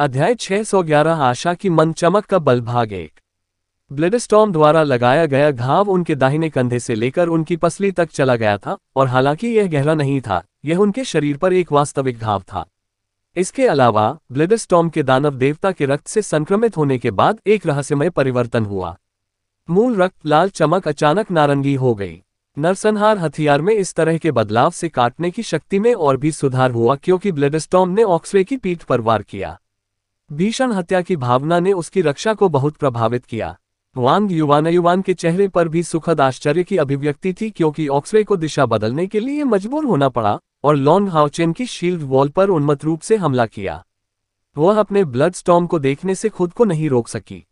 अध्याय 611 आशा की मंद चमक का बल भाग 1। ब्लडस्टॉर्म द्वारा लगाया गया घाव उनके दाहिने कंधे से लेकर उनकी पसली तक चला गया था, और हालांकि यह गहरा नहीं था, यह उनके शरीर पर एक वास्तविक घाव था। इसके अलावा ब्लडस्टॉर्म के दानव देवता के रक्त से संक्रमित होने के बाद एक रहस्यमय परिवर्तन हुआ। मूल रक्त लाल चमक अचानक नारंगी हो गई। नरसंहार हथियार में इस तरह के बदलाव से काटने की शक्ति में और भी सुधार हुआ क्योंकि ब्लडस्टॉर्म ने ऑक्सरे की पीठ पर वार किया। भीषण हत्या की भावना ने उसकी रक्षा को बहुत प्रभावित किया। वांग युवान के चेहरे पर भी सुखद आश्चर्य की अभिव्यक्ति थी क्योंकि ऑक्सरे को दिशा बदलने के लिए मजबूर होना पड़ा और लॉन्ग हाओचेन की शील्ड वॉल पर उन्मत्त रूप से हमला किया। वह अपने ब्लड स्टॉर्म को देखने से खुद को नहीं रोक सकी।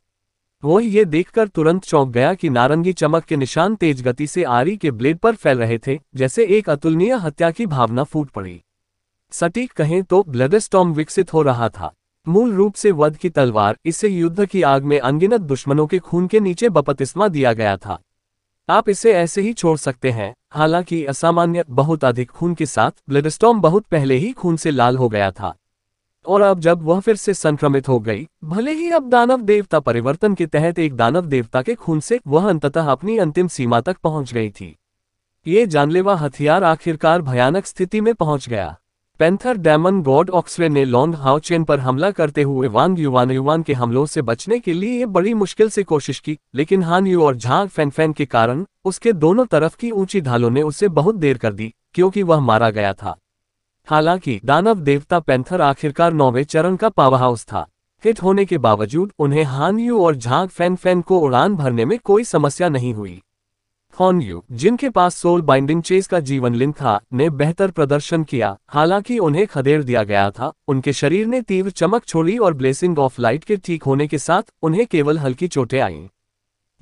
वह ये देखकर तुरंत चौंक गया कि नारंगी चमक के निशान तेज गति से आरी के ब्लेड पर फैल रहे थे, जैसे एक अतुलनीय हत्या की भावना फूट पड़ी। सटीक कहें तो ब्लडस्टॉर्म विकसित हो रहा था। मूल रूप से वध की तलवार, इसे युद्ध की आग में अनगिनत दुश्मनों के खून के नीचे बपतिस्मा दिया गया था। आप इसे ऐसे ही छोड़ सकते हैं। हालांकि असामान्य बहुत अधिक खून के साथ ब्लडस्टॉर्म बहुत पहले ही खून से लाल हो गया था, और अब जब वह फिर से संक्रमित हो गई, भले ही अब दानव देवता परिवर्तन के तहत एक दानव देवता के खून से, वह अंततः अपनी अंतिम सीमा तक पहुंच गई थी। ये जानलेवा हथियार आखिरकार भयानक स्थिति में पहुंच गया। पैंथर डेमन गॉड ऑक्सरे ने लॉन्ग हाओचेन पर हमला करते हुए वांग युवान के हमलों से बचने के लिए बड़ी मुश्किल से कोशिश की, लेकिन हान यू और झांग फैन के कारण उसके दोनों तरफ की ऊंची ढालों ने उसे बहुत देर कर दी क्योंकि वह मारा गया था। हालांकि दानव देवता पैंथर आखिरकार 9वें चरण का पावरहाउस था। हिट होने के बावजूद उन्हें हान यू और झांग फैन को उड़ान भरने में कोई समस्या नहीं हुई। हॉन यू, जिनके पास सोल बाइंडिंग चेस का जीवन लिंक था, ने बेहतर प्रदर्शन किया। हालांकि उन्हें खदेड़ दिया गया था, उनके शरीर ने तीव्र चमक छोड़ी और ब्लेसिंग ऑफ लाइट के ठीक होने के साथ उन्हें केवल हल्की चोटें आईं।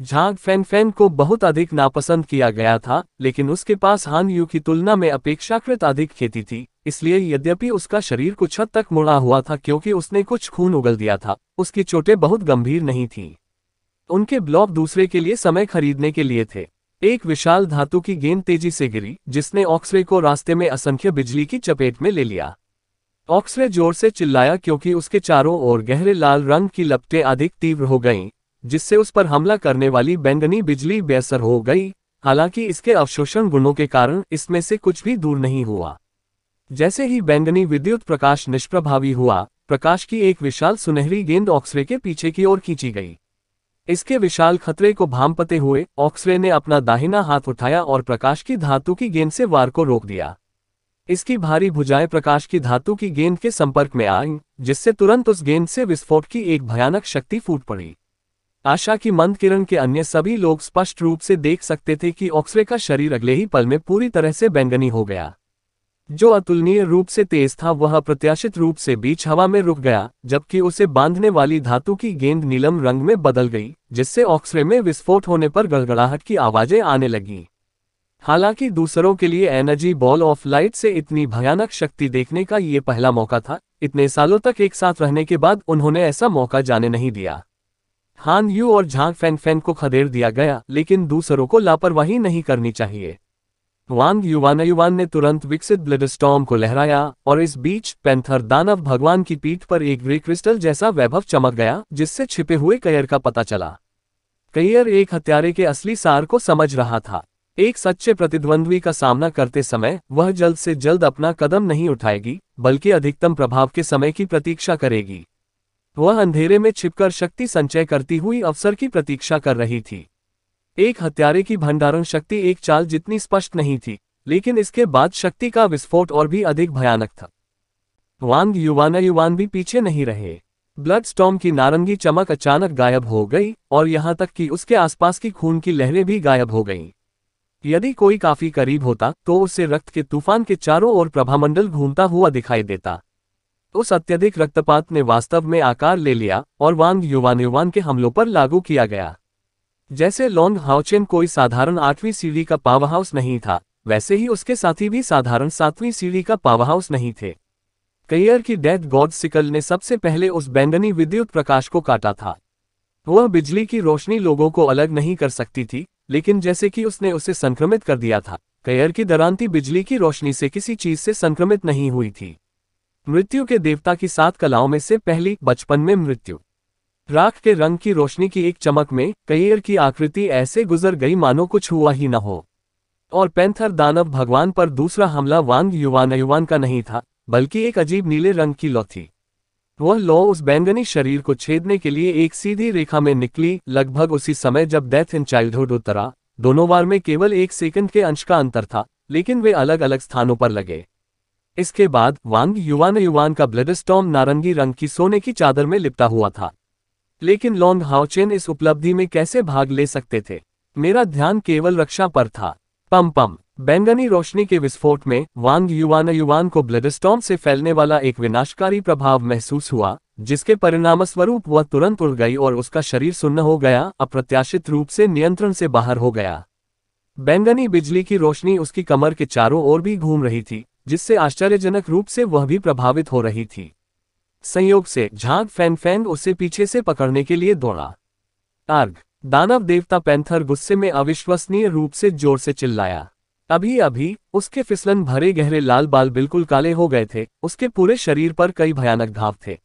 झांग फैन को बहुत अधिक नापसंद किया गया था, लेकिन उसके पास हान यू की तुलना में अपेक्षाकृत अधिक खेती थी, इसलिए यद्यपि उसका शरीर कुछ हद तक मुड़ा हुआ था क्योंकि उसने कुछ खून उगल दिया था, उसकी चोटें बहुत गंभीर नहीं थीं। उनके ब्लॉक दूसरे के लिए समय खरीदने के लिए थे। एक विशाल धातु की गेंद तेजी से गिरी, जिसने ऑक्सरे को रास्ते में असंख्य बिजली की चपेट में ले लिया। ऑक्सरे जोर से चिल्लाया क्योंकि उसके चारों ओर गहरे लाल रंग की लपटें अधिक तीव्र हो गईं, जिससे उस पर हमला करने वाली बैंगनी बिजली बेअसर हो गई। हालांकि इसके अवशोषण गुणों के कारण इसमें से कुछ भी दूर नहीं हुआ। जैसे ही बैंगनी विद्युत प्रकाश निष्प्रभावी हुआ, प्रकाश की एक विशाल सुनहरी गेंद ऑक्सरे के पीछे की ओर खींची गई। इसके विशाल खतरे को भांपते हुए ऑक्सरे ने अपना दाहिना हाथ उठाया और प्रकाश की धातु की गेंद से वार को रोक दिया। इसकी भारी भुजाएं प्रकाश की धातु की गेंद के संपर्क में आईं, जिससे तुरंत उस गेंद से विस्फोट की एक भयानक शक्ति फूट पड़ी। आशा की मंद किरण के अन्य सभी लोग स्पष्ट रूप से देख सकते थे कि ऑक्सरे का शरीर अगले ही पल में पूरी तरह से बैंगनी हो गया। जो अतुलनीय रूप से तेज था वह अप्रत्याशित रूप से बीच हवा में रुक गया, जबकि उसे बांधने वाली धातु की गेंद नीलम रंग में बदल गई, जिससे ऑक्सरे में विस्फोट होने पर गड़गड़ाहट की आवाजें आने लगीं। हालांकि दूसरों के लिए एनर्जी बॉल ऑफ लाइट से इतनी भयानक शक्ति देखने का ये पहला मौका था। इतने सालों तक एक साथ रहने के बाद उन्होंने ऐसा मौका जाने नहीं दिया। हान यू और झांग फैन को खदेड़ दिया गया, लेकिन दूसरों को लापरवाही नहीं करनी चाहिए। वांग युवान ने तुरंत विकसित ब्लडस्टॉर्म को लहराया, और इस बीच पैंथर दानव भगवान की पीठ पर एक ग्रे क्रिस्टल जैसा वैभव चमक गया, जिससे छिपे हुए कैयर का पता चला। कैयर एक हत्यारे के असली सार को समझ रहा था। एक सच्चे प्रतिद्वंद्वी का सामना करते समय वह जल्द से जल्द अपना कदम नहीं उठाएगी, बल्कि अधिकतम प्रभाव के समय की प्रतीक्षा करेगी। वह अंधेरे में छिपकर शक्ति संचय करती हुई अवसर की प्रतीक्षा कर रही थी। एक हत्यारे की भंडारण शक्ति एक चाल जितनी स्पष्ट नहीं थी, लेकिन इसके बाद शक्ति का विस्फोट और भी अधिक भयानक था। वांग युवान भी पीछे नहीं रहे। ब्लड स्टॉर्म की नारंगी चमक अचानक गायब हो गई, और यहां तक कि उसके आसपास की खून की लहरें भी गायब हो गईं। यदि कोई काफी करीब होता तो उसे रक्त के तूफान के चारों ओर प्रभामंडल घूमता हुआ दिखाई देता। उस अत्यधिक रक्तपात ने वास्तव में आकार ले लिया और वांग युवान के हमलों पर लागू किया गया। जैसे लॉन्ग हाओचेन कोई साधारण 8वीं सीढ़ी का पावरहाउस नहीं था, वैसे ही उसके साथी भी साधारण 7वीं सीढ़ी का पावरहाउस नहीं थे। कैयर की डेथ गॉड सिकल ने सबसे पहले उस बैंगनी विद्युत प्रकाश को काटा था। वह बिजली की रोशनी लोगों को अलग नहीं कर सकती थी, लेकिन जैसे कि उसने उसे संक्रमित कर दिया था, कैयर की दरांती बिजली की रोशनी से किसी चीज से संक्रमित नहीं हुई थी। मृत्यु के देवता की 7 कलाओं में से पहली, बचपन में मृत्यु। राख के रंग की रोशनी की एक चमक में कैयर की आकृति ऐसे गुजर गई मानो कुछ हुआ ही न हो। और पैंथर दानव भगवान पर दूसरा हमला वांग युवान का नहीं था, बल्कि एक अजीब नीले रंग की लौ थी। वह लौ उस बैंगनी शरीर को छेदने के लिए एक सीधी रेखा में निकली, लगभग उसी समय जब डेथ इन चाइल्डहुड उतरा। दोनों वार में केवल 1 सेकंड के अंश का अंतर था, लेकिन वे अलग अलग स्थानों पर लगे। इसके बाद वांग युवान का ब्लडस्टॉर्म नारंगी रंग की सोने की चादर में लिपटा हुआ था। लेकिन लॉन्ग हाओचेन इस उपलब्धि में कैसे भाग ले सकते थे? मेरा ध्यान केवल रक्षा पर था। पम बैंगनी रोशनी के विस्फोट में वांग युवान को ब्लडस्टॉर्म से फैलने वाला एक विनाशकारी प्रभाव महसूस हुआ, जिसके परिणामस्वरूप वह तुरंत उड़ गई और उसका शरीर सुन्न हो गया, अप्रत्याशित रूप से नियंत्रण से बाहर हो गया। बैंगनी बिजली की रोशनी उसकी कमर के चारों ओर भी घूम रही थी, जिससे आश्चर्यजनक रूप से वह भी प्रभावित हो रही थी। संयोग से झाग फैन उसे पीछे से पकड़ने के लिए दौड़ा। आर्ग! दानव देवता पैंथर गुस्से में अविश्वसनीय रूप से जोर से चिल्लाया। अभी अभी उसके फिसलन भरे गहरे लाल बाल बिल्कुल काले हो गए थे, उसके पूरे शरीर पर कई भयानक घाव थे।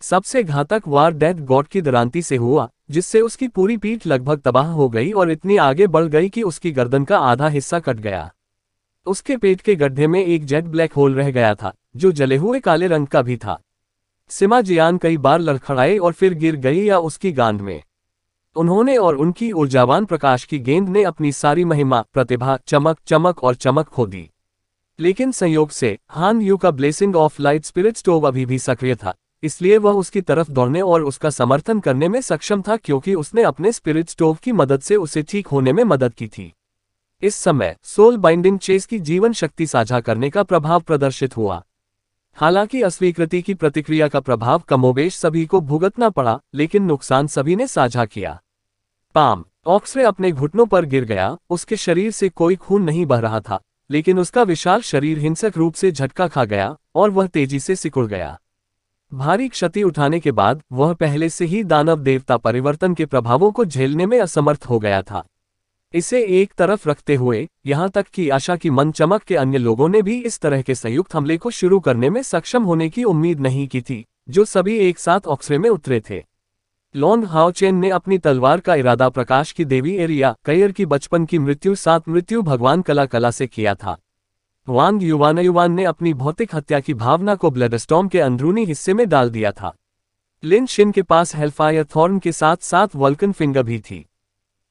सबसे घातक वार डेथ गॉड की दरांती से हुआ, जिससे उसकी पूरी पीठ लगभग तबाह हो गई और इतनी आगे बढ़ गई कि उसकी गर्दन का आधा हिस्सा कट गया। उसके पेट के गड्ढे में एक जेट ब्लैक होल रह गया था, जो जले हुए काले रंग का भी था। सिमा जियान कई बार लड़खड़ाए और फिर गिर गई या उसकी गांड में। उन्होंने और उनकी ऊर्जावान प्रकाश की गेंद ने अपनी सारी महिमा, प्रतिभा, चमक और चमक खो दी। लेकिन संयोग से हान यू का blessing of light spirit stove अभी भी सक्रिय था, इसलिए वह उसकी तरफ दौड़ने और उसका समर्थन करने में सक्षम था, क्योंकि उसने अपने स्पिरिट स्टोव की मदद से उसे ठीक होने में मदद की थी। इस समय सोल बाइंडिंग चेस की जीवन शक्ति साझा करने का प्रभाव प्रदर्शित हुआ। हालांकि अस्वीकृति की प्रतिक्रिया का प्रभाव कमोबेश सभी को भुगतना पड़ा, लेकिन नुकसान सभी ने साझा किया। पाम! ऑक्सरे अपने घुटनों पर गिर गया। उसके शरीर से कोई खून नहीं बह रहा था, लेकिन उसका विशाल शरीर हिंसक रूप से झटका खा गया और वह तेजी से सिकुड़ गया। भारी क्षति उठाने के बाद वह पहले से ही दानव देवता परिवर्तन के प्रभावों को झेलने में असमर्थ हो गया था। इसे एक तरफ रखते हुए, यहां तक कि आशा की मन चमक के अन्य लोगों ने भी इस तरह के संयुक्त हमले को शुरू करने में सक्षम होने की उम्मीद नहीं की थी, जो सभी एक साथ ऑक्सरे में उतरे थे। लॉन्ग हाओचेन ने अपनी तलवार का इरादा प्रकाश की देवी एरिया कैयर की बचपन की मृत्यु 7 मृत्यु भगवान कला से किया था। वांग युवान ने अपनी भौतिक हत्या की भावना को ब्लडस्टॉर्म के अंदरूनी हिस्से में डाल दिया था। लिन शिन के पास हेलफायर थॉर्न के साथ साथ वल्कन फिंगर भी थी।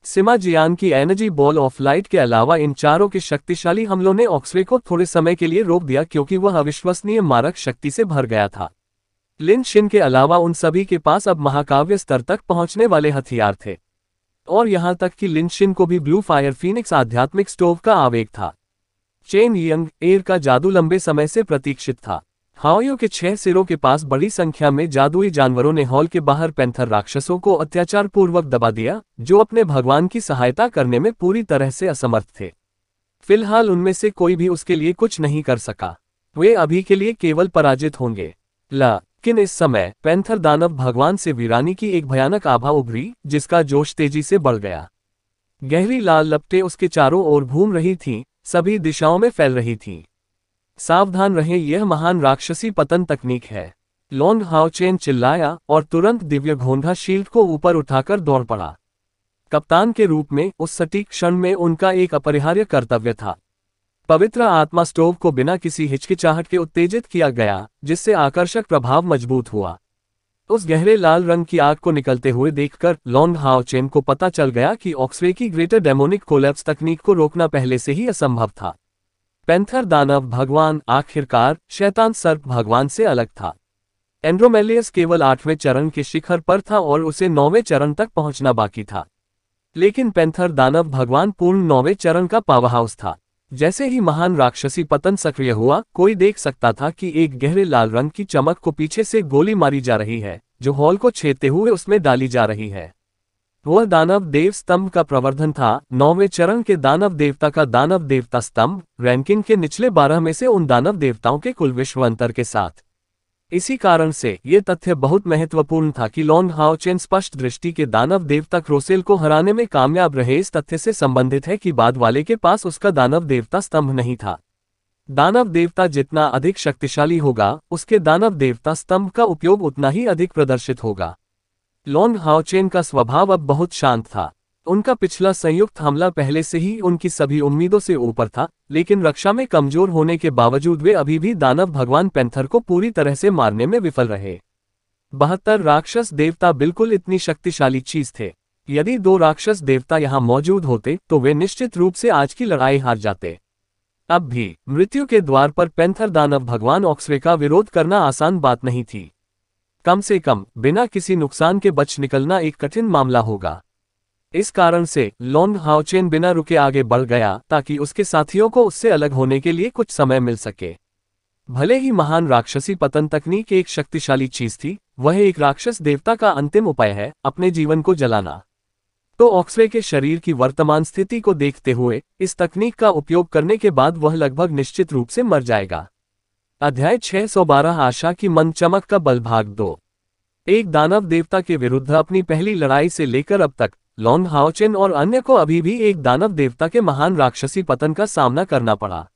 सिमा जियान की एनर्जी बॉल ऑफ लाइट के अलावा इन चारों के शक्तिशाली हमलों ने ऑक्सरे को थोड़े समय के लिए रोक दिया, क्योंकि वह अविश्वसनीय मारक शक्ति से भर गया था। लिन शिन के अलावा उन सभी के पास अब महाकाव्य स्तर तक पहुंचने वाले हथियार थे, और यहां तक कि लिन शिन को भी ब्लू फायर फीनिक्स आध्यात्मिक स्टोव का आवेग था। चेन यंग एयर का जादू लंबे समय से प्रतीक्षित था। हाओयू के 6 सिरों के पास बड़ी संख्या में जादुई जानवरों ने हॉल के बाहर पैंथर राक्षसों को अत्याचारपूर्वक दबा दिया, जो अपने भगवान की सहायता करने में पूरी तरह से असमर्थ थे। फिलहाल उनमें से कोई भी उसके लिए कुछ नहीं कर सका। वे अभी के लिए केवल पराजित होंगे। लेकिन इस समय पैंथर दानव भगवान से वीरानी की एक भयानक आभा उभरी, जिसका जोश तेजी से बढ़ गया। गहरी लाल लपटें उसके चारों ओर घूम रही थीं, सभी दिशाओं में फैल रही थीं। सावधान रहें, यह महान राक्षसी पतन तकनीक है। लॉन्ग हाओचेन चिल्लाया और तुरंत दिव्य घोंघा शील्ड को ऊपर उठाकर दौड़ पड़ा। कप्तान के रूप में उस सटीक क्षण में उनका एक अपरिहार्य कर्तव्य था। पवित्र आत्मा स्टोव को बिना किसी हिचकिचाहट के उत्तेजित किया गया, जिससे आकर्षक प्रभाव मजबूत हुआ। उस गहरे लाल रंग की आग को निकलते हुए देखकर लॉन्ग हाओचेन को पता चल गया कि ऑक्सरे की ग्रेटर डेमोनिक कोलैप्स तकनीक को रोकना पहले से ही असंभव था। पैंथर दानव भगवान आखिरकार शैतान सर्प भगवान से अलग था। एंड्रोमेलियस केवल 8वें चरण के शिखर पर था और उसे 9वें चरण तक पहुंचना बाकी था। लेकिन पैंथर दानव भगवान पूर्ण 9वें चरण का पावरहाउस था। जैसे ही महान राक्षसी पतन सक्रिय हुआ, कोई देख सकता था कि एक गहरे लाल रंग की चमक को पीछे से गोली मारी जा रही है, जो हॉल को छेदते हुए उसमें डाली जा रही है। वह दानव देव स्तंभ का प्रवर्धन था, 9वें चरण के दानव देवता का दानव देवता स्तंभ, रैंकिंग के निचले 12 में से उन दानव देवताओं के कुल विश्व अंतर के साथ। इसी कारण से ये तथ्य बहुत महत्वपूर्ण था कि लॉन्ग हाओचेन स्पष्ट दृष्टि के दानव देवता क्रोसेल को हराने में कामयाब रहे। इस तथ्य से संबंधित है कि बाद वाले के पास उसका दानव देवता स्तंभ नहीं था। दानव देवता जितना अधिक शक्तिशाली होगा, उसके दानव देवता स्तंभ का उपयोग उतना ही अधिक प्रदर्शित होगा। लॉन्ग हाओचेन का स्वभाव अब बहुत शांत था। उनका पिछला संयुक्त हमला पहले से ही उनकी सभी उम्मीदों से ऊपर था, लेकिन रक्षा में कमजोर होने के बावजूद वे अभी भी दानव भगवान पैंथर को पूरी तरह से मारने में विफल रहे। 72 राक्षस देवता बिल्कुल इतनी शक्तिशाली चीज थे। यदि 2 राक्षस देवता यहां मौजूद होते तो वे निश्चित रूप से आज की लड़ाई हार जाते। अब भी मृत्यु के द्वार पर पैंथर दानव भगवान ऑक्सरे का विरोध करना आसान बात नहीं थी। कम से कम बिना किसी नुकसान के बच निकलना एक कठिन मामला होगा। इस कारण से लॉन्ग हाओचेन बिना रुके आगे बढ़ गया ताकि उसके साथियों को उससे अलग होने के लिए कुछ समय मिल सके। भले ही महान राक्षसी पतन तकनीक एक शक्तिशाली चीज थी, वह एक राक्षस देवता का अंतिम उपाय है, अपने जीवन को जलाना। तो ऑक्सरे के शरीर की वर्तमान स्थिति को देखते हुए इस तकनीक का उपयोग करने के बाद वह लगभग निश्चित रूप से मर जाएगा। अध्याय 612 आशा की मंद चमक का बल भाग 2। एक दानव देवता के विरुद्ध अपनी पहली लड़ाई से लेकर अब तक लॉन्ग हाओचेन और अन्य को अभी भी एक दानव देवता के महान राक्षसी पतन का सामना करना पड़ा।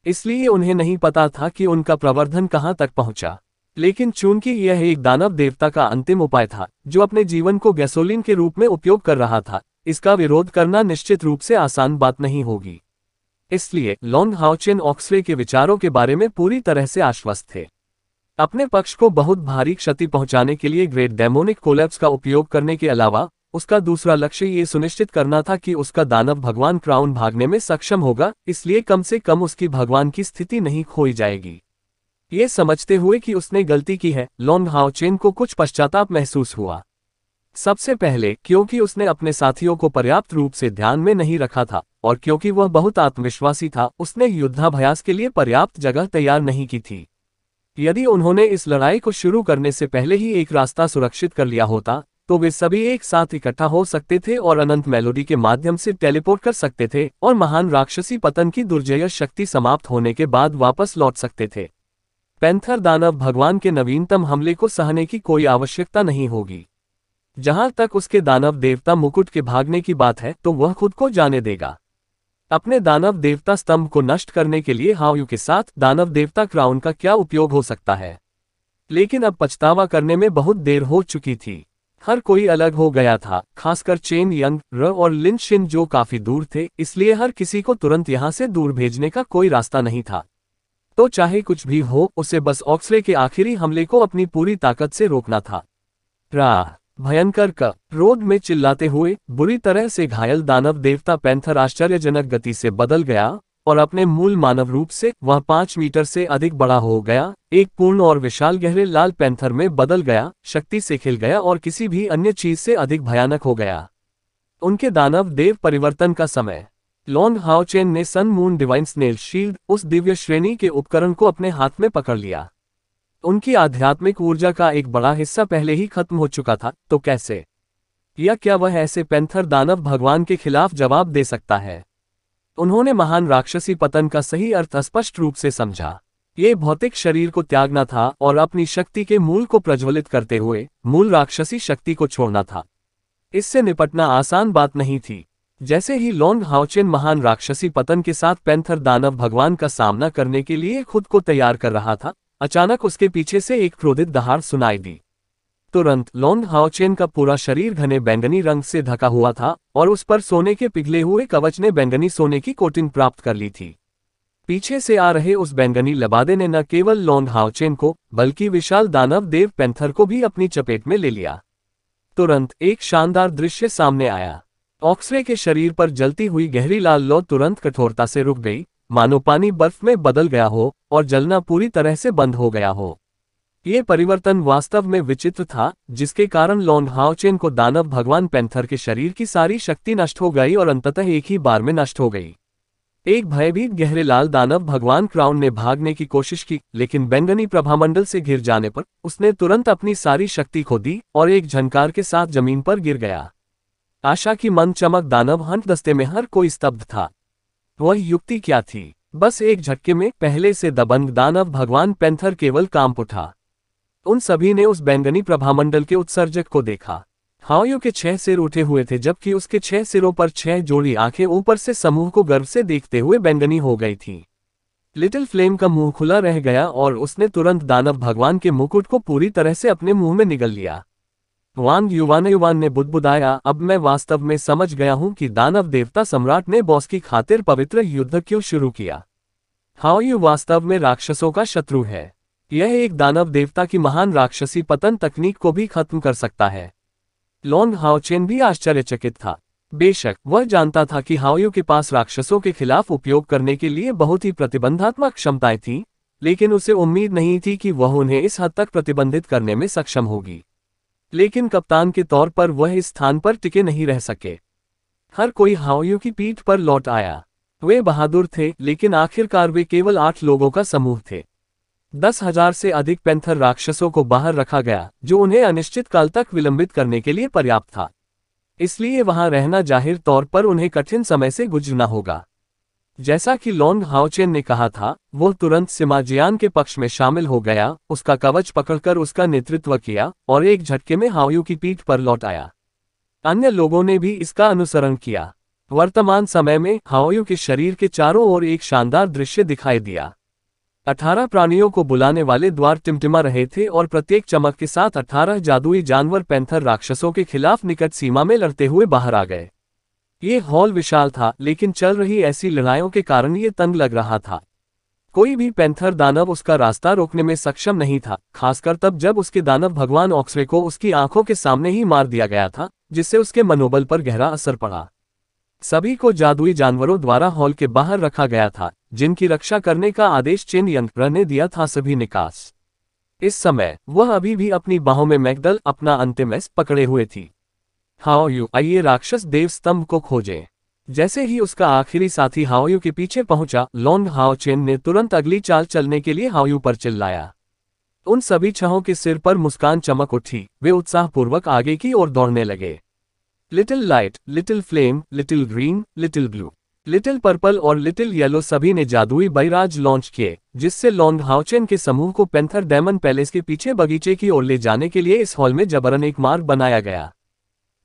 इसलिए उन्हें नहीं पता था कि उनका प्रवर्धन कहां तक पहुंचा। लेकिन चूंकि यह एक दानव देवता का अंतिम उपाय था जो अपने जीवन को गैसोलीन के रूप में उपयोग कर रहा था, इसका विरोध करना निश्चित रूप से आसान बात नहीं होगी। इसलिए लॉन्ग हाओचेन ऑक्सरे के विचारों के बारे में पूरी तरह से आश्वस्त थे। अपने पक्ष को बहुत भारी क्षति पहुंचाने के लिए ग्रेट डेमोनिक कोलैप्स का उपयोग करने के अलावा उसका दूसरा लक्ष्य ये सुनिश्चित करना था कि उसका दानव भगवान क्राउन भागने में सक्षम होगा, इसलिए कम से कम उसकी भगवान की स्थिति नहीं खोई जाएगी। ये समझते हुए कि उसने गलती की है, लॉन्ग हाओचेन को कुछ पश्चाताप महसूस हुआ। सबसे पहले क्योंकि उसने अपने साथियों को पर्याप्त रूप से ध्यान में नहीं रखा था, और क्योंकि वह बहुत आत्मविश्वासी था, उसने युद्धाभ्यास के लिए पर्याप्त जगह तैयार नहीं की थी। यदि उन्होंने इस लड़ाई को शुरू करने से पहले ही एक रास्ता सुरक्षित कर लिया होता तो वे सभी एक साथ इकट्ठा हो सकते थे और अनंत मेलोडी के माध्यम से टेलीपोर्ट कर सकते थे और महान राक्षसी पतन की दुर्जय शक्ति समाप्त होने के बाद वापस लौट सकते थे। पैंथर दानव भगवान के नवीनतम हमले को सहने की कोई आवश्यकता नहीं होगी। जहां तक उसके दानव देवता मुकुट के भागने की बात है तो वह खुद को जाने देगा। अपने दानव देवता स्तंभ को नष्ट करने के लिए हाओयू के साथ दानव देवता क्राउन का क्या उपयोग हो सकता है। लेकिन अब पछतावा करने में बहुत देर हो चुकी थी। हर कोई अलग हो गया था, खासकर चेन यंग, र और लिन शिन जो काफी दूर थे, इसलिए हर किसी को तुरंत यहां से दूर भेजने का कोई रास्ता नहीं था। तो चाहे कुछ भी हो, उसे बस ऑक्सरे के आखिरी हमले को अपनी पूरी ताकत से रोकना था। राह भयंकर का रोड में चिल्लाते हुए बुरी तरह से घायल दानव देवता पैंथर आश्चर्यजनक गति से बदल गया और अपने मूल मानव रूप से वह 5 मीटर से अधिक बड़ा हो गया, एक पूर्ण और विशाल गहरे लाल पैंथर में बदल गया, शक्ति से खिल गया और किसी भी अन्य चीज से अधिक भयानक हो गया। उनके दानव देव परिवर्तन का समय। लॉन्ग हाओचेन ने sun moon divine snail shield, उस दिव्य श्रेणी के उपकरण को अपने हाथ में पकड़ लिया। उनकी आध्यात्मिक ऊर्जा का एक बड़ा हिस्सा पहले ही खत्म हो चुका था, तो कैसे? या क्या वह ऐसे पैंथर दानव भगवान के खिलाफ जवाब दे सकता है? उन्होंने महान राक्षसी पतन का सही अर्थ स्पष्ट रूप से समझा। ये भौतिक शरीर को त्यागना था और अपनी शक्ति के मूल को प्रज्वलित करते हुए मूल राक्षसी शक्ति को छोड़ना था। इससे निपटना आसान बात नहीं थी। जैसे ही लॉन्ग हाओचेन महान राक्षसी पतन के साथ पैंथर दानव भगवान का सामना करने के लिए खुद को तैयार कर रहा था, अचानक उसके पीछे से एक क्रोधित दहाड़ सुनाई दी। तुरंत लॉन्ग हाओचेन का पूरा शरीर घने बैंगनी रंग से ढका हुआ था और उस पर सोने के पिघले हुए कवच ने बैंगनी सोने की कोटिंग प्राप्त कर ली थी। पीछे से आ रहे उस बैंगनी लबादे ने न केवल लॉन्ग हाओचेन को बल्कि विशाल दानव देव पैंथर को भी अपनी चपेट में ले लिया। तुरंत एक शानदार दृश्य सामने आया। ऑक्सरे के शरीर पर जलती हुई गहरी लाल लौ तुरंत कठोरता से रुक गई, मानो पानी बर्फ में बदल गया हो और जलना पूरी तरह से बंद हो गया हो। ये परिवर्तन वास्तव में विचित्र था, जिसके कारण लॉन्ग हाओचेन को दानव भगवान पैंथर के शरीर की सारी शक्ति नष्ट हो गई और अंततः एक ही बार में नष्ट हो गई। एक भयभीत गहरे लाल दानव भगवान क्राउन ने भागने की कोशिश की, लेकिन बैंगनी प्रभामंडल से घिर जाने पर उसने तुरंत अपनी सारी शक्ति खो दी और एक झनकार के साथ जमीन पर गिर गया। आशा की मंद चमक दानव हंट दस्ते में हर कोई स्तब्ध था। वह युक्ति क्या थी? बस एक झटके में पहले से दबंग दानव भगवान पैंथर केवल कांप उठा। उन सभी ने उस बैंगनी प्रभामंडल के उत्सर्जक को देखा। हाओयू के 6 सिर उठे हुए थे, जबकि उसके 6 सिरों पर 6 जोड़ी आंखें ऊपर से समूह को गर्व से देखते हुए बैंगनी हो गई थीं। लिटिल फ्लेम का मुंह खुला रह गया और उसने तुरंत दानव भगवान के मुकुट को पूरी तरह से अपने मुंह में निगल लिया। वांग युवान ने बुदबुदाया, अब मैं वास्तव में समझ गया हूं कि दानव देवता सम्राट ने बॉस की खातिर पवित्र युद्ध क्यों शुरू किया। हाओ यू वास्तव में राक्षसों का शत्रु है। यह एक दानव देवता की महान राक्षसी पतन तकनीक को भी खत्म कर सकता है। लॉन्ग हाओचेन भी आश्चर्यचकित था। बेशक वह जानता था कि हाओयू के पास राक्षसों के खिलाफ उपयोग करने के लिए बहुत ही प्रतिबंधात्मक क्षमताएं थीं, लेकिन उसे उम्मीद नहीं थी कि वह उन्हें इस हद तक प्रतिबंधित करने में सक्षम होगी। लेकिन कप्तान के तौर पर वह इस स्थान पर टिके नहीं रह सके। हर कोई हाओयू की पीठ पर लौट आया। वे बहादुर थे, लेकिन आखिरकार वे केवल 8 लोगों का समूह थे। 10,000 से अधिक पैंथर राक्षसों को बाहर रखा गया, जो उन्हें अनिश्चित काल तक विलंबित करने के लिए पर्याप्त था। इसलिए वहां रहना जाहिर तौर पर उन्हें कठिन समय से गुजरना होगा। जैसा कि लॉन्ग हाओचेन ने कहा था, वह तुरंत सिमाजियान के पक्ष में शामिल हो गया, उसका कवच पकड़कर उसका नेतृत्व किया और एक झटके में हाओयू की पीठ पर लौट आया। अन्य लोगों ने भी इसका अनुसरण किया। वर्तमान समय में हाओयू के शरीर के चारों ओर एक शानदार दृश्य दिखाई दिया। 18 प्राणियों को बुलाने वाले द्वार टिमटिमा रहे थे और प्रत्येक चमक के साथ 18 जादुई जानवर पैंथर राक्षसों के खिलाफ निकट सीमा में लड़ते हुए बाहर आ गए। ये हॉल विशाल था, लेकिन चल रही ऐसी लड़ाइयों के कारण ये तंग लग रहा था। कोई भी पैंथर दानव उसका रास्ता रोकने में सक्षम नहीं था, खासकर तब जब उसके दानव भगवान ऑक्सरे को उसकी आंखों के सामने ही मार दिया गया था, जिससे उसके मनोबल पर गहरा असर पड़ा। सभी को जादुई जानवरों द्वारा हॉल के बाहर रखा गया था, जिनकी रक्षा करने का आदेश चेन यंत्र ने दिया था। सभी निकास। इस समय वह अभी भी अपनी बाहों में मैगडल अपना अंतिम एस पकड़े हुए थी। हाओयू, आइए राक्षस देव स्तंभ को खोजें। जैसे ही उसका आखिरी साथी हाओयू के पीछे पहुंचा, लॉन्ग हाओचेन ने तुरंत अगली चाल चलने के लिए हाओयू पर चिल्लाया। उन सभी छहों के सिर पर मुस्कान चमक उठी। वे उत्साहपूर्वक आगे की ओर दौड़ने लगे। Little light, little flame, little green, little blue, little purple और लिटिल येलो सभी ने जादुई बैराज लॉन्च किए, जिससे लॉन्ग हाओचेन के समूह को पैंथर डेमन पैलेस के पीछे बगीचे की ओर ले जाने के लिए इस हॉल में जबरन एक मार्ग बनाया गया।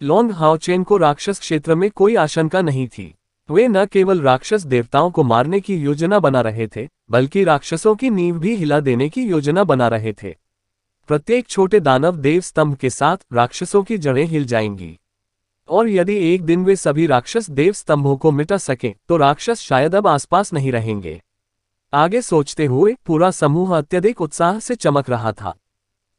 लॉन्ग हाओचेन को राक्षस क्षेत्र में कोई आशंका नहीं थी। वे न केवल राक्षस देवताओं को मारने की योजना बना रहे थे, बल्कि राक्षसों की नींव भी हिला देने की योजना बना रहे थे। प्रत्येक छोटे दानव देव स्तंभ के साथ राक्षसों की जड़ें हिल जाएंगी, और यदि एक दिन वे सभी राक्षस देव स्तंभों को मिटा सकें, तो राक्षस शायद अब आसपास नहीं रहेंगे। आगे सोचते हुए पूरा समूह अत्यधिक उत्साह से चमक रहा था।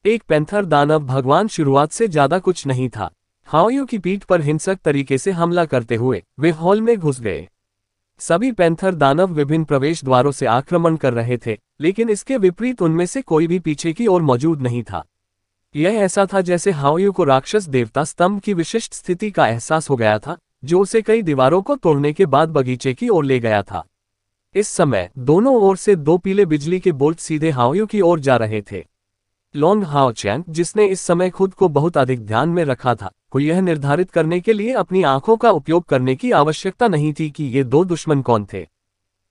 एक पैंथर दानव भगवान शुरुआत से ज्यादा कुछ नहीं था। हाओयू की पीठ पर हिंसक तरीके से हमला करते हुए वे हॉल में घुस गए। सभी पैंथर दानव विभिन्न प्रवेश द्वारों से आक्रमण कर रहे थे, लेकिन इसके विपरीत उनमें से कोई भी पीछे की ओर मौजूद नहीं था। यह ऐसा था जैसे हाओयू को राक्षस देवता स्तंभ की विशिष्ट स्थिति का एहसास हो गया था, जो उसे कई दीवारों को तोड़ने के बाद बगीचे की ओर ले गया था। इस समय दोनों ओर से 2 पीले बिजली के बोल्ट सीधे हाओयू की ओर जा रहे थे। लॉन्ग हाओचेन, जिसने इस समय खुद को बहुत अधिक ध्यान में रखा था, को यह निर्धारित करने के लिए अपनी आंखों का उपयोग करने की आवश्यकता नहीं थी कि ये 2 दुश्मन कौन थे।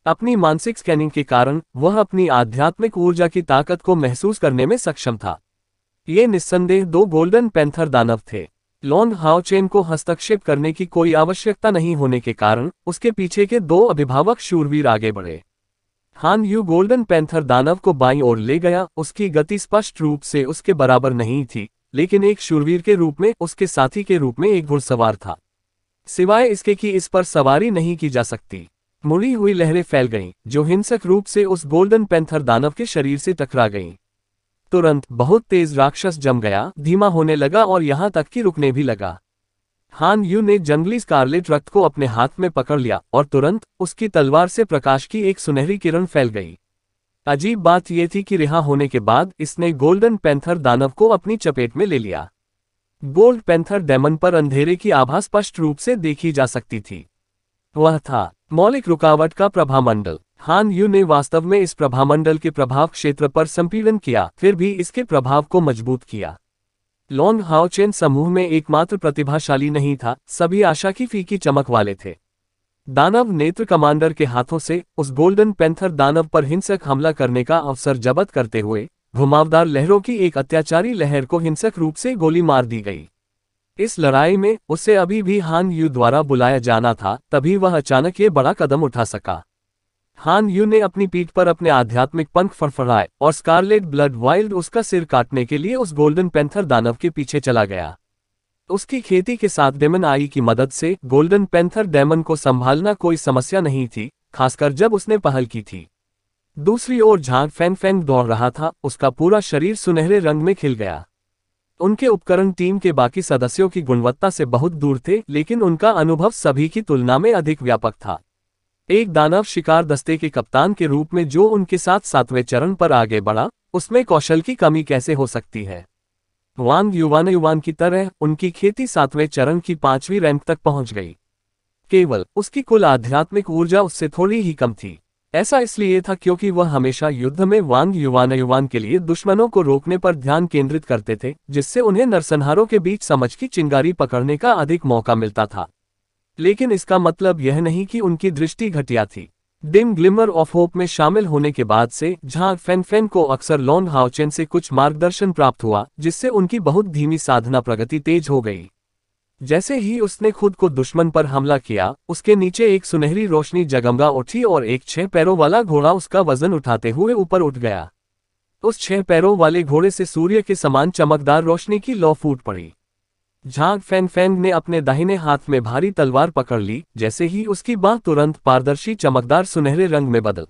अपनी मानसिक स्कैनिंग के कारण वह अपनी आध्यात्मिक ऊर्जा की ताकत को महसूस करने में सक्षम था। ये निस्संदेह 2 गोल्डन पैंथर दानव थे। लॉन्ग हाओचेन को हस्तक्षेप करने की कोई आवश्यकता नहीं होने के कारण उसके पीछे के 2 अभिभावक शूरवीर आगे बढ़े। हान यू गोल्डन पैंथर दानव को बाईं ओर ले गया। उसकी गति स्पष्ट रूप से उसके बराबर नहीं थी, लेकिन एक शूरवीर के रूप में उसके साथी के रूप में एक घुड़सवार था। सिवाय इसके कि इस पर सवारी नहीं की जा सकती। मुड़ी हुई लहरें फैल गईं, जो हिंसक रूप से उस गोल्डन पैंथर दानव के शरीर से टकरा गईं। तुरंत बहुत तेज राक्षस जम गया, धीमा होने लगा और यहां तक कि रुकने भी लगा। हान यू ने जंगली स्कारलेट रक्त को अपने हाथ में पकड़ लिया और तुरंत उसकी तलवार से प्रकाश की एक सुनहरी किरण फैल गई। अजीब बात यह थी कि रिहा होने के बाद इसने गोल्डन पैंथर दानव को अपनी चपेट में ले लिया। गोल्ड पैंथर डेमन पर अंधेरे की आभा स्पष्ट रूप से देखी जा सकती थी। वह था मौलिक रुकावट का प्रभामंडल। हान यू ने वास्तव में इस प्रभामंडल के प्रभाव क्षेत्र पर संपीड़न किया, फिर भी इसके प्रभाव को मजबूत किया। लॉन्ग हाओचेन समूह में एकमात्र प्रतिभाशाली नहीं था, सभी आशा की फीकी चमक वाले थे। दानव नेत्र कमांडर के हाथों से उस गोल्डन पैंथर दानव पर हिंसक हमला करने का अवसर जब्त करते हुए घुमावदार लहरों की एक अत्याचारी लहर को हिंसक रूप से गोली मार दी गई। इस लड़ाई में उसे अभी भी हान यू द्वारा बुलाया जाना था, तभी वह अचानक ये बड़ा कदम उठा सका। हान यू ने अपनी पीठ पर अपने आध्यात्मिक पंख फड़फड़ाए और स्कारलेट ब्लड वाइल्ड उसका सिर काटने के लिए उस गोल्डन पैंथर दानव के पीछे चला गया। उसकी खेती के साथ डेमन आई की मदद से गोल्डन पैंथर डेमन को संभालना कोई समस्या नहीं थी, खासकर जब उसने पहल की थी। दूसरी ओर झांग फैन फैन दौड़ रहा था, उसका पूरा शरीर सुनहरे रंग में खिल गया। उनके उपकरण टीम के बाकी सदस्यों की गुणवत्ता से बहुत दूर थे, लेकिन उनका अनुभव सभी की तुलना में अधिक व्यापक था। एक दानव शिकार दस्ते के कप्तान के रूप में जो उनके साथ 7वें चरण पर आगे बढ़ा, उसमें कौशल की कमी कैसे हो सकती है। वांग युवान की तरह उनकी खेती 7वें चरण की 5वीं रैंक तक पहुंच गई। केवल उसकी कुल आध्यात्मिक ऊर्जा उससे थोड़ी ही कम थी। ऐसा इसलिए था क्योंकि वह हमेशा युद्ध में वांग युवान के लिए दुश्मनों को रोकने पर ध्यान केंद्रित करते थे, जिससे उन्हें नरसंहारों के बीच समझ की चिंगारी पकड़ने का अधिक मौका मिलता था। लेकिन इसका मतलब यह नहीं कि उनकी दृष्टि घटिया थी। डिम ग्लिमर ऑफ होप में शामिल होने के बाद से झांग फैन फैन को अक्सर लॉन्ग हाउचेन से कुछ मार्गदर्शन प्राप्त हुआ, जिससे उनकी बहुत धीमी साधना प्रगति तेज हो गई। जैसे ही उसने खुद को दुश्मन पर हमला किया, उसके नीचे एक सुनहरी रोशनी जगमगा उठी और एक 6 पैरों वाला घोड़ा उसका वजन उठाते हुए ऊपर उठ गया। उस 6 पैरों वाले घोड़े से सूर्य के समान चमकदार रोशनी की लौ फूट पड़ी। झांग फैन फैन ने अपने दाहिने हाथ में भारी तलवार पकड़ ली, जैसे ही उसकी बाह तुरंत पारदर्शी चमकदार सुनहरे रंग में बदल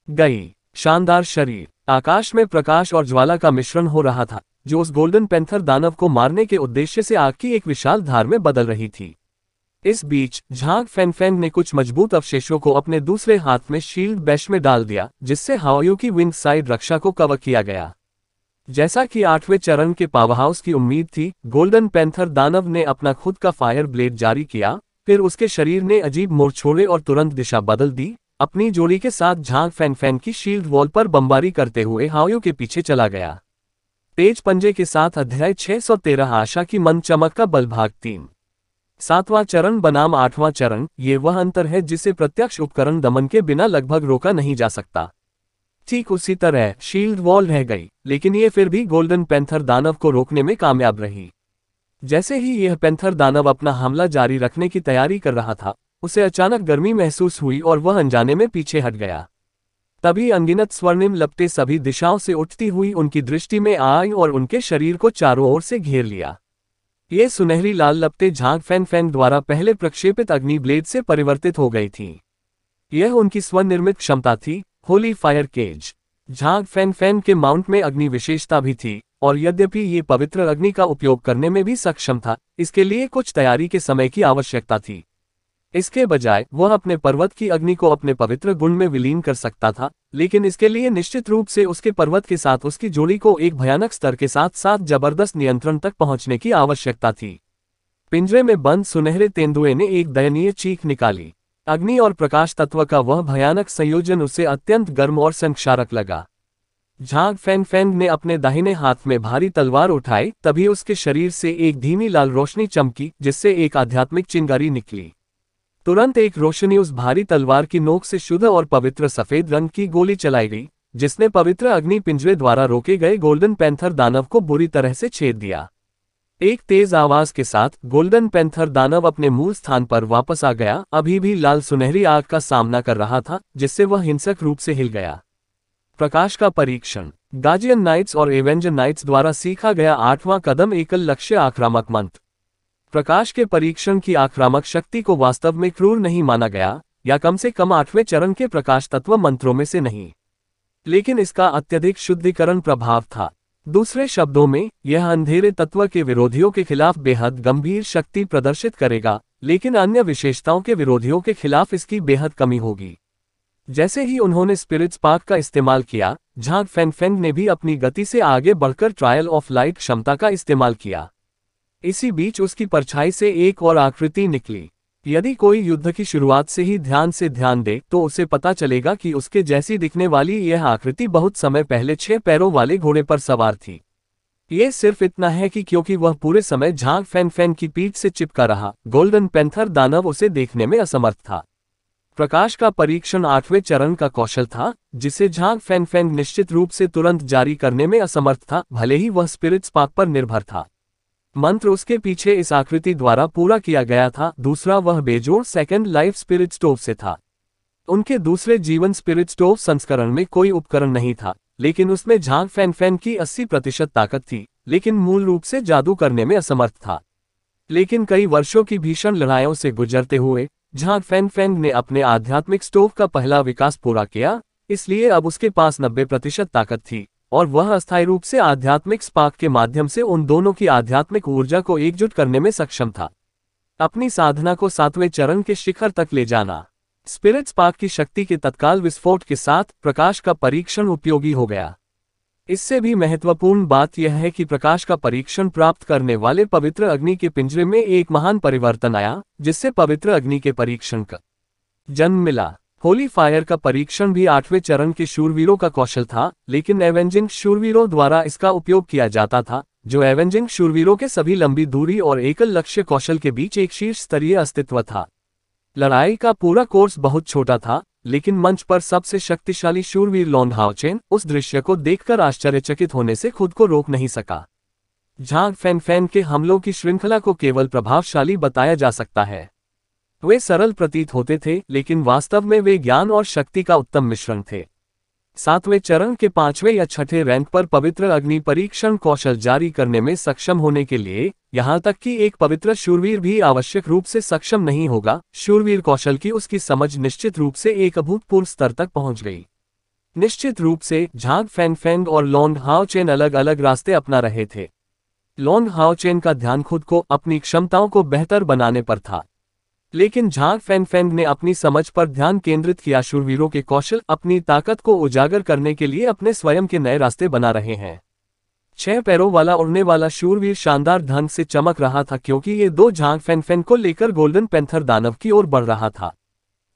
गई। शानदार शरीर, आकाश में प्रकाश और ज्वाला का मिश्रण हो रहा था, जो उस गोल्डन पैंथर दानव को मारने के उद्देश्य से आग की एक विशाल धार में बदल रही थी। इस बीच झांग फैन फैन ने कुछ मजबूत अवशेषों को अपने दूसरे हाथ में शील्ड बैश में डाल दिया, जिससे हाओयू की विंग साइड रक्षा को कवर किया गया। जैसा कि 8वें चरण के पावरहाउस की उम्मीद थी, गोल्डन पैंथर दानव ने अपना खुद का फायर ब्लेड जारी किया, फिर उसके शरीर ने अजीब मोड़ छोड़े और तुरंत दिशा बदल दी, अपनी जोड़ी के साथ झांग फैन फैन की शील्ड वॉल पर बमबारी करते हुए हाओयू के पीछे चला गया। तेज पंजे के साथ अध्याय 613 आशा की मन चमक का बल भाग 3। 7वां चरण बनाम 8वां चरण, ये वह अंतर है जिसे प्रत्यक्ष उपकरण दमन के बिना लगभग रोका नहीं जा सकता। ठीक उसी तरह शील्ड वॉल रह गई, लेकिन ये फिर भी गोल्डन पैंथर दानव को रोकने में कामयाब रही। जैसे ही यह पैंथर दानव अपना हमला जारी रखने की तैयारी कर रहा था, उसे अचानक गर्मी महसूस हुई और वह अनजाने में पीछे हट गया। तभी अनगिनत स्वर्णिम लपटें सभी दिशाओं से उठती हुई उनकी दृष्टि में आई और उनके शरीर को चारों ओर से घेर लिया। ये सुनहरी लाल लपटें झांग फैन फैन द्वारा पहले प्रक्षेपित अग्नि ब्लेड से परिवर्तित हो गई थीं। यह उनकी स्वनिर्मित क्षमता थी, holy fire cage. Zhang Fan Fan के माउंट में अग्नि विशेषता भी थी, और यद्यपि ये पवित्र अग्नि का उपयोग करने में भी सक्षम था, इसके लिए कुछ तैयारी के समय की आवश्यकता थी। इसके बजाय वह अपने पर्वत की अग्नि को अपने पवित्र गुण में विलीन कर सकता था, लेकिन इसके लिए निश्चित रूप से उसके पर्वत के साथ उसकी जोड़ी को एक भयानक स्तर के साथ साथ जबरदस्त नियंत्रण तक पहुंचने की आवश्यकता थी। पिंजरे में बंद सुनहरे तेंदुए ने एक दयनीय चीख निकाली। अग्नि और प्रकाश तत्व का वह भयानक संयोजन उसे अत्यंत गर्म और संक्षारक लगा। झांग फैन फैन ने अपने दाहिने हाथ में भारी तलवार उठाई, तभी उसके शरीर से एक धीमी लाल रोशनी चमकी, जिससे एक आध्यात्मिक चिंगारी निकली। तुरंत एक रोशनी उस भारी तलवार की नोक से शुद्ध और पवित्र सफेद रंग की गोली चलाई गई, जिसने पवित्र अग्नि पिंजरे द्वारा रोके गए गोल्डन पैंथर दानव को बुरी तरह से छेद दिया। एक तेज आवाज के साथ गोल्डन पैंथर दानव अपने मूल स्थान पर वापस आ गया, अभी भी लाल सुनहरी आग का सामना कर रहा था, जिससे वह हिंसक रूप से हिल गया। प्रकाश का परीक्षण। गार्जियन नाइट्स और एवेंजर नाइट्स द्वारा सीखा गया 8वां कदम एकल लक्ष्य आक्रामक मंत्र। प्रकाश के परीक्षण की आक्रामक शक्ति को वास्तव में क्रूर नहीं माना गया, या कम से कम 8वें चरण के प्रकाश तत्व मंत्रों में से नहीं, लेकिन इसका अत्यधिक शुद्धिकरण प्रभाव था। दूसरे शब्दों में, यह अंधेरे तत्व के विरोधियों के खिलाफ बेहद गंभीर शक्ति प्रदर्शित करेगा, लेकिन अन्य विशेषताओं के विरोधियों के खिलाफ इसकी बेहद कमी होगी। जैसे ही उन्होंने स्पिरिट स्पार्क का इस्तेमाल किया, झांग फैन फैन ने भी अपनी गति से आगे बढ़कर ट्रायल ऑफ लाइट क्षमता का इस्तेमाल किया। इसी बीच उसकी परछाई से एक और आकृति निकली। यदि कोई युद्ध की शुरुआत से ही ध्यान दे तो उसे पता चलेगा कि उसके जैसी दिखने वाली यह आकृति बहुत समय पहले 6 पैरों वाले घोड़े पर सवार थी। ये सिर्फ इतना है कि क्योंकि वह पूरे समय झांग फैन फैन की पीठ से चिपका रहा, गोल्डन पैंथर दानव उसे देखने में असमर्थ था। प्रकाश का परीक्षण 8वें चरण का कौशल था, जिसे झांग फैन फैन निश्चित रूप से तुरंत जारी करने में असमर्थ था, भले ही वह स्पिरिट स्पार्क पर निर्भर था। मंत्र उसके पीछे इस आकृति द्वारा पूरा किया गया था। दूसरा, वह बेजोड़ सेकंड लाइफ स्पिरिट स्टोव से था। उनके दूसरे जीवन स्पिरिट स्टोव संस्करण में कोई उपकरण नहीं था, लेकिन उसमें झांग फैन की 80% ताकत थी, लेकिन मूल रूप से जादू करने में असमर्थ था। लेकिन कई वर्षों की भीषण लड़ाइयों से गुजरते हुए झांग फैन ने अपने आध्यात्मिक स्टोव का पहला विकास पूरा किया, इसलिए अब उसके पास 90% ताकत थी, और वह अस्थायी रूप से आध्यात्मिक स्पार्क के माध्यम से उन दोनों की आध्यात्मिक ऊर्जा को एकजुट करने में सक्षम था। अपनी साधना को 7वें चरण के शिखर तक ले जाना। स्पिरिट स्पार्क की शक्ति के तत्काल विस्फोट के साथ प्रकाश का परीक्षण उपयोगी हो गया। इससे भी महत्वपूर्ण बात यह है कि प्रकाश का परीक्षण प्राप्त करने वाले पवित्र अग्नि के पिंजरे में एक महान परिवर्तन आया, जिससे पवित्र अग्नि के परीक्षण का जन्म मिला। होली फायर का परीक्षण भी 8वें चरण के शूरवीरों का कौशल था, लेकिन एवेंजिंग शूरवीरों द्वारा इसका उपयोग किया जाता था, जो एवेंजिंग शूरवीरों के सभी लंबी दूरी और एकल लक्ष्य कौशल के बीच एक शीर्ष स्तरीय अस्तित्व था। लड़ाई का पूरा कोर्स बहुत छोटा था, लेकिन मंच पर सबसे शक्तिशाली शूरवीर लॉन्ग हाओचेन उस दृश्य को देखकर आश्चर्यचकित होने से खुद को रोक नहीं सका। झांग फैन के हमलों की श्रृंखला को केवल प्रभावशाली बताया जा सकता है। वे सरल प्रतीत होते थे, लेकिन वास्तव में वे ज्ञान और शक्ति का उत्तम मिश्रण थे। 7वें चरण के 5वें या 6ठे रैंक पर पवित्र अग्नि परीक्षण कौशल जारी करने में सक्षम होने के लिए यहां तक कि एक पवित्र शूरवीर भी आवश्यक रूप से सक्षम नहीं होगा। शूरवीर कौशल की उसकी समझ निश्चित रूप से एक अभूतपूर्व स्तर तक पहुंच गई। निश्चित रूप से झांग फैन और लॉन्ग हाओचेन अलग अलग रास्ते अपना रहे थे। लॉन्ग हाओचेन का ध्यान खुद को, अपनी क्षमताओं को बेहतर बनाने पर था, लेकिन झांग फैन ने अपनी समझ पर ध्यान केंद्रित किया। शूरवीरों के कौशल अपनी ताकत को उजागर करने के लिए अपने स्वयं के नए रास्ते बना रहे हैं। 6 पैरों वाला उड़ने वाला शूरवीर शानदार ढंग से चमक रहा था, क्योंकि ये 2 झांग फैन को लेकर गोल्डन पैंथर दानव की ओर बढ़ रहा था।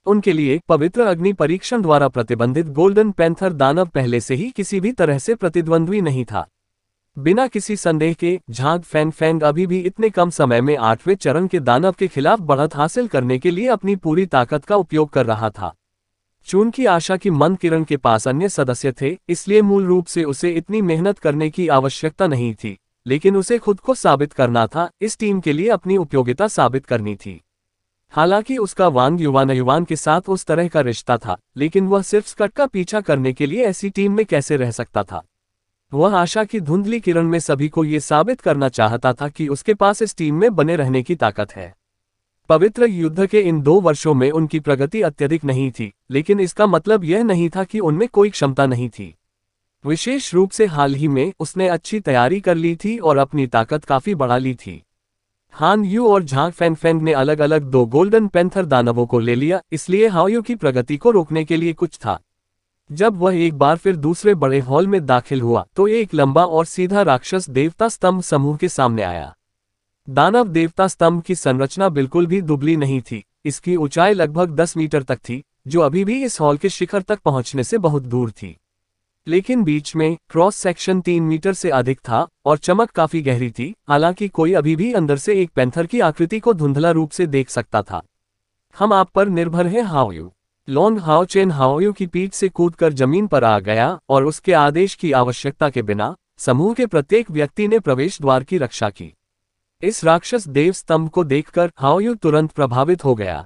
उनके लिए पवित्र अग्नि परीक्षण द्वारा प्रतिबंधित गोल्डन पैंथर दानव पहले से ही किसी भी तरह से प्रतिद्वंद्वी नहीं था। बिना किसी संदेह के झांग फैन अभी भी इतने कम समय में 8वें चरण के दानव के खिलाफ बढ़त हासिल करने के लिए अपनी पूरी ताकत का उपयोग कर रहा था। चून की आशा की मंद किरण के पास अन्य सदस्य थे, इसलिए मूल रूप से उसे इतनी मेहनत करने की आवश्यकता नहीं थी, लेकिन उसे खुद को साबित करना था, इस टीम के लिए अपनी उपयोगिता साबित करनी थी। हालांकि उसका वांग युवान के साथ उस तरह का रिश्ता था, लेकिन वह सिर्फ स्कट का पीछा करने के लिए ऐसी टीम में कैसे रह सकता था। वह आशा की धुंधली किरण में सभी को यह साबित करना चाहता था कि उसके पास इस टीम में बने रहने की ताकत है। पवित्र युद्ध के इन 2 वर्षों में उनकी प्रगति अत्यधिक नहीं थी, लेकिन इसका मतलब यह नहीं था कि उनमें कोई क्षमता नहीं थी। विशेष रूप से हाल ही में उसने अच्छी तैयारी कर ली थी और अपनी ताकत काफी बढ़ा ली थी। हान यू और झांग फैन ने अलग अलग 2 गोल्डन पैंथर दानवों को ले लिया, इसलिए हाओयू की प्रगति को रोकने के लिए कुछ था। जब वह एक बार फिर दूसरे बड़े हॉल में दाखिल हुआ तो एक लंबा और सीधा राक्षस देवता स्तंभ समूह के सामने आया। दानव देवता स्तंभ की संरचना बिल्कुल भी दुबली नहीं थी, इसकी ऊंचाई लगभग 10 मीटर तक थी, जो अभी भी इस हॉल के शिखर तक पहुंचने से बहुत दूर थी। लेकिन बीच में क्रॉस सेक्शन 3 मीटर से अधिक था और चमक काफी गहरी थी, हालांकि कोई अभी भी अंदर से एक पैंथर की आकृति को धुंधला रूप से देख सकता था। हम आप पर निर्भर हैं हाओयू। लॉन्ग हाओचेन हाओयू की पीठ से कूदकर जमीन पर आ गया और उसके आदेश की आवश्यकता के बिना समूह के प्रत्येक व्यक्ति ने प्रवेश द्वार की रक्षा की। इस राक्षस देव स्तंभ को देखकर हाओयू तुरंत प्रभावित हो गया।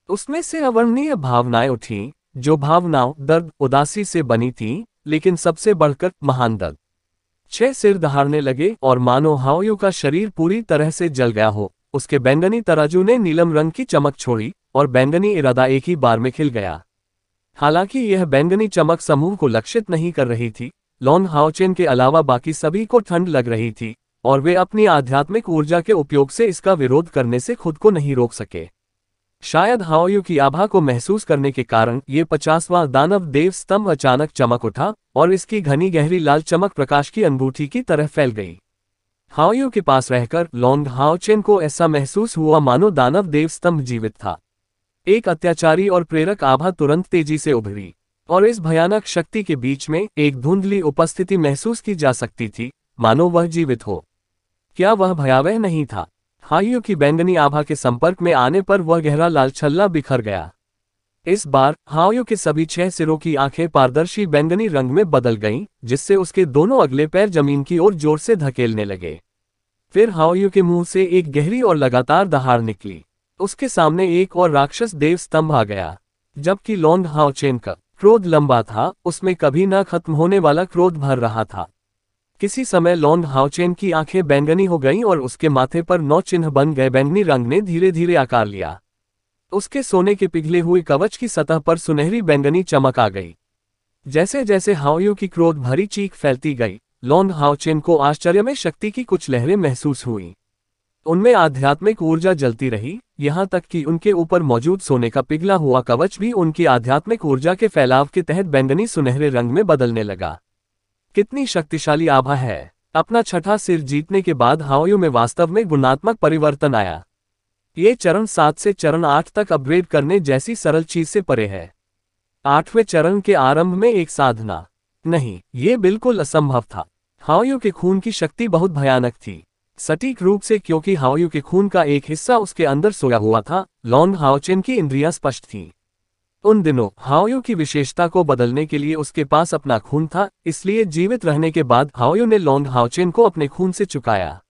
उसमें से अवर्णनीय भावनाएं उठीं, जो भावनाओं दर्द उदासी से बनी थीं, लेकिन सबसे बढ़कर महान दर्द। 6 सिर दहाड़ने लगे और मानो हाओयू का शरीर पूरी तरह से जल गया हो। उसके बैंगनी तराजू ने नीलम रंग की चमक छोड़ी और बैंगनी इरादा एक ही बार में खिल गया। हालांकि यह बैंगनी चमक समूह को लक्षित नहीं कर रही थी, लॉन्ग हाओचेन के अलावा बाकी सभी को ठंड लग रही थी और वे अपनी आध्यात्मिक ऊर्जा के उपयोग से इसका विरोध करने से खुद को नहीं रोक सके। शायद हाओयू की आभा को महसूस करने के कारण ये 50वां दानव देव स्तंभ अचानक चमक उठा और इसकी घनी गहरी लाल चमक प्रकाश की अंगूठी की तरह फैल गई। हाओयू के पास रहकर लॉन्ग हाओचेन को ऐसा महसूस हुआ मानो दानव देव स्तंभ जीवित था। एक अत्याचारी और प्रेरक आभा तुरंत तेजी से उभरी और इस भयानक शक्ति के बीच में एक धुंधली उपस्थिति महसूस की जा सकती थी, मानो वह जीवित हो। क्या वह भयावह नहीं था? हाओयू की बैंगनी आभा के संपर्क में आने पर वह गहरा लाल छल्ला बिखर गया। इस बार हाओयू के सभी 6 सिरों की आंखें पारदर्शी बैंगनी रंग में बदल गईं, जिससे उसके दोनों अगले पैर जमीन की ओर जोर से धकेलने लगे। फिर हाओयू के मुंह से एक गहरी और लगातार दहाड़ निकली। उसके सामने एक और राक्षस देव स्तंभ आ गया। जबकि लॉन्ग हाओचेन का क्रोध लंबा था, उसमें कभी न खत्म होने वाला क्रोध भर रहा था। किसी समय लॉन्ग हाओचेन की आंखें बैंगनी हो गईं और उसके माथे पर 9 चिन्ह बन गए। बैंगनी रंग ने धीरे धीरे आकार लिया। उसके सोने के पिघले हुए कवच की सतह पर सुनहरी बैंगनी चमक आ गई। जैसे जैसे हाओयू की क्रोध भरी चीख फैलती गई, लॉन्ग हाओचेन को आश्चर्य में शक्ति की कुछ लहरें महसूस हुई। उनमें आध्यात्मिक ऊर्जा जलती रही, यहाँ तक कि उनके ऊपर मौजूद सोने का पिघला हुआ कवच भी उनकी आध्यात्मिक ऊर्जा के फैलाव के तहत बैंगनी सुनहरे रंग में बदलने लगा। कितनी शक्तिशाली आभा है। अपना छठा सिर जीतने के बाद हाओयू में वास्तव में गुणात्मक परिवर्तन आया। ये चरण 7 से चरण 8 तक अपग्रेड करने जैसी सरल चीज से परे है। 8वें चरण के आरंभ में एक साधना नहीं, ये बिल्कुल असंभव था। हाओयू के खून की शक्ति बहुत भयानक थी, सटीक रूप से क्योंकि हाओयू के खून का एक हिस्सा उसके अंदर सोया हुआ था। लॉन्ग हाओचेन की इंद्रियां स्पष्ट थीं। उन दिनों हाओयू की विशेषता को बदलने के लिए उसके पास अपना खून था, इसलिए जीवित रहने के बाद हाओयू ने लॉन्ग हाओचेन को अपने खून से चुकाया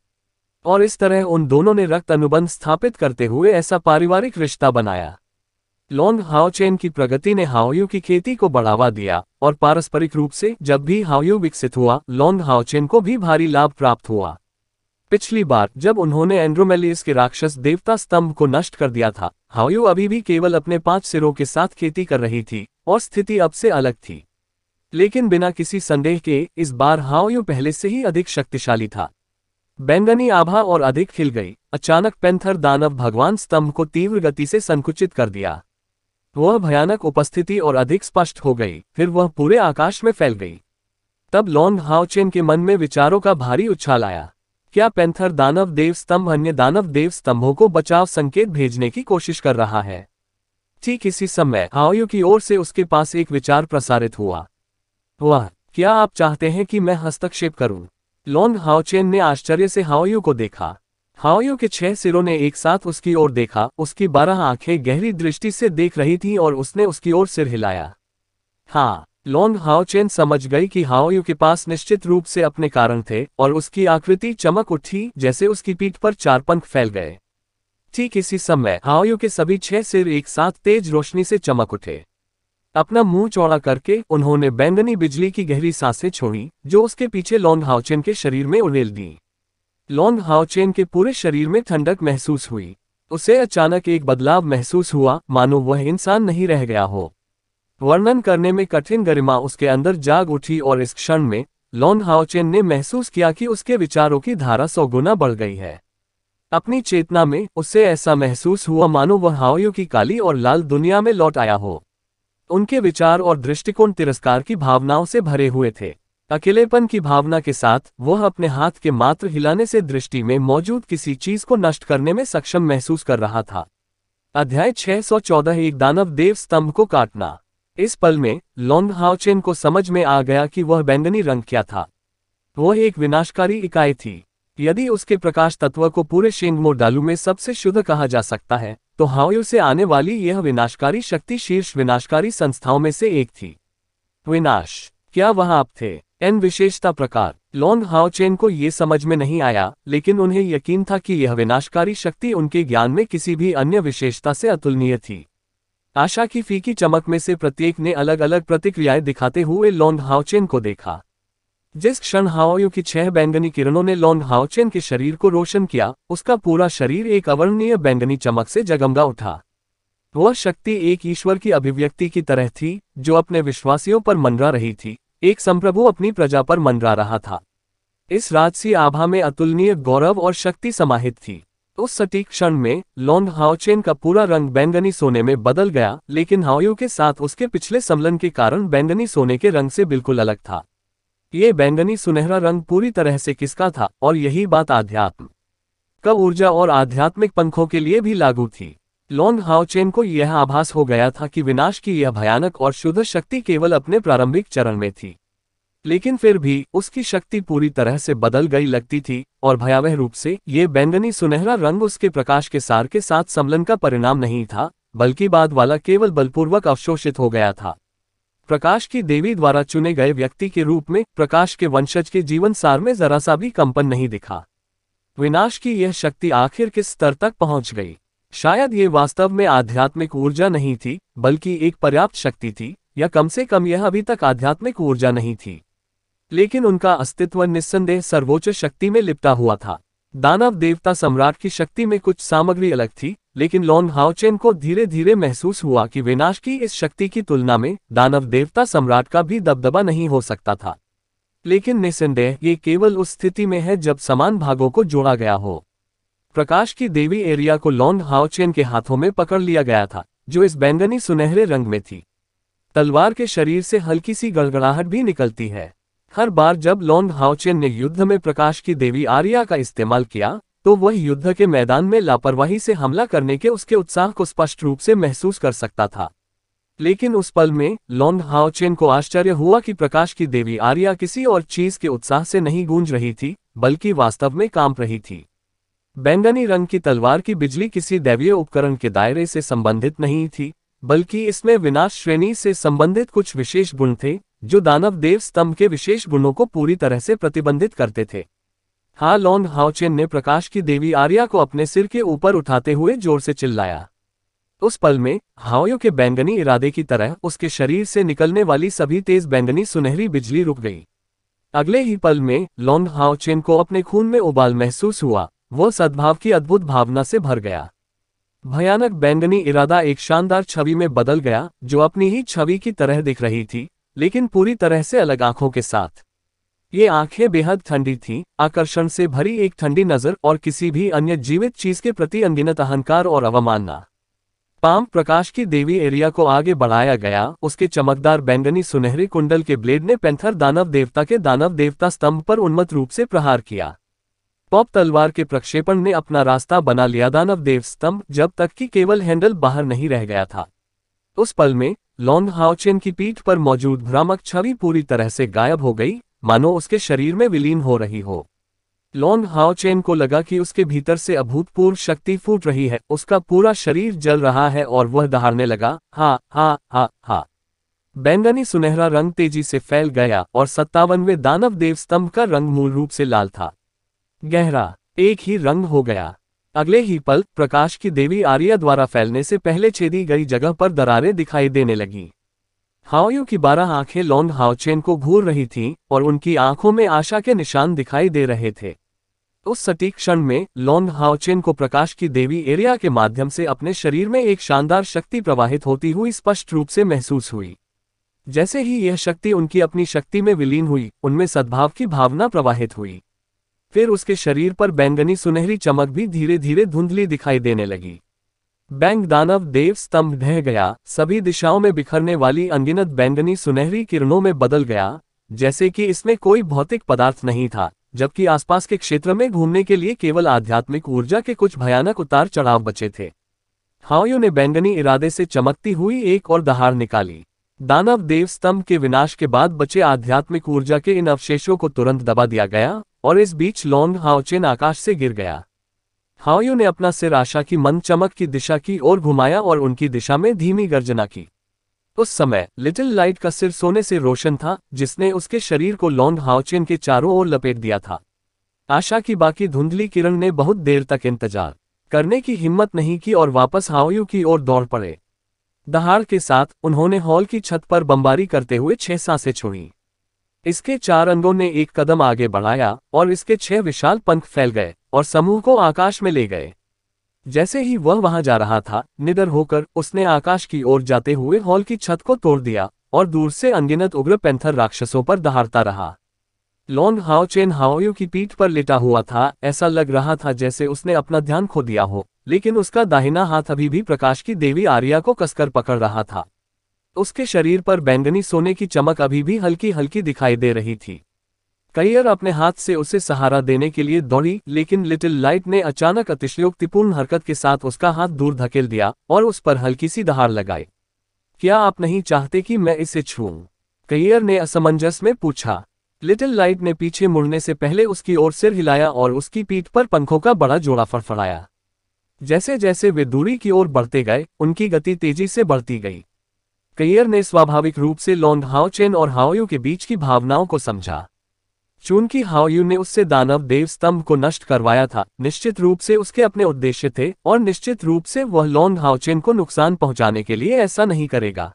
और इस तरह उन दोनों ने रक्त अनुबंध स्थापित करते हुए ऐसा पारिवारिक रिश्ता बनाया। लॉन्ग हाओचेन की प्रगति ने हाओयू की खेती को बढ़ावा दिया और पारस्परिक रूप से जब भी हाओयू विकसित हुआ, लॉन्ग हाओचेन को भी भारी लाभ प्राप्त हुआ। पिछली बार जब उन्होंने एंड्रोमेलियस के राक्षस देवता स्तंभ को नष्ट कर दिया था, हाओयू अभी भी केवल अपने 5 सिरों के साथ खेती कर रही थी और स्थिति अब से अलग थी। लेकिन बिना किसी संदेह के इस बार हाओयू पहले से ही अधिक शक्तिशाली था। बैंगनी आभा और अधिक खिल गई। अचानक पैंथर दानव भगवान स्तंभ को तीव्र गति से संकुचित कर दिया। वह भयानक उपस्थिति और अधिक स्पष्ट हो गई, फिर वह पूरे आकाश में फैल गई। तब लॉन्ग हाओचेन के मन में विचारों का भारी उछाल आया। क्या पैंथर दानव देव स्तंभ अन्य दानव देव स्तंभों को बचाव संकेत भेजने की कोशिश कर रहा है? ठीक इसी समय हाओयू की ओर से उसके पास एक विचार प्रसारित हुआ। वह, क्या आप चाहते हैं कि मैं हस्तक्षेप करूं? लॉन्ग हाओचेन ने आश्चर्य से हाओयू को देखा। हाओयू के 6 सिरों ने एक साथ उसकी ओर देखा, उसकी 12 आंखें गहरी दृष्टि से देख रही थीं और उसने उसकी ओर सिर हिलाया। हाँ, लॉन्ग हाओचेन समझ गई कि हाओयू के पास निश्चित रूप से अपने कारण थे और उसकी आकृति चमक उठी जैसे उसकी पीठ पर 4 पंख फैल गए। ठीक इसी समय हाओयू के सभी 6 सिर एक साथ तेज रोशनी से चमक उठे। अपना मुंह चौड़ा करके उन्होंने बैंगनी बिजली की गहरी सांसें छोड़ी जो उसके पीछे लॉन्ग हाओचेन के शरीर में उड़ेल दी। लॉन्ग हाओचेन के पूरे शरीर में ठंडक महसूस हुई। उसे अचानक एक बदलाव महसूस हुआ, मानो वह इंसान नहीं रह गया हो। वर्णन करने में कठिन गरिमा उसके अंदर जाग उठी और इस क्षण में लॉन्ग हाओचेन ने महसूस किया कि उसके विचारों की धारा 100 गुना बढ़ गई है। अपनी चेतना में उससे ऐसा महसूस हुआ मानो वह हाओयू की काली और लाल दुनिया में लौट आया हो। उनके विचार और दृष्टिकोण तिरस्कार की भावनाओं से भरे हुए थे। अकेलेपन की भावना के साथ वह अपने हाथ के मात्र हिलाने से दृष्टि में मौजूद किसी चीज को नष्ट करने में सक्षम महसूस कर रहा था। अध्याय 614 एक दानव देव स्तंभ को काटना। इस पल में लॉन्ग हाओचेन को समझ में आ गया कि वह बैंगनी रंग क्या था। वह एक विनाशकारी इकाई थी। यदि उसके प्रकाश तत्व को पूरे शेंगमोडालू में सबसे शुद्ध कहा जा सकता है, तो हाओयू से आने वाली यह विनाशकारी शक्ति शीर्ष विनाशकारी संस्थाओं में से एक थी। विनाश, क्या वह आप थे? एन विशेषता प्रकार। लॉन्ग हाओचेन को यह समझ में नहीं आया, लेकिन उन्हें यकीन था कि यह विनाशकारी शक्ति उनके ज्ञान में किसी भी अन्य विशेषता से अतुलनीय थी। आशा की फीकी चमक में से प्रत्येक ने अलग अलग प्रतिक्रियाएं दिखाते हुए लॉन्ग हाओचेन को देखा। जिस क्षण हाओयू की 6 बैंगनी किरणों ने लॉन्ग हाओचेन के शरीर को रोशन किया, उसका पूरा शरीर एक अवर्णनीय बैंगनी चमक से जगमगा उठा। वह शक्ति एक ईश्वर की अभिव्यक्ति की तरह थी, जो अपने विश्वासियों पर मंडरा रही थी, एक संप्रभु अपनी प्रजा पर मंडरा रहा था। इस राजसी आभा में अतुलनीय गौरव और शक्ति समाहित थी। उस सटीक क्षण में लॉन्ग हाओचेन का पूरा रंग बैंगनी सोने में बदल गया, लेकिन हाओयू के साथ उसके पिछले सम्मिलन के कारण बैंगनी सोने के रंग से बिल्कुल अलग था। ये बैंगनी सुनहरा रंग पूरी तरह से किसका था, और यही बात आध्यात्म का ऊर्जा और आध्यात्मिक पंखों के लिए भी लागू थी। लॉन्ग हाओचेन को यह आभास हो गया था कि विनाश की यह भयानक और शुद्ध शक्ति केवल अपने प्रारंभिक चरण में थी, लेकिन फिर भी उसकी शक्ति पूरी तरह से बदल गई लगती थी और भयावह रूप से ये बैंगनी सुनहरा रंग उसके प्रकाश के सार के साथ सम्मिलन का परिणाम नहीं था, बल्कि बाद वाला केवल बलपूर्वक अवशोषित हो गया था। प्रकाश की देवी द्वारा चुने गए व्यक्ति के रूप में प्रकाश के वंशज के जीवन सार में जरा सा भी कंपन नहीं दिखा। विनाश की यह शक्ति आखिर किस स्तर तक पहुंच गई? शायद ये वास्तव में आध्यात्मिक ऊर्जा नहीं थी, बल्कि एक पर्याप्त शक्ति थी, या कम से कम यह अभी तक आध्यात्मिक ऊर्जा नहीं थी। लेकिन उनका अस्तित्व निस्संदेह सर्वोच्च शक्ति में लिपटा हुआ था। दानव देवता सम्राट की शक्ति में कुछ सामग्री अलग थी, लेकिन लॉन्ग हाओचेन को धीरे धीरे महसूस हुआ कि विनाश की इस शक्ति की तुलना में दानव देवता सम्राट का भी दबदबा नहीं हो सकता था। लेकिन निस्संदेह ये केवल उस स्थिति में है जब समान भागों को जोड़ा गया हो। प्रकाश की देवी एरिया को लॉन्ग हाओचेन के हाथों में पकड़ लिया गया था, जो इस बैंगनी सुनहरे रंग में थी। तलवार के शरीर से हल्की सी गड़गड़ाहट भी निकलती है। हर बार जब लॉन्ग हाओचेन ने युद्ध में प्रकाश की देवी आर्या का इस्तेमाल किया, तो वह युद्ध के मैदान में लापरवाही से हमला करने के उसके उत्साह को स्पष्ट रूप से महसूस कर सकता था। लेकिन उस पल में लॉन्ग हाओचेन को आश्चर्य हुआ कि प्रकाश की देवी आर्या किसी और चीज के उत्साह से नहीं गूंज रही थी, बल्कि वास्तव में कांप रही थी। बैंगनी रंग की तलवार की बिजली किसी दैवीय उपकरण के दायरे से संबंधित नहीं थी, बल्कि इसमें विनाश श्रेणी से संबंधित कुछ विशेष गुण थे, जो दानव देव स्तंभ के विशेष गुणों को पूरी तरह से प्रतिबंधित करते थे। हाँ, लॉन्ग हाओचेन ने प्रकाश की देवी आर्या को अपने सिर के ऊपर उठाते हुए जोर से चिल्लाया। उस पल में हाओयू के बैंगनी इरादे की तरह उसके शरीर से निकलने वाली सभी तेज बैंगनी सुनहरी बिजली रुक गई। अगले ही पल में लॉन्ग हाओचेन को अपने खून में उबाल महसूस हुआ। वह सद्भाव की अद्भुत भावना से भर गया। भयानक बैंगनी इरादा एक शानदार छवि में बदल गया, जो अपनी ही छवि की तरह दिख रही थी, लेकिन पूरी तरह से अलग आंखों के साथ। ये आंखें बेहद ठंडी थीं, आकर्षण से भरी एक ठंडी नजर और किसी भी अन्य जीवित चीज के प्रति अनगिनत अहंकार और अवमानना। पाम प्रकाश की देवी एरिया को आगे बढ़ाया गया। उसके चमकदार बैंगनी सुनहरे कुंडल के ब्लेड ने पैंथर दानव देवता के दानव देवता स्तंभ पर उन्मत्त रूप से प्रहार किया। पॉप तलवार के प्रक्षेपण ने अपना रास्ता बना लिया दानव देव स्तंभ, जब तक कि केवल हैंडल बाहर नहीं रह गया था। उस पल में लॉन्ग हाओचेन की पीठ पर मौजूद भ्रामक छवि पूरी तरह से गायब हो गई, मानो उसके शरीर में विलीन हो रही हो। लॉन्ग हाओचेन को लगा कि उसके भीतर से अभूतपूर्व शक्ति फूट रही है। उसका पूरा शरीर जल रहा है और वह दहाड़ने लगा, हा हा हा हा। बैंगनी सुनहरा रंग तेजी से फैल गया और 57वें दानव देव स्तंभ का रंग मूल रूप से लाल था, गहरा, एक ही रंग हो गया। अगले ही पल प्रकाश की देवी आर्या द्वारा फैलने से पहले छेदी गई जगह पर दरारें दिखाई देने लगीं। हाओयू की 12 आंखें लॉन्ग हाओचेन को घूर रही थीं और उनकी आंखों में आशा के निशान दिखाई दे रहे थे। उस सटीक क्षण में लॉन्ग हाओचेन को प्रकाश की देवी एरिया के माध्यम से अपने शरीर में एक शानदार शक्ति प्रवाहित होती हुई स्पष्ट रूप से महसूस हुई। जैसे ही यह शक्ति उनकी अपनी शक्ति में विलीन हुई, उनमें सद्भाव की भावना प्रवाहित हुई। फिर उसके शरीर पर बैंगनी सुनहरी चमक भी धीरे धीरे धुंधली दिखाई देने लगी। बैंग दानव देव स्तंभ ढह गया, सभी दिशाओं में बिखरने वाली अनगिनत बैंगनी सुनहरी किरणों में बदल गया, जैसे कि इसमें कोई भौतिक पदार्थ नहीं था, जबकि आसपास के क्षेत्र में घूमने के लिए केवल आध्यात्मिक ऊर्जा के कुछ भयानक उतार चढ़ाव बचे थे। हाओयू ने बैंगनी इरादे से चमकती हुई एक और दहाड़ निकाली। दानव देव स्तंभ के विनाश के बाद बचे आध्यात्मिक ऊर्जा के इन अवशेषों को तुरंत दबा दिया गया और इस बीच लॉन्ग हाओचेन आकाश से गिर गया। हाओयू ने अपना सिर आशा की मंद चमक की दिशा की ओर घुमाया और उनकी दिशा में धीमी गर्जना की। उस समय लिटिल लाइट का सिर सोने से रोशन था, जिसने उसके शरीर को लॉन्ग हाओचेन के चारों ओर लपेट दिया था। आशा की बाकी धुंधली किरण ने बहुत देर तक इंतजार करने की हिम्मत नहीं की और वापस हाओयू की ओर दौड़ पड़े। दहाड़ के साथ उन्होंने हॉल की छत पर बमबारी करते हुए 6 सांसें छोड़ी। इसके 4 अंगों ने एक कदम आगे बढ़ाया और इसके 6 विशाल पंख फैल गए और समूह को आकाश में ले गए। जैसे ही वह वहां जा रहा था, निडर होकर उसने आकाश की ओर जाते हुए हॉल की छत को तोड़ दिया और दूर से अनगिनत उग्र पैंथर राक्षसों पर दहाड़ता रहा। लॉन्ग हाओचेन हाओयू की पीठ पर लेटा हुआ था। ऐसा लग रहा था जैसे उसने अपना ध्यान खो दिया हो, लेकिन उसका दाहिना हाथ अभी भी प्रकाश की देवी आर्या को कसकर पकड़ रहा था। उसके शरीर पर बैंगनी सोने की चमक अभी भी हल्की हल्की दिखाई दे रही थी। कैयर अपने हाथ से उसे सहारा देने के लिए दौड़ी, लेकिन लिटिल लाइट ने अचानक अतिशयोक्तिपूर्ण हरकत के साथ उसका हाथ दूर धकेल दिया और उस पर हल्की सी दहाड़ लगाई। क्या आप नहीं चाहते कि मैं इसे छूऊं? कैयर ने असमंजस में पूछा। लिटिल लाइट ने पीछे मुड़ने से पहले उसकी ओर सिर हिलाया और उसकी पीठ पर पंखों का बड़ा जोड़ा फड़फड़ाया। जैसे जैसे वे दूरी की ओर बढ़ते गए, उनकी गति तेजी से बढ़ती गई। कैयर ने स्वाभाविक रूप से लॉन्ग हाओचेन और हाओयू के बीच की भावनाओं को समझा। चूंकि हाओयू ने उससे दानव देव स्तंभ को नष्ट करवाया था, निश्चित रूप से उसके अपने उद्देश्य थे और निश्चित रूप से वह लॉन्ग हाओचेन को नुकसान पहुंचाने के लिए ऐसा नहीं करेगा।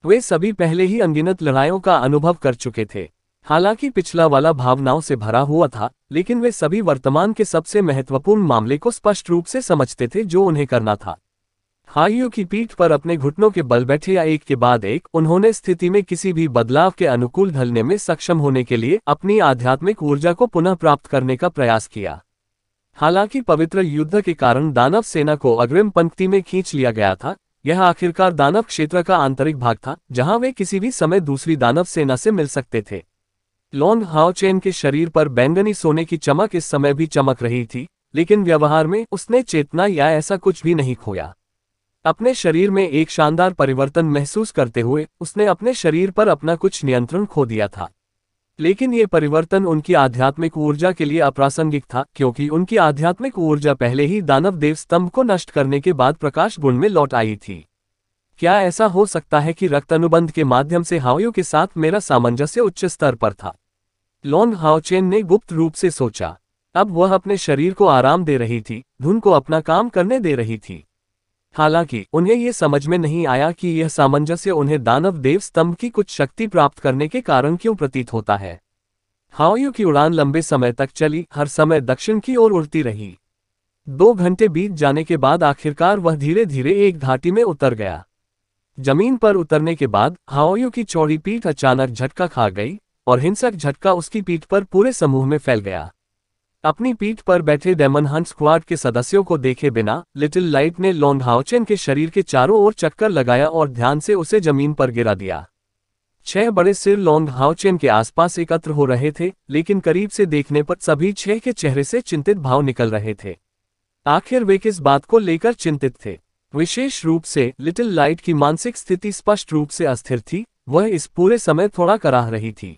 वे सभी पहले ही अनगिनत लड़ाइयों का अनुभव कर चुके थे। हालांकि पिछला वाला भावनाओं से भरा हुआ था, लेकिन वे सभी वर्तमान के सबसे महत्वपूर्ण मामले को स्पष्ट रूप से समझते थे जो उन्हें करना था। हाओयू की पीठ पर अपने घुटनों के बल बैठे या एक के बाद एक, उन्होंने स्थिति में किसी भी बदलाव के अनुकूल ढलने में सक्षम होने के लिए अपनी आध्यात्मिक ऊर्जा को पुनः प्राप्त करने का प्रयास किया। हालांकि पवित्र युद्ध के कारण दानव सेना को अग्रिम पंक्ति में खींच लिया गया था, यह आखिरकार दानव क्षेत्र का आंतरिक भाग था जहां वे किसी भी समय दूसरी दानव सेना से मिल सकते थे। लॉन्ग हाओचेन के शरीर पर बैंगनी सोने की चमक इस समय भी चमक रही थी, लेकिन व्यवहार में उसने चेतना या ऐसा कुछ भी नहीं खोया। अपने शरीर में एक शानदार परिवर्तन महसूस करते हुए उसने अपने शरीर पर अपना कुछ नियंत्रण खो दिया था। लेकिन ये परिवर्तन उनकी आध्यात्मिक ऊर्जा के लिए अप्रासंगिक था, क्योंकि उनकी आध्यात्मिक ऊर्जा पहले ही दानव देव स्तंभ को नष्ट करने के बाद प्रकाश गुण में लौट आई थी। क्या ऐसा हो सकता है कि रक्त अनुबंध के माध्यम से हाओयू के साथ मेरा सामंजस्य उच्च स्तर पर था? लॉन्ग हाओचेन ने गुप्त रूप से सोचा। अब वह अपने शरीर को आराम दे रही थी, धुन को अपना काम करने दे रही थी। हालांकि उन्हें यह समझ में नहीं आया कि यह सामंजस्य उन्हें दानव देव स्तंभ की कुछ शक्ति प्राप्त करने के कारण क्यों प्रतीत होता है। हाओयू की उड़ान लंबे समय तक चली, हर समय दक्षिण की ओर उड़ती रही। 2 घंटे बीत जाने के बाद आखिरकार वह धीरे धीरे एक घाटी में उतर गया। जमीन पर उतरने के बाद हाओयू की चौड़ी पीठ अचानक झटका खा गई और हिंसक झटका उसकी पीठ पर पूरे समूह में फैल गया। अपनी पीठ पर बैठे डेमन हंट स्क्वाड के सदस्यों को देखे बिना लिटिल लाइट ने लॉन्ग हाओचेन के शरीर के चारों ओर चक्कर लगाया और ध्यान से उसे जमीन पर गिरा दिया। 6 बड़े सिर लॉन्ग हाओचेन के आसपास एकत्र हो रहे थे, लेकिन करीब से देखने पर सभी 6 के चेहरे से चिंतित भाव निकल रहे थे। आखिर वे किस बात को लेकर चिंतित थे? विशेष रूप से लिटिल लाइट की मानसिक स्थिति स्पष्ट रूप से अस्थिर थी। वह इस पूरे समय थोड़ा कराह रही थी।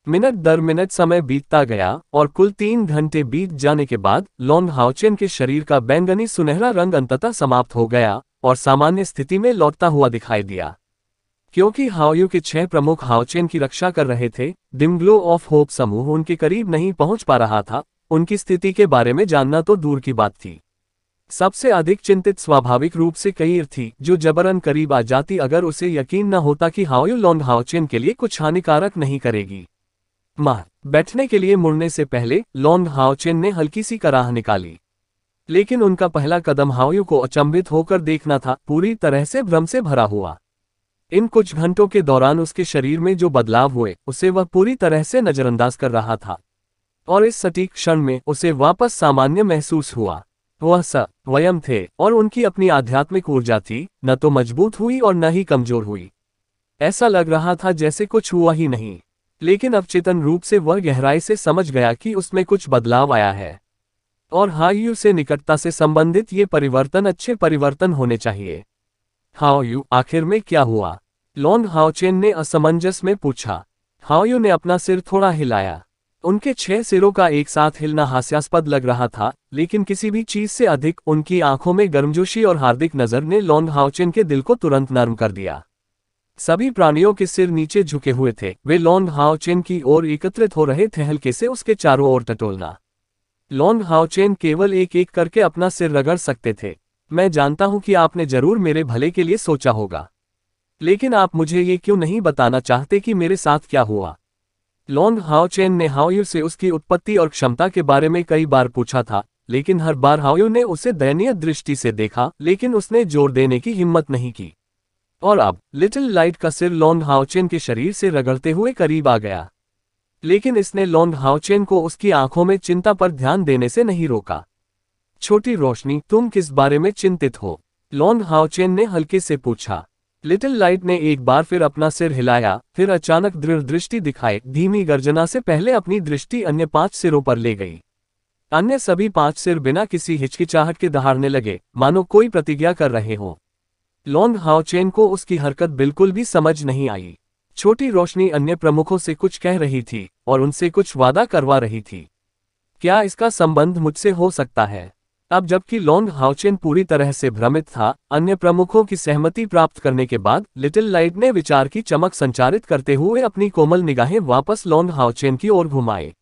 मिनट दर मिनट समय बीतता गया और कुल 3 घंटे बीत जाने के बाद लॉन्ग हाओचेन के शरीर का बैंगनी सुनहरा रंग अंततः समाप्त हो गया और सामान्य स्थिति में लौटता हुआ दिखाई दिया। क्योंकि हाओयू के 6 प्रमुख हाओचेन की रक्षा कर रहे थे, डिम ग्लो ऑफ होप समूह उनके करीब नहीं पहुंच पा रहा था। उनकी स्थिति के बारे में जानना तो दूर की बात थी। सबसे अधिक चिंतित स्वाभाविक रूप से कईर थी, जो जबरन करीब आ जाती अगर उसे यकीन न होता कि हाओयू लॉन्ग हाओचेन के लिए कुछ हानिकारक नहीं करेगी। बैठने के लिए मुड़ने से पहले लॉन्ग हाओचेन ने हल्की सी कराह निकाली, लेकिन उनका पहला कदम हाओयू को अचंभित होकर देखना था, पूरी तरह से भ्रम से भरा हुआ। इन कुछ घंटों के दौरान उसके शरीर में जो बदलाव हुए उसे वह पूरी तरह से नजरअंदाज कर रहा था, और इस सटीक क्षण में उसे वापस सामान्य महसूस हुआ। वह स्वयं थे और उनकी अपनी आध्यात्मिक ऊर्जा थी, न तो मजबूत हुई और न ही कमजोर हुई। ऐसा लग रहा था जैसे कुछ हुआ ही नहीं, लेकिन अवचेतन रूप से वह गहराई से समझ गया कि उसमें कुछ बदलाव आया है, और हाओयू से निकटता से संबंधित ये परिवर्तन अच्छे परिवर्तन होने चाहिए। हाओयू, आखिर में क्या हुआ? लॉन्ग हाओचेन ने असमंजस में पूछा। हाओयू ने अपना सिर थोड़ा हिलाया। उनके 6 सिरों का एक साथ हिलना हास्यास्पद लग रहा था, लेकिन किसी भी चीज से अधिक उनकी आंखों में गर्मजोशी और हार्दिक नजर ने लॉन्ग हाओचेन के दिल को तुरंत नर्म कर दिया। सभी प्राणियों के सिर नीचे झुके हुए थे। वे लॉन्ग हाओचेन की ओर एकत्रित हो रहे थे, हल्के से उसके चारों ओर टटोलना। लॉन्ग हाओचेन केवल एक एक करके अपना सिर रगड़ सकते थे। मैं जानता हूं कि आपने जरूर मेरे भले के लिए सोचा होगा, लेकिन आप मुझे ये क्यों नहीं बताना चाहते कि मेरे साथ क्या हुआ? लॉन्ग हाओचेन ने हाओयू से उसकी उत्पत्ति और क्षमता के बारे में कई बार पूछा था, लेकिन हर बार हाओयू ने उसे दयनीय दृष्टि से देखा, लेकिन उसने जोर देने की हिम्मत नहीं की। और अब लिटिल लाइट का सिर लॉन्ग हाओचेन के शरीर से रगड़ते हुए करीब आ गया, लेकिन इसने लॉन्ग हाओचेन को उसकी आंखों में चिंता पर ध्यान देने से नहीं रोका। छोटी रोशनी, तुम किस बारे में चिंतित हो? लॉन्ग हाओचेन ने हल्के से पूछा। लिटिल लाइट ने एक बार फिर अपना सिर हिलाया, फिर अचानक दृढ़ दृष्टि दिखाए धीमी गर्जना से पहले अपनी दृष्टि अन्य 5 सिरों पर ले गई। अन्य सभी 5 सिर बिना किसी हिचकिचाहट के दहाड़ने लगे, मानो कोई प्रतिज्ञा कर रहे हों। लॉन्ग हाओचेन को उसकी हरकत बिल्कुल भी समझ नहीं आई। छोटी रोशनी अन्य प्रमुखों से कुछ कह रही थी और उनसे कुछ वादा करवा रही थी। क्या इसका संबंध मुझसे हो सकता है? अब जबकि लॉन्ग हाओचेन पूरी तरह से भ्रमित था, अन्य प्रमुखों की सहमति प्राप्त करने के बाद लिटिल लाइट ने विचार की चमक संचारित करते हुए अपनी कोमल निगाहें वापस लॉन्ग हाओचेन की ओर घुमाई।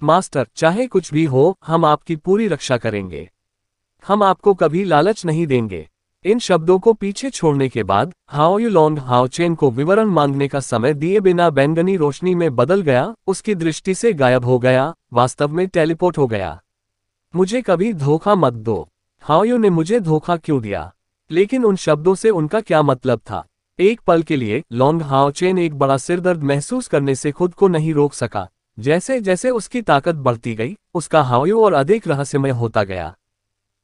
मास्टर, चाहे कुछ भी हो, हम आपकी पूरी रक्षा करेंगे। हम आपको कभी लालच नहीं देंगे। इन शब्दों को पीछे छोड़ने के बाद हाओयू लॉन्ग हाओचेन को विवरण मांगने का समय दिए बिना बैंगनी रोशनी में बदल गया, उसकी दृष्टि से गायब हो गया, वास्तव में टेलीपोर्ट हो गया। मुझे कभी धोखा मत दो। हाओयू ने मुझे धोखा क्यों दिया? लेकिन उन शब्दों से उनका क्या मतलब था? एक पल के लिए लॉन्ग हाओचेन एक बड़ा सिरदर्द महसूस करने से खुद को नहीं रोक सका। जैसे जैसे उसकी ताकत बढ़ती गई, उसका हाओयू और अधिक रहस्यमय होता गया।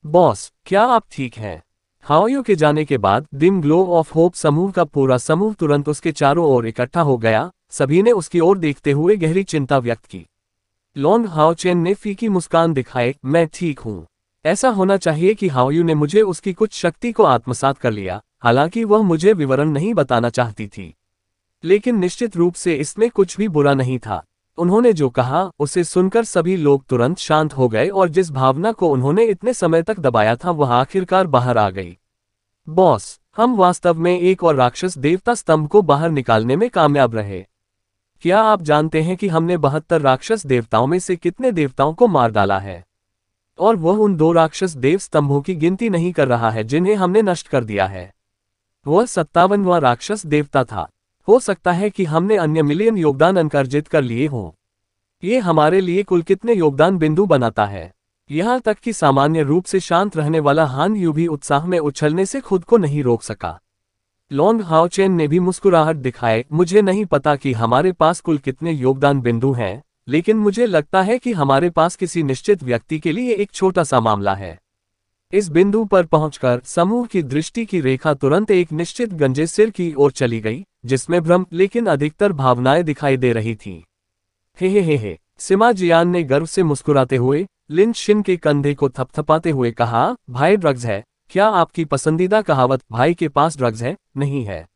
बॉस, क्या आप ठीक हैं? हाओयू के जाने के बाद डिम ग्लो ऑफ होप समूह का पूरा समूह तुरंत उसके चारों ओर इकट्ठा हो गया। सभी ने उसकी ओर देखते हुए गहरी चिंता व्यक्त की। लॉन्ग हाओचेन ने फीकी मुस्कान दिखाए, मैं ठीक हूँ। ऐसा होना चाहिए कि हाओयू ने मुझे उसकी कुछ शक्ति को आत्मसात कर लिया, हालांकि वह मुझे विवरण नहीं बताना चाहती थी। लेकिन निश्चित रूप से इसमें कुछ भी बुरा नहीं था। उन्होंने जो कहा, उसे सुनकर सभी लोग तुरंत शांत हो गए और जिस भावना को उन्होंने इतने समय तक दबाया था वह आखिरकार बाहर आ गई। बॉस, हम वास्तव में एक और राक्षस देवता स्तंभ को बाहर निकालने में कामयाब रहे। क्या आप जानते हैं कि हमने 72 राक्षस देवताओं में से कितने देवताओं को मार डाला है? और वह उन 2 राक्षस देव स्तंभों की गिनती नहीं कर रहा है जिन्हें हमने नष्ट कर दिया है। वह 57वां राक्षस देवता था। हो सकता है कि हमने अन्य मिलियन योगदान अंक अर्जित कर लिए हों। ये हमारे लिए कुल कितने योगदान बिंदु बनाता है? यहाँ तक कि सामान्य रूप से शांत रहने वाला हान यू भी उत्साह में उछलने से खुद को नहीं रोक सका। लॉन्ग हाओचेन ने भी मुस्कुराहट दिखाए, मुझे नहीं पता कि हमारे पास कुल कितने योगदान बिंदु हैं, लेकिन मुझे लगता है कि हमारे पास किसी निश्चित व्यक्ति के लिए एक छोटा सा मामला है। इस बिंदु पर पहुंचकर समूह की दृष्टि की रेखा तुरंत एक निश्चित गंजे सिर की ओर चली गई, जिसमें भ्रम लेकिन अधिकतर भावनाएं दिखाई दे रही थीं। हे, सिमा जियान ने गर्व से मुस्कुराते हुए लिन शिन के कंधे को थपथपाते हुए कहा, भाई ड्रग्स है। क्या आपकी पसंदीदा कहावत भाई के पास ड्रग्स है? नहीं है।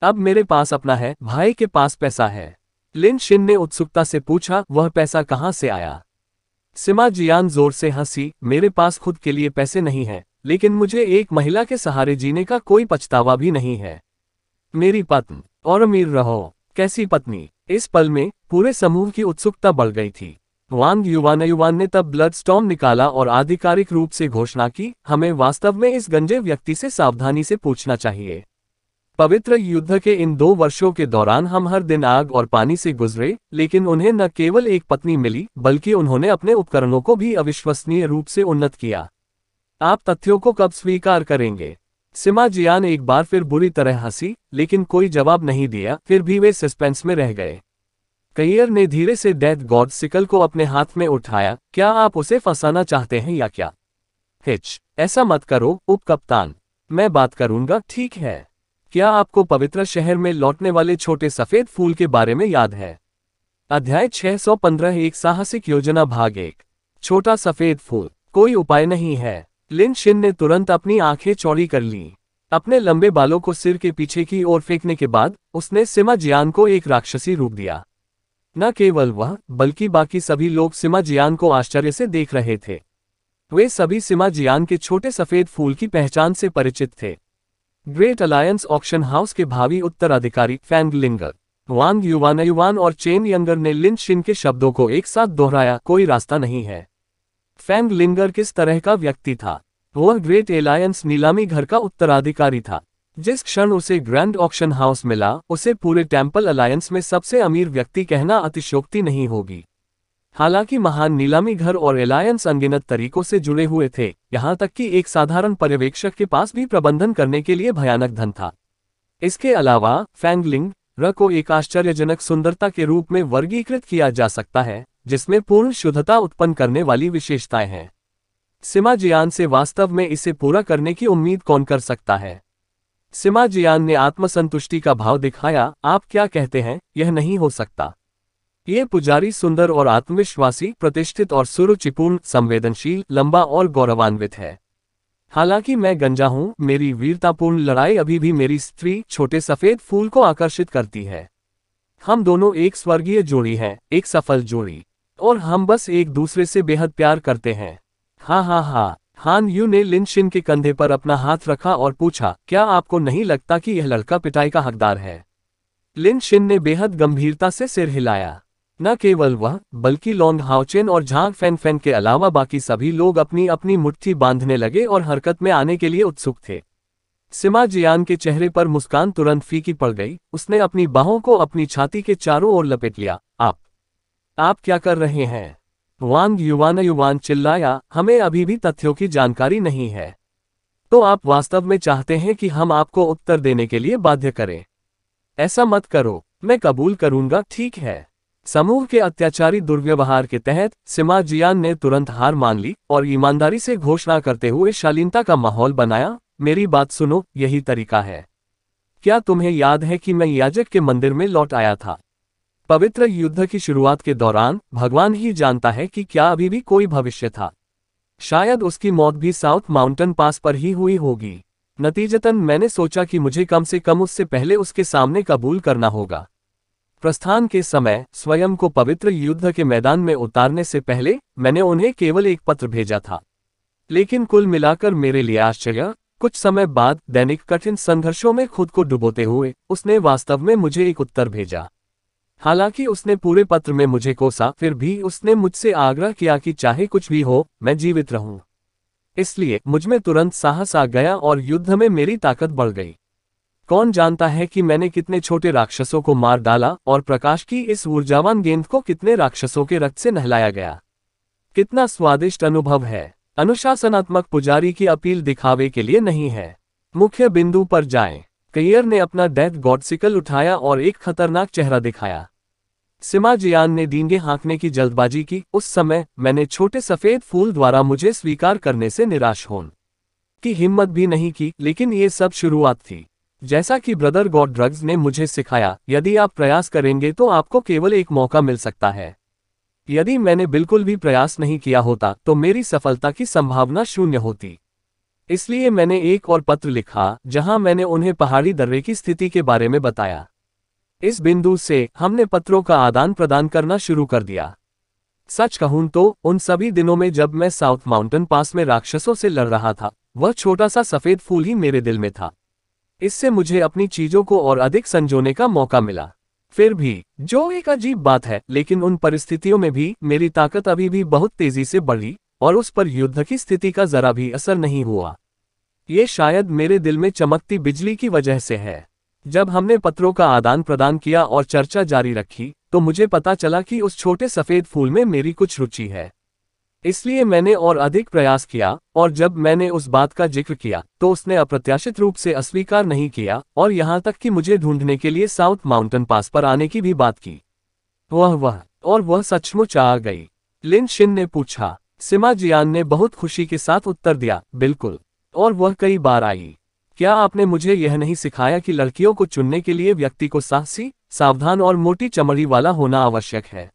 अब मेरे पास अपना है, भाई के पास पैसा है। लिन शिन ने उत्सुकता से पूछा, वह पैसा कहाँ से आया? सिमा जियान जोर से हंसी, मेरे पास खुद के लिए पैसे नहीं हैं, लेकिन मुझे एक महिला के सहारे जीने का कोई पछतावा भी नहीं है। मेरी पत्नी, और अमीर रहो। कैसी पत्नी? इस पल में पूरे समूह की उत्सुकता बढ़ गई थी। वांग युवान ने तब ब्लड स्टॉर्म निकाला और आधिकारिक रूप से घोषणा की, हमें वास्तव में इस गंजे व्यक्ति से सावधानी से पूछना चाहिए। पवित्र युद्ध के इन 2 वर्षों के दौरान हम हर दिन आग और पानी से गुजरे, लेकिन उन्हें न केवल एक पत्नी मिली, बल्कि उन्होंने अपने उपकरणों को भी अविश्वसनीय रूप से उन्नत किया। आप तथ्यों को कब स्वीकार करेंगे? सिमा जियान एक बार फिर बुरी तरह हंसी, लेकिन कोई जवाब नहीं दिया। फिर भी वे सस्पेंस में रह गए। कइयर ने धीरे से डेथ गॉड सिकल को अपने हाथ में उठाया, क्या आप उसे फंसाना चाहते हैं या क्या? ऐसा मत करो उपकप्तान, मैं बात करूंगा, ठीक है? क्या आपको पवित्र शहर में लौटने वाले छोटे सफेद फूल के बारे में याद है? अध्याय 615 एक साहसिक योजना भाग 1। छोटा सफेद फूल, कोई उपाय नहीं है। लिन शिन ने तुरंत अपनी आंखें चौड़ी कर लीं। अपने लंबे बालों को सिर के पीछे की ओर फेंकने के बाद उसने सिमा जियान को एक राक्षसी रूप दिया। न केवल वह, बल्कि बाकी सभी लोग सिमा जियान को आश्चर्य से देख रहे थे। वे सभी सिमा जियान के छोटे सफेद फूल की पहचान से परिचित थे। ग्रेट अलायंस ऑक्शन हाउस के भावी उत्तराधिकारी फैंग लिंगर, वांग युवान और चेन यंगर ने लिन शिन के शब्दों को एक साथ दोहराया, कोई रास्ता नहीं है। फैंग लिंगर किस तरह का व्यक्ति था? वह ग्रेट एलायंस नीलामी घर का उत्तराधिकारी था। जिस क्षण उसे ग्रैंड ऑक्शन हाउस मिला, उसे पूरे टेम्पल अलायंस में सबसे अमीर व्यक्ति कहना अतिशयोक्ति नहीं होगी। हालांकि महान नीलामी घर और एलायंस अनगिनत तरीकों से जुड़े हुए थे, यहां तक कि एक साधारण पर्यवेक्षक के पास भी प्रबंधन करने के लिए भयानक धन था। इसके अलावा फैंग लिंगर को एक आश्चर्यजनक सुंदरता के रूप में वर्गीकृत किया जा सकता है, जिसमें पूर्ण शुद्धता उत्पन्न करने वाली विशेषताएं हैं। सिमा जियान से वास्तव में इसे पूरा करने की उम्मीद कौन कर सकता है? सिमा जियान ने आत्मसंतुष्टि का भाव दिखाया, आप क्या कहते हैं, यह नहीं हो सकता। ये पुजारी सुंदर और आत्मविश्वासी, प्रतिष्ठित और सुरुचिपूर्ण, संवेदनशील, लंबा और गौरवान्वित है। हालांकि मैं गंजा हूं, मेरी वीरतापूर्ण लड़ाई अभी भी मेरी स्त्री छोटे सफेद फूल को आकर्षित करती है। हम दोनों एक स्वर्गीय जोड़ी हैं, एक सफल जोड़ी, और हम बस एक दूसरे से बेहद प्यार करते हैं। हाँ, हान यू ने लिन शिन के कंधे पर अपना हाथ रखा और पूछा, क्या आपको नहीं लगता कि यह लड़का पिटाई का हकदार है? लिन शिन ने बेहद गंभीरता से सिर हिलाया। न केवल वह, बल्कि लोंग हाओचेन और झांग फैन फैन के अलावा बाकी सभी लोग अपनी अपनी मुट्ठी बांधने लगे और हरकत में आने के लिए उत्सुक थे। सिमा जियान के चेहरे पर मुस्कान तुरंत फीकी पड़ गई। उसने अपनी बाहों को अपनी छाती के चारों ओर लपेट लिया। आप क्या कर रहे हैं? वांग युवान चिल्लाया, हमें अभी भी तथ्यों की जानकारी नहीं है। तो आप वास्तव में चाहते हैं कि हम आपको उत्तर देने के लिए बाध्य करें? ऐसा मत करो, मैं कबूल करूंगा, ठीक है। समूह के अत्याचारी दुर्व्यवहार के तहत सिमा जियान ने तुरंत हार मान ली और ईमानदारी से घोषणा करते हुए शालीनता का माहौल बनाया, मेरी बात सुनो, यही तरीका है। क्या तुम्हें याद है कि मैं याजक के मंदिर में लौट आया था? पवित्र युद्ध की शुरुआत के दौरान भगवान ही जानता है कि क्या अभी भी कोई भविष्य था। शायद उसकी मौत भी साउथ माउंटेन पास पर ही हुई होगी। नतीजतन मैंने सोचा कि मुझे कम से कम उससे पहले उसके सामने कबूल करना होगा। प्रस्थान के समय स्वयं को पवित्र युद्ध के मैदान में उतारने से पहले मैंने उन्हें केवल एक पत्र भेजा था। लेकिन कुल मिलाकर मेरे लिए आश्चर्य, कुछ समय बाद दैनिक कठिन संघर्षों में खुद को डुबोते हुए उसने वास्तव में मुझे एक उत्तर भेजा। हालांकि उसने पूरे पत्र में मुझे कोसा, फिर भी उसने मुझसे आग्रह किया कि चाहे कुछ भी हो, मैं जीवित रहूं। इसलिए मुझमें तुरंत साहस आ गया और युद्ध में मेरी ताकत बढ़ गई। कौन जानता है कि मैंने कितने छोटे राक्षसों को मार डाला और प्रकाश की इस ऊर्जावान गेंद को कितने राक्षसों के रक्त से नहलाया गया। कितना स्वादिष्ट अनुभव है। अनुशासनात्मक पुजारी की अपील दिखावे के लिए नहीं है। मुख्य बिंदु पर जाएं। कइयर ने अपना डेथ गॉड सिकल उठाया और एक खतरनाक चेहरा दिखाया। सिमा जियान ने डींगे हाँकने की जल्दबाजी की। उस समय मैंने छोटे सफेद फूल द्वारा मुझे स्वीकार करने से निराश होने की हिम्मत भी नहीं की, लेकिन ये सब शुरुआत थी। जैसा कि ब्रदर गॉड ड्रग्स ने मुझे सिखाया, यदि आप प्रयास करेंगे तो आपको केवल एक मौका मिल सकता है। यदि मैंने बिल्कुल भी प्रयास नहीं किया होता तो मेरी सफलता की संभावना शून्य होती। इसलिए मैंने एक और पत्र लिखा जहां मैंने उन्हें पहाड़ी दर्रे की स्थिति के बारे में बताया। इस बिंदु से हमने पत्रों का आदान प्रदान करना शुरू कर दिया। सच कहूं तो उन सभी दिनों में जब मैं साउथ माउंटेन पास में राक्षसों से लड़ रहा था, वह छोटा सा सफेद फूल ही मेरे दिल में था। इससे मुझे अपनी चीजों को और अधिक संजोने का मौका मिला। फिर भी, जो एक अजीब बात है, लेकिन उन परिस्थितियों में भी मेरी ताकत अभी भी बहुत तेजी से बढ़ी और उस पर युद्ध की स्थिति का जरा भी असर नहीं हुआ। ये शायद मेरे दिल में चमकती बिजली की वजह से है। जब हमने पत्रों का आदान प्रदान किया और चर्चा जारी रखी, तो मुझे पता चला कि उस छोटे सफेद फूल में मेरी कुछ रुचि है। इसलिए मैंने और अधिक प्रयास किया, और जब मैंने उस बात का जिक्र किया तो उसने अप्रत्याशित रूप से अस्वीकार नहीं किया और यहां तक कि मुझे ढूंढने के लिए साउथ माउंटेन पास पर आने की भी बात की। वह सचमुच आ गई? लिन शिन ने पूछा। सिमा जियान ने बहुत खुशी के साथ उत्तर दिया, बिल्कुल, और वह कई बार आई। क्या आपने मुझे यह नहीं सिखाया कि लड़कियों को चुनने के लिए व्यक्ति को साहसी, सावधान और मोटी चमड़ी वाला होना आवश्यक है?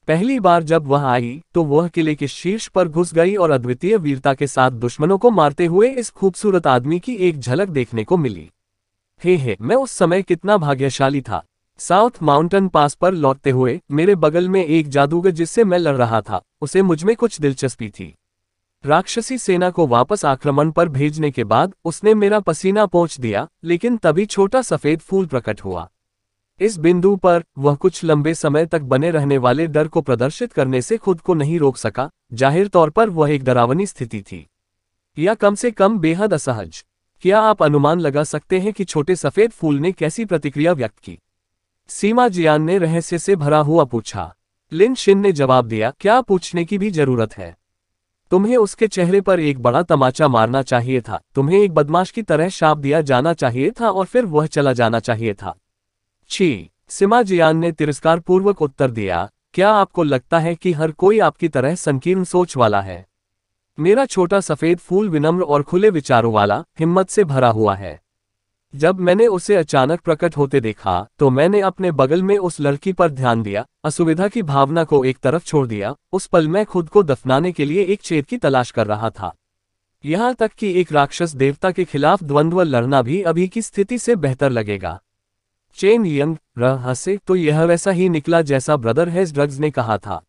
पहली बार जब वह आई तो वह किले के शीर्ष पर घुस गई और अद्वितीय वीरता के साथ दुश्मनों को मारते हुए इस खूबसूरत आदमी की एक झलक देखने को मिली। मैं उस समय कितना भाग्यशाली था। साउथ माउंटेन पास पर लौटते हुए मेरे बगल में एक जादूगर जिससे मैं लड़ रहा था, उसे मुझमें कुछ दिलचस्पी थी। राक्षसी सेना को वापस आक्रमण पर भेजने के बाद उसने मेरा पसीना पोंछ दिया, लेकिन तभी छोटा सफेद फूल प्रकट हुआ। इस बिंदु पर वह कुछ लंबे समय तक बने रहने वाले डर को प्रदर्शित करने से खुद को नहीं रोक सका। जाहिर तौर पर वह एक डरावनी स्थिति थी, या कम से कम बेहद असहज। क्या आप अनुमान लगा सकते हैं कि छोटे सफेद फूल ने कैसी प्रतिक्रिया व्यक्त की? सीमा जियान ने रहस्य से भरा हुआ पूछा। लिन शिन ने जवाब दिया, क्या पूछने की भी जरूरत है? तुम्हें उसके चेहरे पर एक बड़ा तमाचा मारना चाहिए था, तुम्हें एक बदमाश की तरह शाप दिया जाना चाहिए था और फिर वह चला जाना चाहिए था। छी! सिमा जियान ने तिरस्कारपूर्वक उत्तर दिया, क्या आपको लगता है कि हर कोई आपकी तरह संकीर्ण सोच वाला है? मेरा छोटा सफेद फूल विनम्र और खुले विचारों वाला, हिम्मत से भरा हुआ है। जब मैंने उसे अचानक प्रकट होते देखा तो मैंने अपने बगल में उस लड़की पर ध्यान दिया, असुविधा की भावना को एक तरफ छोड़ दिया। उस पल मैं खुद को दफनाने के लिए एक छेद की तलाश कर रहा था। यहां तक कि एक राक्षस देवता के खिलाफ द्वंद्व लड़ना भी अभी की स्थिति से बेहतर लगेगा। चेन यंग रहस्य तो यह वैसा ही निकला जैसा ब्रदर हेज ड्रग्स ने कहा था।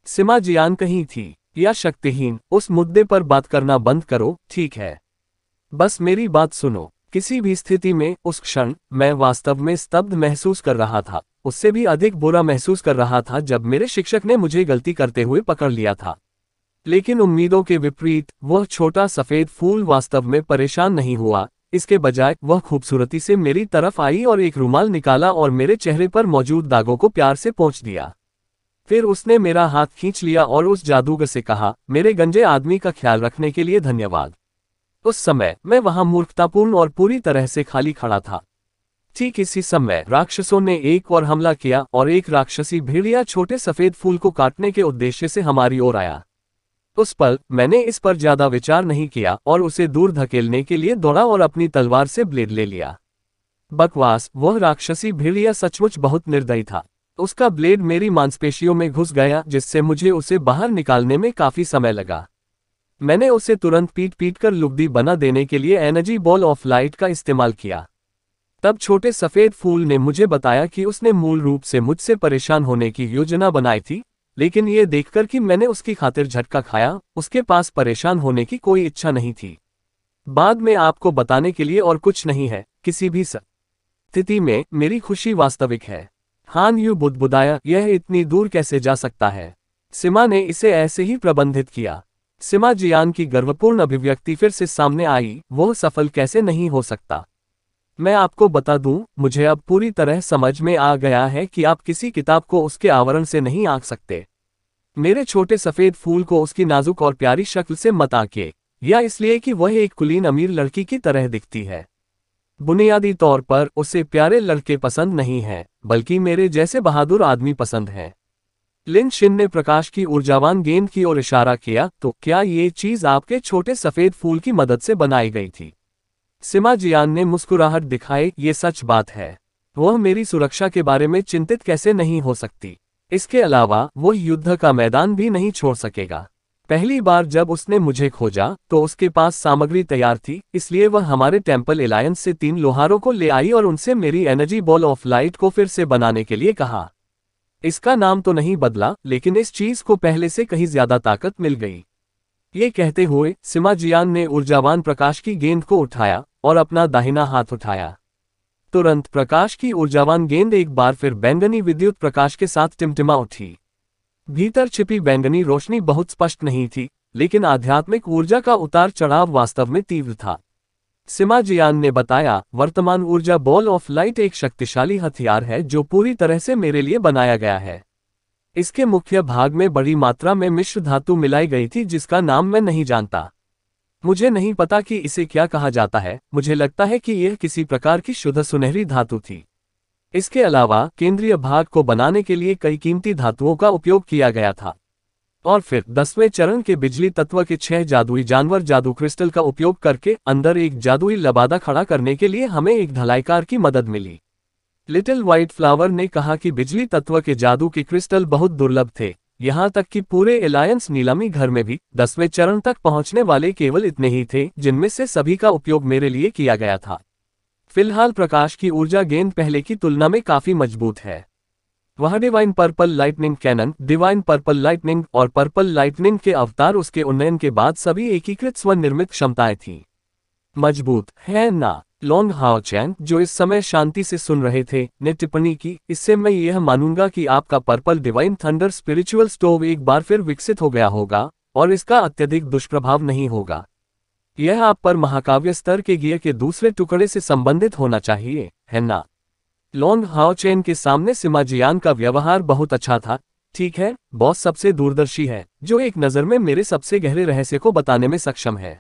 सिमा जियान कहीं थी। या शक्तिहीन, उस मुद्दे पर बात करना बंद करो, ठीक है? बस मेरी बात सुनो। किसी भी स्थिति में उस क्षण मैं वास्तव में स्तब्ध महसूस कर रहा था, उससे भी अधिक बुरा महसूस कर रहा था जब मेरे शिक्षक ने मुझे गलती करते हुए पकड़ लिया था। लेकिन उम्मीदों के विपरीत वह छोटा सफेद फूल वास्तव में परेशान नहीं हुआ। इसके बजाय वह खूबसूरती से मेरी तरफ आई और एक रुमाल निकाला और मेरे चेहरे पर मौजूद दागों को प्यार से पोंछ दिया। फिर उसने मेरा हाथ खींच लिया और उस जादूगर से कहा, मेरे गंजे आदमी का ख्याल रखने के लिए धन्यवाद। उस समय मैं वहां मूर्खतापूर्ण और पूरी तरह से खाली खड़ा था। ठीक इसी समय राक्षसों ने एक और हमला किया और एक राक्षसी भेड़िया छोटे सफेद फूल को काटने के उद्देश्य से हमारी ओर आया। उस पल मैंने इस पर ज्यादा विचार नहीं किया और उसे दूर धकेलने के लिए दौड़ा और अपनी तलवार से ब्लेड ले लिया। बकवास, वह राक्षसी भेड़िया सचमुच बहुत निर्दयी था। उसका ब्लेड मेरी मांसपेशियों में घुस गया, जिससे मुझे उसे बाहर निकालने में काफी समय लगा। मैंने उसे तुरंत पीट कर लुगदी बना देने के लिए एनर्जी बॉल ऑफ लाइट का इस्तेमाल किया। तब छोटे सफेद फूल ने मुझे बताया कि उसने मूल रूप से मुझसे परेशान होने की योजना बनाई थी, लेकिन ये देखकर कि मैंने उसकी खातिर झटका खाया, उसके पास परेशान होने की कोई इच्छा नहीं थी। बाद में आपको बताने के लिए और कुछ नहीं है। किसी भी स्थिति में मेरी खुशी वास्तविक है। हान यू बुदबुदाया, यह इतनी दूर कैसे जा सकता है? सिमा ने इसे ऐसे ही प्रबंधित किया। सिमा जियान की गर्वपूर्ण अभिव्यक्ति फिर से सामने आई, वह सफल कैसे नहीं हो सकता? मैं आपको बता दूं, मुझे अब पूरी तरह समझ में आ गया है कि आप किसी किताब को उसके आवरण से नहीं आंक सकते। मेरे छोटे सफेद फूल को उसकी नाजुक और प्यारी शक्ल से मत आंकिए, या इसलिए कि वह एक कुलीन अमीर लड़की की तरह दिखती है। बुनियादी तौर पर उसे प्यारे लड़के पसंद नहीं हैं, बल्कि मेरे जैसे बहादुर आदमी पसंद हैं। लिन शिन ने प्रकाश की ऊर्जावान गेंद की ओर इशारा किया, तो क्या ये चीज आपके छोटे सफेद फूल की मदद से बनाई गई थी? सिमा जियान ने मुस्कुराहट दिखाई, ये सच बात है। वह मेरी सुरक्षा के बारे में चिंतित कैसे नहीं हो सकती? इसके अलावा वह युद्ध का मैदान भी नहीं छोड़ सकेगा। पहली बार जब उसने मुझे खोजा तो उसके पास सामग्री तैयार थी, इसलिए वह हमारे टेम्पल एलायंस से 3 लोहारों को ले आई और उनसे मेरी एनर्जी बॉल ऑफ लाइट को फिर से बनाने के लिए कहा। इसका नाम तो नहीं बदला, लेकिन इस चीज को पहले से कहीं ज्यादा ताकत मिल गई। ये कहते हुए सिमा जियान ने ऊर्जावान प्रकाश की गेंद को उठाया और अपना दाहिना हाथ उठाया। तुरंत प्रकाश की ऊर्जावान गेंद एक बार फिर बैंगनी विद्युत प्रकाश के साथ टिमटिमा उठी। भीतर छिपी बैंगनी रोशनी बहुत स्पष्ट नहीं थी, लेकिन आध्यात्मिक ऊर्जा का उतार चढ़ाव वास्तव में तीव्र था। सिमा जियान ने बताया, वर्तमान ऊर्जा बॉल ऑफ लाइट एक शक्तिशाली हथियार है जो पूरी तरह से मेरे लिए बनाया गया है। इसके मुख्य भाग में बड़ी मात्रा में मिश्र धातु मिलाई गई थी जिसका नाम मैं नहीं जानता। मुझे नहीं पता कि इसे क्या कहा जाता है, मुझे लगता है कि यह किसी प्रकार की शुद्ध सुनहरी धातु थी। इसके अलावा केंद्रीय भाग को बनाने के लिए कई कीमती धातुओं का उपयोग किया गया था। और फिर 10वें चरण के बिजली तत्व के 6 जादुई जानवर जादू क्रिस्टल का उपयोग करके अंदर एक जादुई लबादा खड़ा करने के लिए हमें एक ढलाईकार की मदद मिली। लिटिल व्हाइट फ्लावर ने कहा कि बिजली तत्व के जादू के क्रिस्टल बहुत दुर्लभ थे, यहाँ तक कि पूरे एलायंस नीलामी घर में भी 10वें चरण तक पहुंचने वाले केवल इतने ही थे, जिनमें से सभी का उपयोग मेरे लिए किया गया था। फिलहाल प्रकाश की ऊर्जा गेंद पहले की तुलना में काफी मजबूत है। वह divine purple lightning cannon, divine purple lightning और पर्पल लाइटनिंग के अवतार उसके उन्नयन के बाद सभी एकीकृत स्वनिर्मित क्षमताएं थीं। मजबूत है ना? लॉन्ग हाओ चैन, जो इस समय शांति से सुन रहे थे, ने टिप्पणी की, इससे मैं यह मानूंगा कि आपका purple divine thunder spiritual stove एक बार फिर विकसित हो गया होगा और इसका अत्यधिक दुष्प्रभाव नहीं होगा। यह आप पर महाकाव्य स्तर के गियर के दूसरे टुकड़े से संबंधित होना चाहिए, है ना? लॉन्ग हाओ चैन के सामने सिमा जियान का व्यवहार बहुत अच्छा था। ठीक है, बॉस सबसे दूरदर्शी है, जो एक नज़र में मेरे सबसे गहरे रहस्य को बताने में सक्षम है।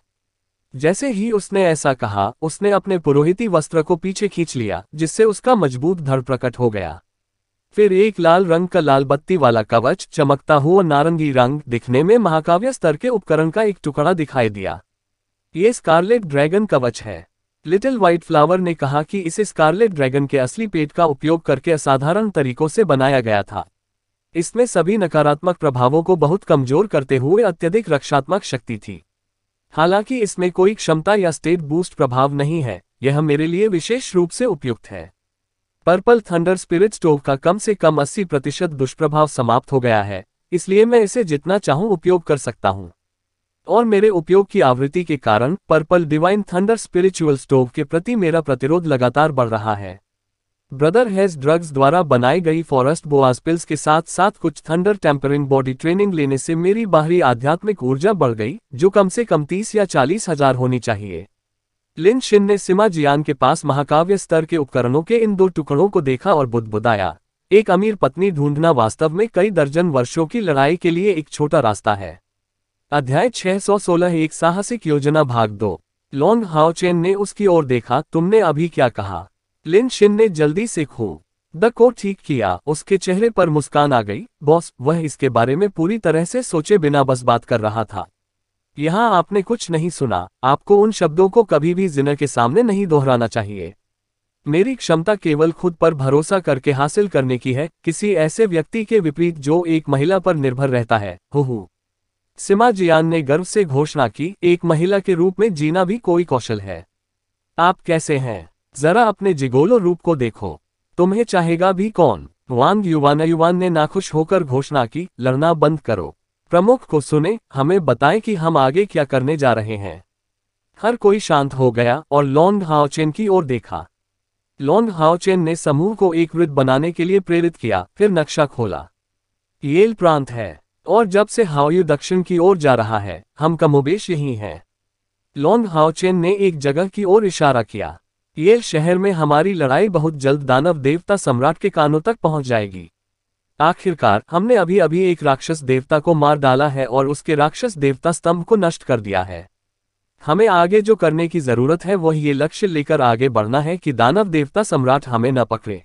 जैसे ही उसने ऐसा कहा, उसने अपने पुरोहिती वस्त्र को पीछे खींच लिया, जिससे उसका मजबूत धड़ प्रकट हो गया। फिर एक लाल रंग का लाल बत्ती वाला कवच, चमकता हुआ नारंगी रंग, दिखने में महाकाव्य स्तर के उपकरण का एक टुकड़ा दिखाई दिया। ये स्कारलेट ड्रैगन कवच है। लिटिल व्हाइट फ्लावर ने कहा कि इसे स्कारलेट ड्रैगन के असली पेट का उपयोग करके असाधारण तरीकों से बनाया गया था। इसमें सभी नकारात्मक प्रभावों को बहुत कमजोर करते हुए अत्यधिक रक्षात्मक शक्ति थी। हालांकि इसमें कोई क्षमता या स्टेट बूस्ट प्रभाव नहीं है, यह मेरे लिए विशेष रूप से उपयुक्त है। पर्पल थंडर स्पिरिट स्टोव का कम से कम 80% दुष्प्रभाव समाप्त हो गया है, इसलिए मैं इसे जितना चाहूं उपयोग कर सकता हूं। और मेरे उपयोग की आवृत्ति के कारण purple divine thunder spiritual stove के प्रति मेरा प्रतिरोध लगातार बढ़ रहा है। ब्रदर हेज ड्रग्स द्वारा बनाई गई फॉरेस्ट बोआज पिल्स के साथ साथ कुछ थंडर टेम्परिंग बॉडी ट्रेनिंग लेने से मेरी बाहरी आध्यात्मिक ऊर्जा बढ़ गई, जो कम से कम 30 या 40 हजार होनी चाहिए। लिन शिन ने सिमा जियान के पास महाकाव्य स्तर के उपकरणों के इन 2 टुकड़ों को देखा और बुदबुदाया। एक अमीर पत्नी ढूंढना वास्तव में कई दर्जन वर्षों की लड़ाई के लिए एक छोटा रास्ता है। अध्याय 616 एक साहसिक योजना भाग 2। लॉन्ग हाओचेन ने उसकी ओर देखा। तुमने अभी क्या कहा? लिन शिन ने जल्दी से द को ठीक किया। उसके चेहरे पर मुस्कान आ गई। बॉस, वह इसके बारे में पूरी तरह से सोचे बिना बस बात कर रहा था। यहाँ आपने कुछ नहीं सुना। आपको उन शब्दों को कभी भी जिन्ना के सामने नहीं दोहराना चाहिए। मेरी क्षमता केवल खुद पर भरोसा करके हासिल करने की है, किसी ऐसे व्यक्ति के विपरीत जो एक महिला पर निर्भर रहता है। हु सिमा जियान ने गर्व से घोषणा की, एक महिला के रूप में जीना भी कोई कौशल है। आप कैसे हैं? जरा अपने जिगोलो रूप को देखो। तुम्हें चाहेगा भी कौन? वांग युवान ने नाखुश होकर घोषणा की, लड़ना बंद करो। प्रमुख को सुने, हमें बताएं कि हम आगे क्या करने जा रहे हैं। हर कोई शांत हो गया और लॉन्ग हाओचेन की ओर देखा। लॉन्ग हाओचेन ने समूह को एक वृत्त बनाने के लिए प्रेरित किया, फिर नक्शा खोला। येल प्रांत है, और जब से हाओयू दक्षिण की ओर जा रहा है, हम कमोबेश यही हैं। लॉन्ग हाओचेन ने एक जगह की ओर इशारा किया। येल शहर में हमारी लड़ाई बहुत जल्द दानव देवता सम्राट के कानों तक पहुंच जाएगी। आखिरकार हमने अभी अभी एक राक्षस देवता को मार डाला है और उसके राक्षस देवता स्तंभ को नष्ट कर दिया है। हमें आगे जो करने की जरूरत है वह ये लक्ष्य लेकर आगे बढ़ना है कि दानव देवता सम्राट हमें न पकड़े।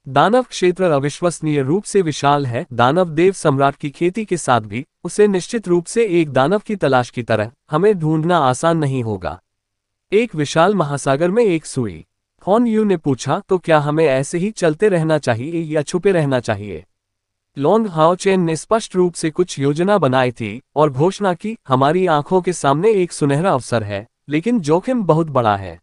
दानव क्षेत्र अविश्वसनीय रूप से विशाल है। दानव देव सम्राट की खेती के साथ भी उसे निश्चित रूप से एक दानव की तलाश की तरह हमें ढूंढना आसान नहीं होगा। एक विशाल महासागर में एक सुई। हॉन यू ने पूछा, तो क्या हमें ऐसे ही चलते रहना चाहिए या छुपे रहना चाहिए? लॉन्ग हाओचेन ने स्पष्ट रूप से कुछ योजना बनाई थी और घोषणा की, हमारी आंखों के सामने एक सुनहरा अवसर है, लेकिन जोखिम बहुत बड़ा है।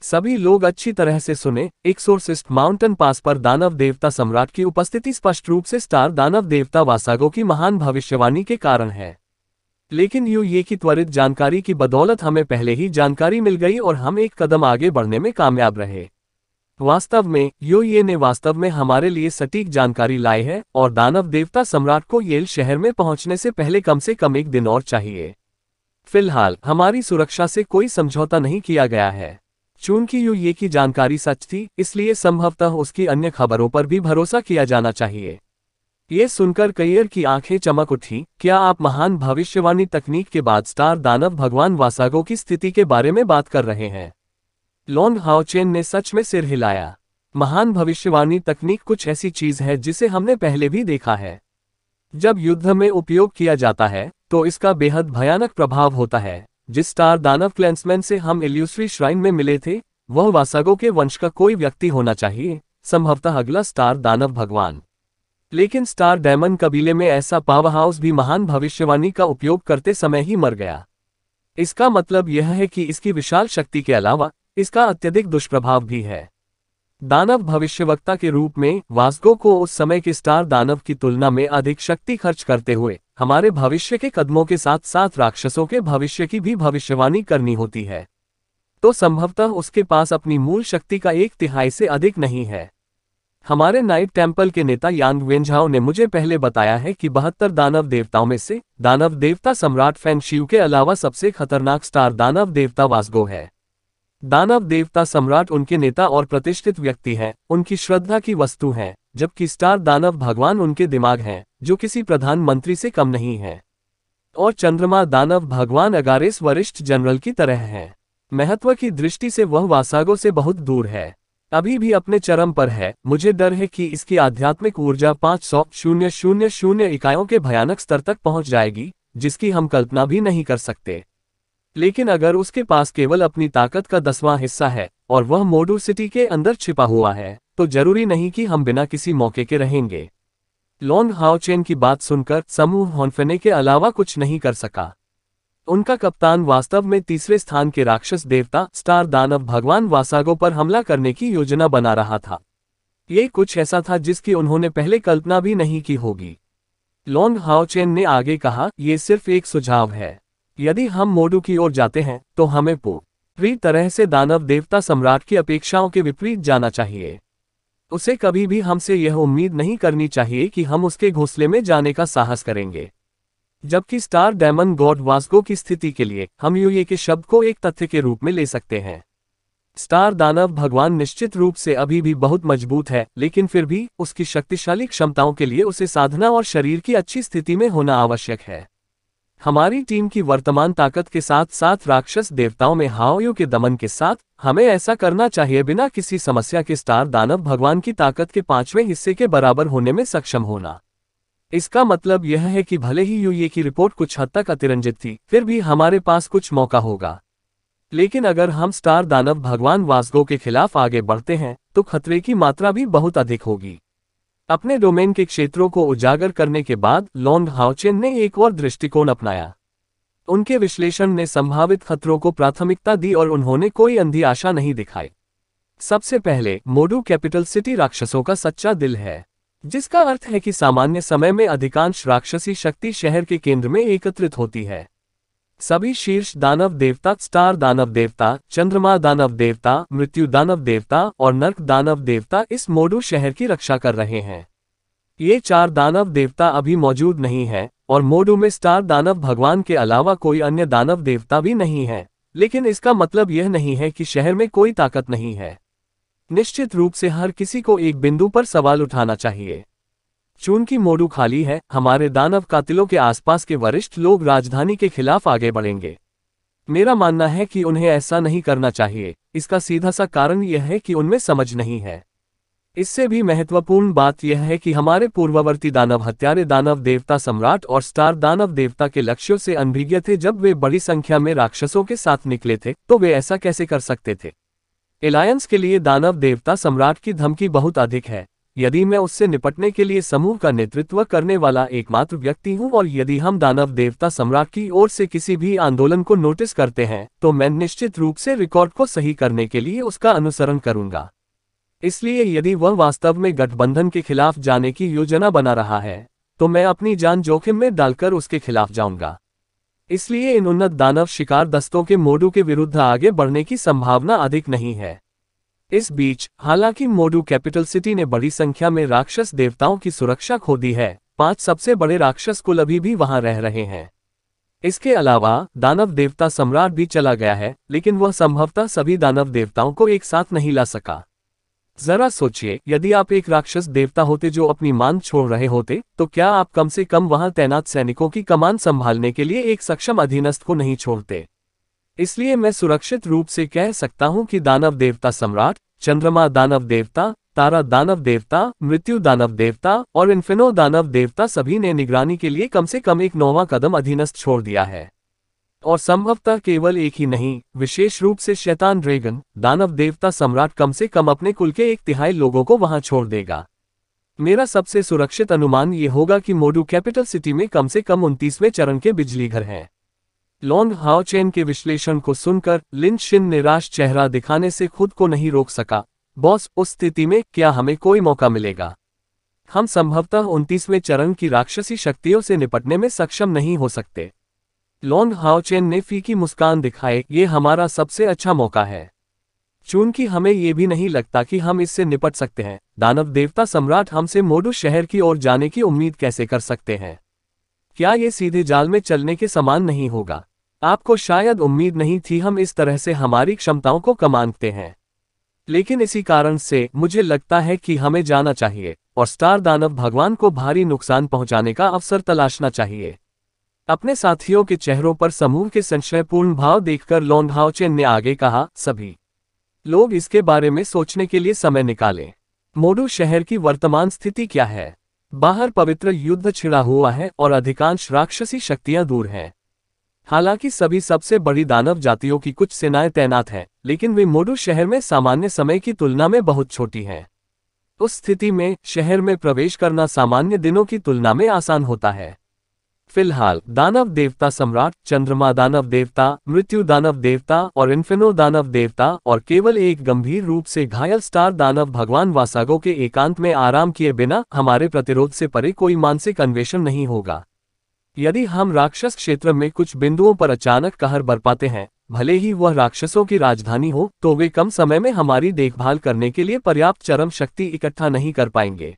सभी लोग अच्छी तरह से सुने। एक्सोर्सिस्ट माउंटेन पास पर दानव देवता सम्राट की उपस्थिति स्पष्ट रूप से स्टार दानव देवता वासागो की महान भविष्यवाणी के कारण है। लेकिन ये की त्वरित जानकारी की बदौलत हमें पहले ही जानकारी मिल गई और हम एक कदम आगे बढ़ने में कामयाब रहे। वास्तव में ये ने वास्तव में हमारे लिए सटीक जानकारी लाई है और दानव देवता सम्राट को येल शहर में पहुंचने से पहले कम से कम 1 दिन और चाहिए। फिलहाल हमारी सुरक्षा से कोई समझौता नहीं किया गया है। चूंकि ये की जानकारी सच थी, इसलिए संभवतः उसकी अन्य खबरों पर भी भरोसा किया जाना चाहिए। ये सुनकर कैयर की आंखें चमक उठी। क्या आप महान भविष्यवाणी तकनीक के बाद स्टार दानव भगवान वासागो की स्थिति के बारे में बात कर रहे हैं? लॉन्ग हाओचेन ने सच में सिर हिलाया। महान भविष्यवाणी तकनीक कुछ ऐसी चीज है जिसे हमने पहले भी देखा है। जब युद्ध में उपयोग किया जाता है तो इसका बेहद भयानक प्रभाव होता है। जिस स्टार दानव क्लैंसमैन से हम इल्यूसरी श्राइन में मिले थे, वह वासागो के वंश का कोई व्यक्ति होना चाहिए, संभवतः अगला स्टार दानव भगवान। लेकिन स्टार डायमंड कबीले में ऐसा पावरहाउस भी महान भविष्यवाणी का उपयोग करते समय ही मर गया। इसका मतलब यह है कि इसकी विशाल शक्ति के अलावा इसका अत्यधिक दुष्प्रभाव भी है। दानव भविष्यवक्ता के रूप में वासगो को उस समय के स्टार दानव की तुलना में अधिक शक्ति खर्च करते हुए हमारे भविष्य के कदमों के साथ साथ राक्षसों के भविष्य की भी भविष्यवाणी करनी होती है। तो संभवतः उसके पास अपनी मूल शक्ति का 1/3 से अधिक नहीं है। हमारे नाइट टेम्पल के नेता यांग वेंझाओ ने मुझे पहले बताया है कि 72 दानव देवताओं में से दानव देवता सम्राट फैंग शिव के अलावा सबसे खतरनाक स्टार दानव देवता वासगो है। दानव देवता सम्राट उनके नेता और प्रतिष्ठित व्यक्ति हैं, उनकी श्रद्धा की वस्तु हैं, जबकि स्टार दानव भगवान उनके दिमाग हैं, जो किसी प्रधानमंत्री से कम नहीं है। और चंद्रमा दानव भगवान अगारेस वरिष्ठ जनरल की तरह हैं। महत्व की दृष्टि से वह वासागो से बहुत दूर है, अभी भी अपने चरम पर है। मुझे डर है कि इसकी आध्यात्मिक ऊर्जा 500,000 इकाइयों के भयानक स्तर तक पहुंच जाएगी, जिसकी हम कल्पना भी नहीं कर सकते। लेकिन अगर उसके पास केवल अपनी ताकत का 10वां हिस्सा है और वह मोडू सिटी के अंदर छिपा हुआ है, तो जरूरी नहीं कि हम बिना किसी मौके के रहेंगे। लॉन्ग हाओचेन की बात सुनकर समूह हॉन्फेने के अलावा कुछ नहीं कर सका। उनका कप्तान वास्तव में 3रे स्थान के राक्षस देवता स्टार दानव भगवान वासागो पर हमला करने की योजना बना रहा था। ये कुछ ऐसा था जिसकी उन्होंने पहले कल्पना भी नहीं की होगी। लॉन्ग हाओचेन ने आगे कहा, ये सिर्फ एक सुझाव है। यदि हम मोडू की ओर जाते हैं तो हमें पूरी तरह से दानव देवता सम्राट की अपेक्षाओं के विपरीत जाना चाहिए। उसे कभी भी हमसे यह उम्मीद नहीं करनी चाहिए कि हम उसके घोंसले में जाने का साहस करेंगे। जबकि स्टार डेमन गॉड वास्गो की स्थिति के लिए हम यूए के शब्द को एक तथ्य के रूप में ले सकते हैं। स्टार दानव भगवान निश्चित रूप से अभी भी बहुत मजबूत है, लेकिन फिर भी उसकी शक्तिशाली क्षमताओं के लिए उसे साधना और शरीर की अच्छी स्थिति में होना आवश्यक है। हमारी टीम की वर्तमान ताकत के साथ साथ राक्षस देवताओं में हाओयू के दमन के साथ हमें ऐसा करना चाहिए बिना किसी समस्या के स्टार दानव भगवान की ताकत के 5वें हिस्से के बराबर होने में सक्षम होना। इसका मतलब यह है कि भले ही यूए की रिपोर्ट कुछ हद तक अतिरंजित थी, फिर भी हमारे पास कुछ मौका होगा। लेकिन अगर हम स्टार दानव भगवान वास्गो के खिलाफ आगे बढ़ते हैं तो खतरे की मात्रा भी बहुत अधिक होगी। अपने डोमेन के क्षेत्रों को उजागर करने के बाद लॉन्ग हाओचेन ने एक और दृष्टिकोण अपनाया। उनके विश्लेषण ने संभावित खतरों को प्राथमिकता दी और उन्होंने कोई अंधी आशा नहीं दिखाई। सबसे पहले, मोडू कैपिटल सिटी राक्षसों का सच्चा दिल है, जिसका अर्थ है कि सामान्य समय में अधिकांश राक्षसी शक्ति शहर के केंद्र में एकत्रित होती है। सभी शीर्ष दानव देवता, स्टार दानव देवता, चंद्रमा दानव देवता, मृत्यु दानव देवता और नर्क दानव देवता इस मोडू शहर की रक्षा कर रहे हैं। ये 4 दानव देवता अभी मौजूद नहीं हैं और मोडू में स्टार दानव भगवान के अलावा कोई अन्य दानव देवता भी नहीं है, लेकिन इसका मतलब यह नहीं है कि शहर में कोई ताकत नहीं है। निश्चित रूप से हर किसी को एक बिंदु पर सवाल उठाना चाहिए। चूंकि मोडू खाली है, हमारे दानव कातिलों के आसपास के वरिष्ठ लोग राजधानी के खिलाफ आगे बढ़ेंगे। मेरा मानना है कि उन्हें ऐसा नहीं करना चाहिए। इसका सीधा सा कारण यह है कि उनमें समझ नहीं है। इससे भी महत्वपूर्ण बात यह है कि हमारे पूर्ववर्ती दानव हत्यारे दानव देवता सम्राट और स्टार दानव देवता के लक्ष्यों से अनभिज्ञ थे। जब वे बड़ी संख्या में राक्षसों के साथ निकले थे तो वे ऐसा कैसे कर सकते थे? एलायंस के लिए दानव देवता सम्राट की धमकी बहुत अधिक है। यदि मैं उससे निपटने के लिए समूह का नेतृत्व करने वाला एकमात्र व्यक्ति हूं और यदि हम दानव देवता सम्राट की ओर से किसी भी आंदोलन को नोटिस करते हैं तो मैं निश्चित रूप से रिकॉर्ड को सही करने के लिए उसका अनुसरण करूंगा। इसलिए यदि वह वास्तव में गठबंधन के खिलाफ जाने की योजना बना रहा है तो मैं अपनी जान जोखिम में डालकर उसके खिलाफ जाऊंगा। इसलिए इन उन्नत दानव शिकार दस्तों के मोडू के विरुद्ध आगे बढ़ने की संभावना अधिक नहीं है। इस बीच, हालांकि मोडू कैपिटल सिटी ने बड़ी संख्या में राक्षस देवताओं की सुरक्षा खो दी है, 5 सबसे बड़े राक्षस कुल अभी भी वहां रह रहे हैं। इसके अलावा दानव देवता सम्राट भी चला गया है, लेकिन वह संभवतः सभी दानव देवताओं को एक साथ नहीं ला सका। जरा सोचिए, यदि आप एक राक्षस देवता होते जो अपनी मान छोड़ रहे होते, तो क्या आप कम से कम वहां तैनात सैनिकों की कमान संभालने के लिए एक सक्षम अधीनस्थ को नहीं छोड़ते? इसलिए मैं सुरक्षित रूप से कह सकता हूं कि दानव देवता सम्राट, चंद्रमा दानव देवता, तारा दानव देवता, मृत्यु दानव देवता और इन्फिनो दानव देवता सभी ने निगरानी के लिए कम से कम एक 9वां कदम अधीनस्थ छोड़ दिया है। और संभवतः केवल एक ही नहीं, विशेष रूप से शैतान ड्रैगन दानव देवता सम्राट कम से कम अपने कुल के 1/3 लोगों को वहां छोड़ देगा। मेरा सबसे सुरक्षित अनुमान ये होगा कि मोडू कैपिटल सिटी में कम से कम 29वें चरण के बिजली घर हैं। लॉन्ग हाओचेन के विश्लेषण को सुनकर लिन शिन निराश चेहरा दिखाने से खुद को नहीं रोक सका। बॉस, उस स्थिति में क्या हमें कोई मौका मिलेगा? हम संभवतः 29वें चरण की राक्षसी शक्तियों से निपटने में सक्षम नहीं हो सकते। लॉन्ग हाओचेन ने फीकी मुस्कान दिखाए, ये हमारा सबसे अच्छा मौका है। चूंकि हमें ये भी नहीं लगता कि हम इससे निपट सकते हैं, दानव देवता सम्राट हमसे मोडू शहर की ओर जाने की उम्मीद कैसे कर सकते हैं? क्या ये सीधे जाल में चलने के समान नहीं होगा? आपको शायद उम्मीद नहीं थी हम इस तरह से हमारी क्षमताओं को कमानते हैं, लेकिन इसी कारण से मुझे लगता है कि हमें जाना चाहिए और स्टार दानव भगवान को भारी नुकसान पहुंचाने का अवसर तलाशना चाहिए। अपने साथियों के चेहरों पर समूह के संशयपूर्ण भाव देखकर लॉन्ग हाओचेन ने आगे कहा, सभी लोग इसके बारे में सोचने के लिए समय निकालें। मोडू शहर की वर्तमान स्थिति क्या है? बाहर पवित्र युद्ध छिड़ा हुआ है और अधिकांश राक्षसी शक्तियां दूर हैं। हालांकि सभी सबसे बड़ी दानव जातियों की कुछ सेनाएं तैनात हैं, लेकिन वे मोडू शहर में सामान्य समय की तुलना में बहुत छोटी हैं। उस स्थिति में शहर में प्रवेश करना सामान्य दिनों की तुलना में आसान होता है। फिलहाल दानव देवता सम्राट, चंद्रमा दानव देवता, मृत्यु दानव देवता और इन्फिनो दानव देवता और केवल एक गंभीर रूप से घायल स्टार दानव भगवान वासागो के एकांत में आराम किए बिना हमारे प्रतिरोध से परे कोई मानसिक अन्वेषण नहीं होगा। यदि हम राक्षस क्षेत्र में कुछ बिंदुओं पर अचानक कहर बरपाते हैं, भले ही वह राक्षसों की राजधानी हो, तो वे कम समय में हमारी देखभाल करने के लिए पर्याप्त चरम शक्ति इकट्ठा नहीं कर पाएंगे।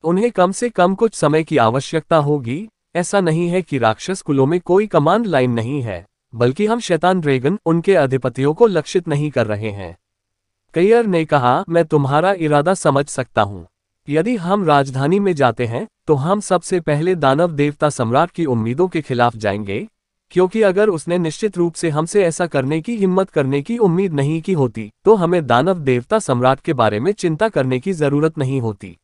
उन्हें कम से कम कुछ समय की आवश्यकता होगी। ऐसा नहीं है कि राक्षस कुलों में कोई कमांड लाइन नहीं है, बल्कि हम शैतान ड्रैगन उनके अधिपतियों को लक्षित नहीं कर रहे हैं। कैयर ने कहा, मैं तुम्हारा इरादा समझ सकता हूं। यदि हम राजधानी में जाते हैं तो हम सबसे पहले दानव देवता सम्राट की उम्मीदों के खिलाफ जाएंगे, क्योंकि अगर उसने निश्चित रूप से हमसे ऐसा करने की हिम्मत करने की उम्मीद नहीं की होती तो हमें दानव देवता सम्राट के बारे में चिंता करने की जरूरत नहीं होती।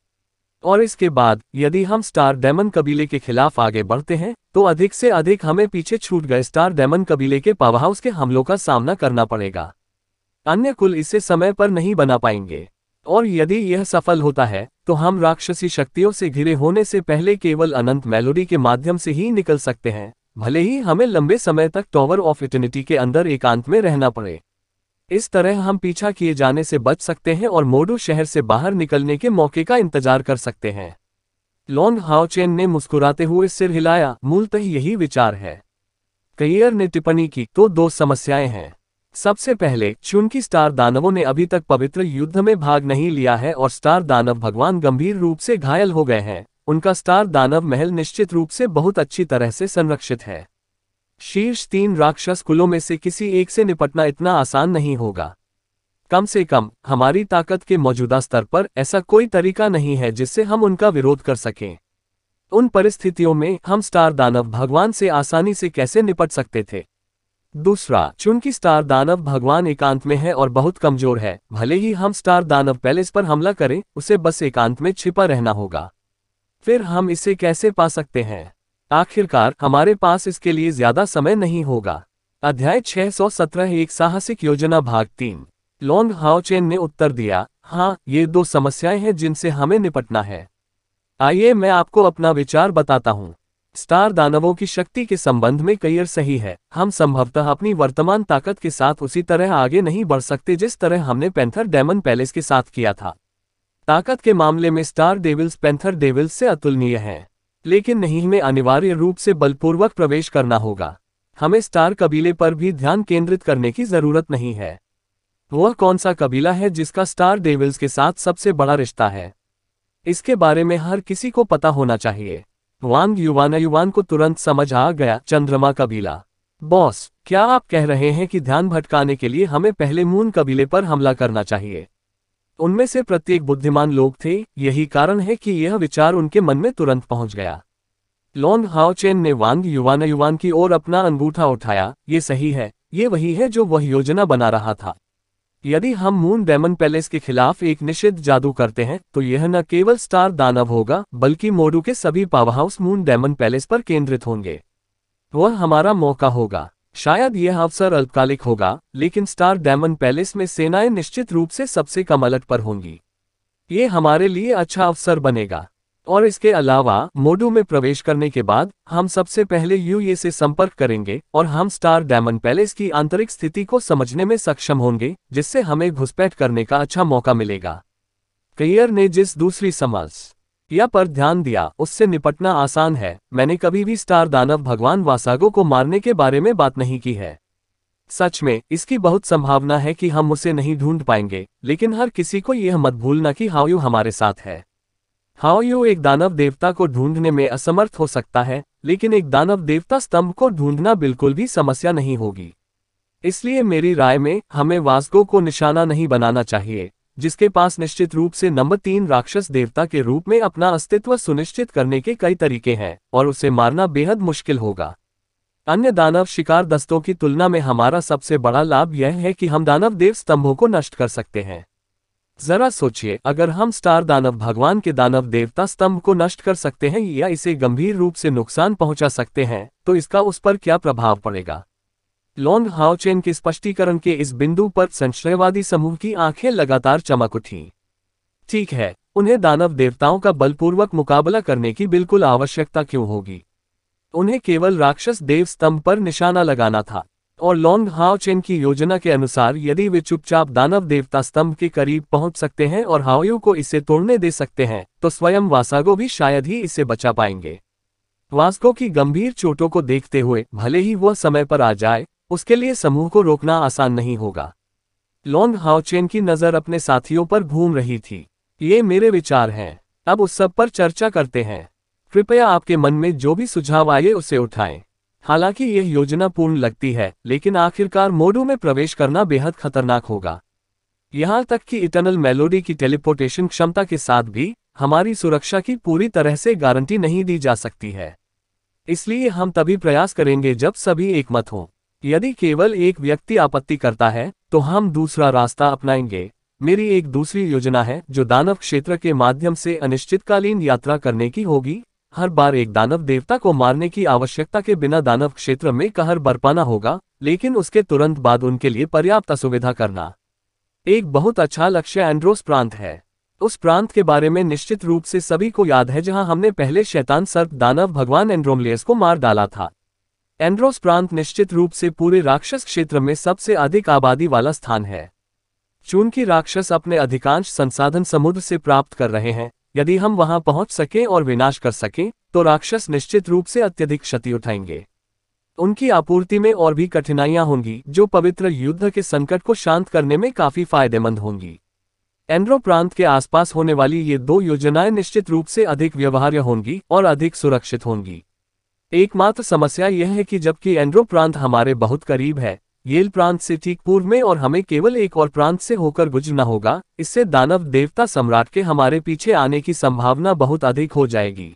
और इसके बाद यदि हम स्टार डेमन कबीले के खिलाफ आगे बढ़ते हैं तो अधिक से अधिक हमें पीछे छूट गए स्टार डेमन कबीले के पावरहाउस के हमलों का सामना करना पड़ेगा। अन्य कुल इसे समय पर नहीं बना पाएंगे, और यदि यह सफल होता है तो हम राक्षसी शक्तियों से घिरे होने से पहले केवल अनंत मेलोडी के माध्यम से ही निकल सकते हैं, भले ही हमें लंबे समय तक टॉवर ऑफ इटर्निटी के अंदर एकांत में रहना पड़े। इस तरह हम पीछा किए जाने से बच सकते हैं और मोडू शहर से बाहर निकलने के मौके का इंतजार कर सकते हैं। लॉन्ग हाओचेन ने मुस्कुराते हुए सिर हिलाया, मूलतः यही विचार है। कैयर ने टिप्पणी की, तो दो समस्याएं हैं। सबसे पहले, चूंकि स्टार दानवों ने अभी तक पवित्र युद्ध में भाग नहीं लिया है और स्टार दानव भगवान गंभीर रूप से घायल हो गए हैं, उनका स्टार दानव महल निश्चित रूप से बहुत अच्छी तरह से संरक्षित है। शीर्ष 3 राक्षस कुलों में से किसी एक से निपटना इतना आसान नहीं होगा। कम से कम हमारी ताकत के मौजूदा स्तर पर ऐसा कोई तरीका नहीं है जिससे हम उनका विरोध कर सकें। उन परिस्थितियों में हम स्टार दानव भगवान से आसानी से कैसे निपट सकते थे? दूसरा, चूंकि स्टार दानव भगवान एकांत में है और बहुत कमजोर है, भले ही हम स्टार दानव पैलेस पर हमला करें, उसे बस एकांत में छिपा रहना होगा। फिर हम इसे कैसे पा सकते हैं? आखिरकार हमारे पास इसके लिए ज्यादा समय नहीं होगा। अध्याय 617 एक साहसिक योजना भाग 3। लॉन्ग हाओचेन ने उत्तर दिया, हाँ, ये 2 समस्याएं हैं जिनसे हमें निपटना है। आइए मैं आपको अपना विचार बताता हूँ। स्टार दानवों की शक्ति के संबंध में कैयर सही है। हम संभवतः अपनी वर्तमान ताकत के साथ उसी तरह आगे नहीं बढ़ सकते जिस तरह हमने पैंथर डेमन पैलेस के साथ किया था। ताकत के मामले में स्टार डेविल्स पैंथर डेविल्स से अतुलनीय हैं, लेकिन नहीं, हमें अनिवार्य रूप से बलपूर्वक प्रवेश करना होगा। हमें स्टार कबीले पर भी ध्यान केंद्रित करने की जरूरत नहीं है। वह कौन सा कबीला है जिसका स्टार डेविल्स के साथ सबसे बड़ा रिश्ता है? इसके बारे में हर किसी को पता होना चाहिए। वांग युवान को तुरंत समझ आ गया, चंद्रमा कबीला। बॉस, क्या आप कह रहे हैं कि ध्यान भटकाने के लिए हमें पहले मून कबीले पर हमला करना चाहिए? उनमें से प्रत्येक बुद्धिमान लोग थे, यही कारण है कि यह विचार उनके मन में तुरंत पहुंच गया। लॉन्ग हाओचेन ने वांग युवान की ओर अपना अंगूठा उठाया, ये सही है, ये वही है जो वह योजना बना रहा था। यदि हम मून डेमन पैलेस के खिलाफ एक निषिद्ध जादू करते हैं तो यह न केवल स्टार दानव होगा, बल्कि मोडू के सभी पावरहाउस मून डेमन पैलेस पर केंद्रित होंगे। वह हमारा मौका होगा। शायद यह अवसर अल्पकालिक होगा, लेकिन स्टार डेमन पैलेस में सेनाएं निश्चित रूप से सबसे कम अलर्ट पर होंगी। ये हमारे लिए अच्छा अवसर बनेगा। और इसके अलावा मोडू में प्रवेश करने के बाद हम सबसे पहले यूए से संपर्क करेंगे और हम स्टार डेमन पैलेस की आंतरिक स्थिति को समझने में सक्षम होंगे, जिससे हमें घुसपैठ करने का अच्छा मौका मिलेगा। कैयर ने जिस दूसरी समस्या पर ध्यान दिया उससे निपटना आसान है। मैंने कभी भी स्टार दानव भगवान वासागो को मारने के बारे में बात नहीं की है। सच में इसकी बहुत संभावना है कि हम उसे नहीं ढूंढ पाएंगे, लेकिन हर किसी को यह मत भूलना कि हाओयू हमारे साथ है। हाओयू एक दानव देवता को ढूंढने में असमर्थ हो सकता है, लेकिन एक दानव देवता स्तंभ को ढूंढना बिल्कुल भी समस्या नहीं होगी। इसलिए मेरी राय में हमें वासगो को निशाना नहीं बनाना चाहिए, जिसके पास निश्चित रूप से नंबर 3 राक्षस देवता के रूप में अपना अस्तित्व सुनिश्चित करने के कई तरीके हैं, और उसे मारना बेहद मुश्किल होगा। अन्य दानव शिकार दस्तों की तुलना में हमारा सबसे बड़ा लाभ यह है कि हम दानव देव स्तंभों को नष्ट कर सकते हैं। जरा सोचिए, अगर हम स्टार दानव भगवान के दानव देवता स्तंभ को नष्ट कर सकते हैं या इसे गंभीर रूप से नुकसान पहुंचा सकते हैं, तो इसका उस पर क्या प्रभाव पड़ेगा? लॉन्ग हाओचेन के स्पष्टीकरण के इस बिंदु पर संशयवादी समूह की आंखें लगातार चमक उठीं। ठीक है, उन्हें दानव देवताओं का बलपूर्वक मुकाबला करने की बिल्कुल आवश्यकता क्यों होगी? उन्हें केवल राक्षस देव स्तंभ पर निशाना लगाना था, और लॉन्ग हाओ चेन की योजना के अनुसार यदि वे चुपचाप दानव देवता स्तंभ के करीब पहुंच सकते हैं और हाओयू को इसे तोड़ने दे सकते हैं, तो स्वयं वासागो भी शायद ही इसे बचा पाएंगे। वास्को की गंभीर चोटों को देखते हुए भले ही वह समय पर आ जाए, उसके लिए समूह को रोकना आसान नहीं होगा। लॉन्ग हाओ चेन की नज़र अपने साथियों पर घूम रही थी। ये मेरे विचार हैं, अब उस सब पर चर्चा करते हैं। कृपया आपके मन में जो भी सुझाव आए उसे उठाएं। हालांकि यह योजना पूर्ण लगती है, लेकिन आखिरकार मोडू में प्रवेश करना बेहद खतरनाक होगा। यहां तक कि इटर्नल मेलोडी की टेलीपोर्टेशन क्षमता के साथ भी हमारी सुरक्षा की पूरी तरह से गारंटी नहीं दी जा सकती है। इसलिए हम तभी प्रयास करेंगे जब सभी एकमत हों। यदि केवल एक व्यक्ति आपत्ति करता है, तो हम दूसरा रास्ता अपनाएंगे। मेरी एक दूसरी योजना है जो दानव क्षेत्र के माध्यम से अनिश्चितकालीन यात्रा करने की होगी। हर बार एक दानव देवता को मारने की आवश्यकता के बिना दानव क्षेत्र में कहर बरपाना होगा, लेकिन उसके तुरंत बाद उनके लिए पर्याप्त सुविधा करना। एक बहुत अच्छा लक्ष्य एंड्रोस प्रांत है। उस प्रांत के बारे में निश्चित रूप से सभी को याद है जहां हमने पहले शैतान सर्प दानव भगवान एंड्रोमलियस को मार डाला था। एंड्रोस प्रांत निश्चित रूप से पूरे राक्षस क्षेत्र में सबसे अधिक आबादी वाला स्थान है। चूंकि राक्षस अपने अधिकांश संसाधन समुद्र से प्राप्त कर रहे हैं, यदि हम वहां पहुंच सकें और विनाश कर सकें, तो राक्षस निश्चित रूप से अत्यधिक क्षति उठाएंगे। उनकी आपूर्ति में और भी कठिनाइयां होंगी जो पवित्र युद्ध के संकट को शांत करने में काफी फायदेमंद होंगी। एंड्रो प्रांत के आसपास होने वाली ये दो योजनाएं निश्चित रूप से अधिक व्यवहार्य होंगी और अधिक सुरक्षित होंगी। एकमात्र समस्या यह है कि जबकि एंड्रो प्रांत हमारे बहुत करीब है, येल प्रांत से ठीक पूर्व में और हमें केवल एक और प्रांत से होकर गुजरना होगा, इससे दानव देवता सम्राट के हमारे पीछे आने की संभावना बहुत अधिक हो जाएगी।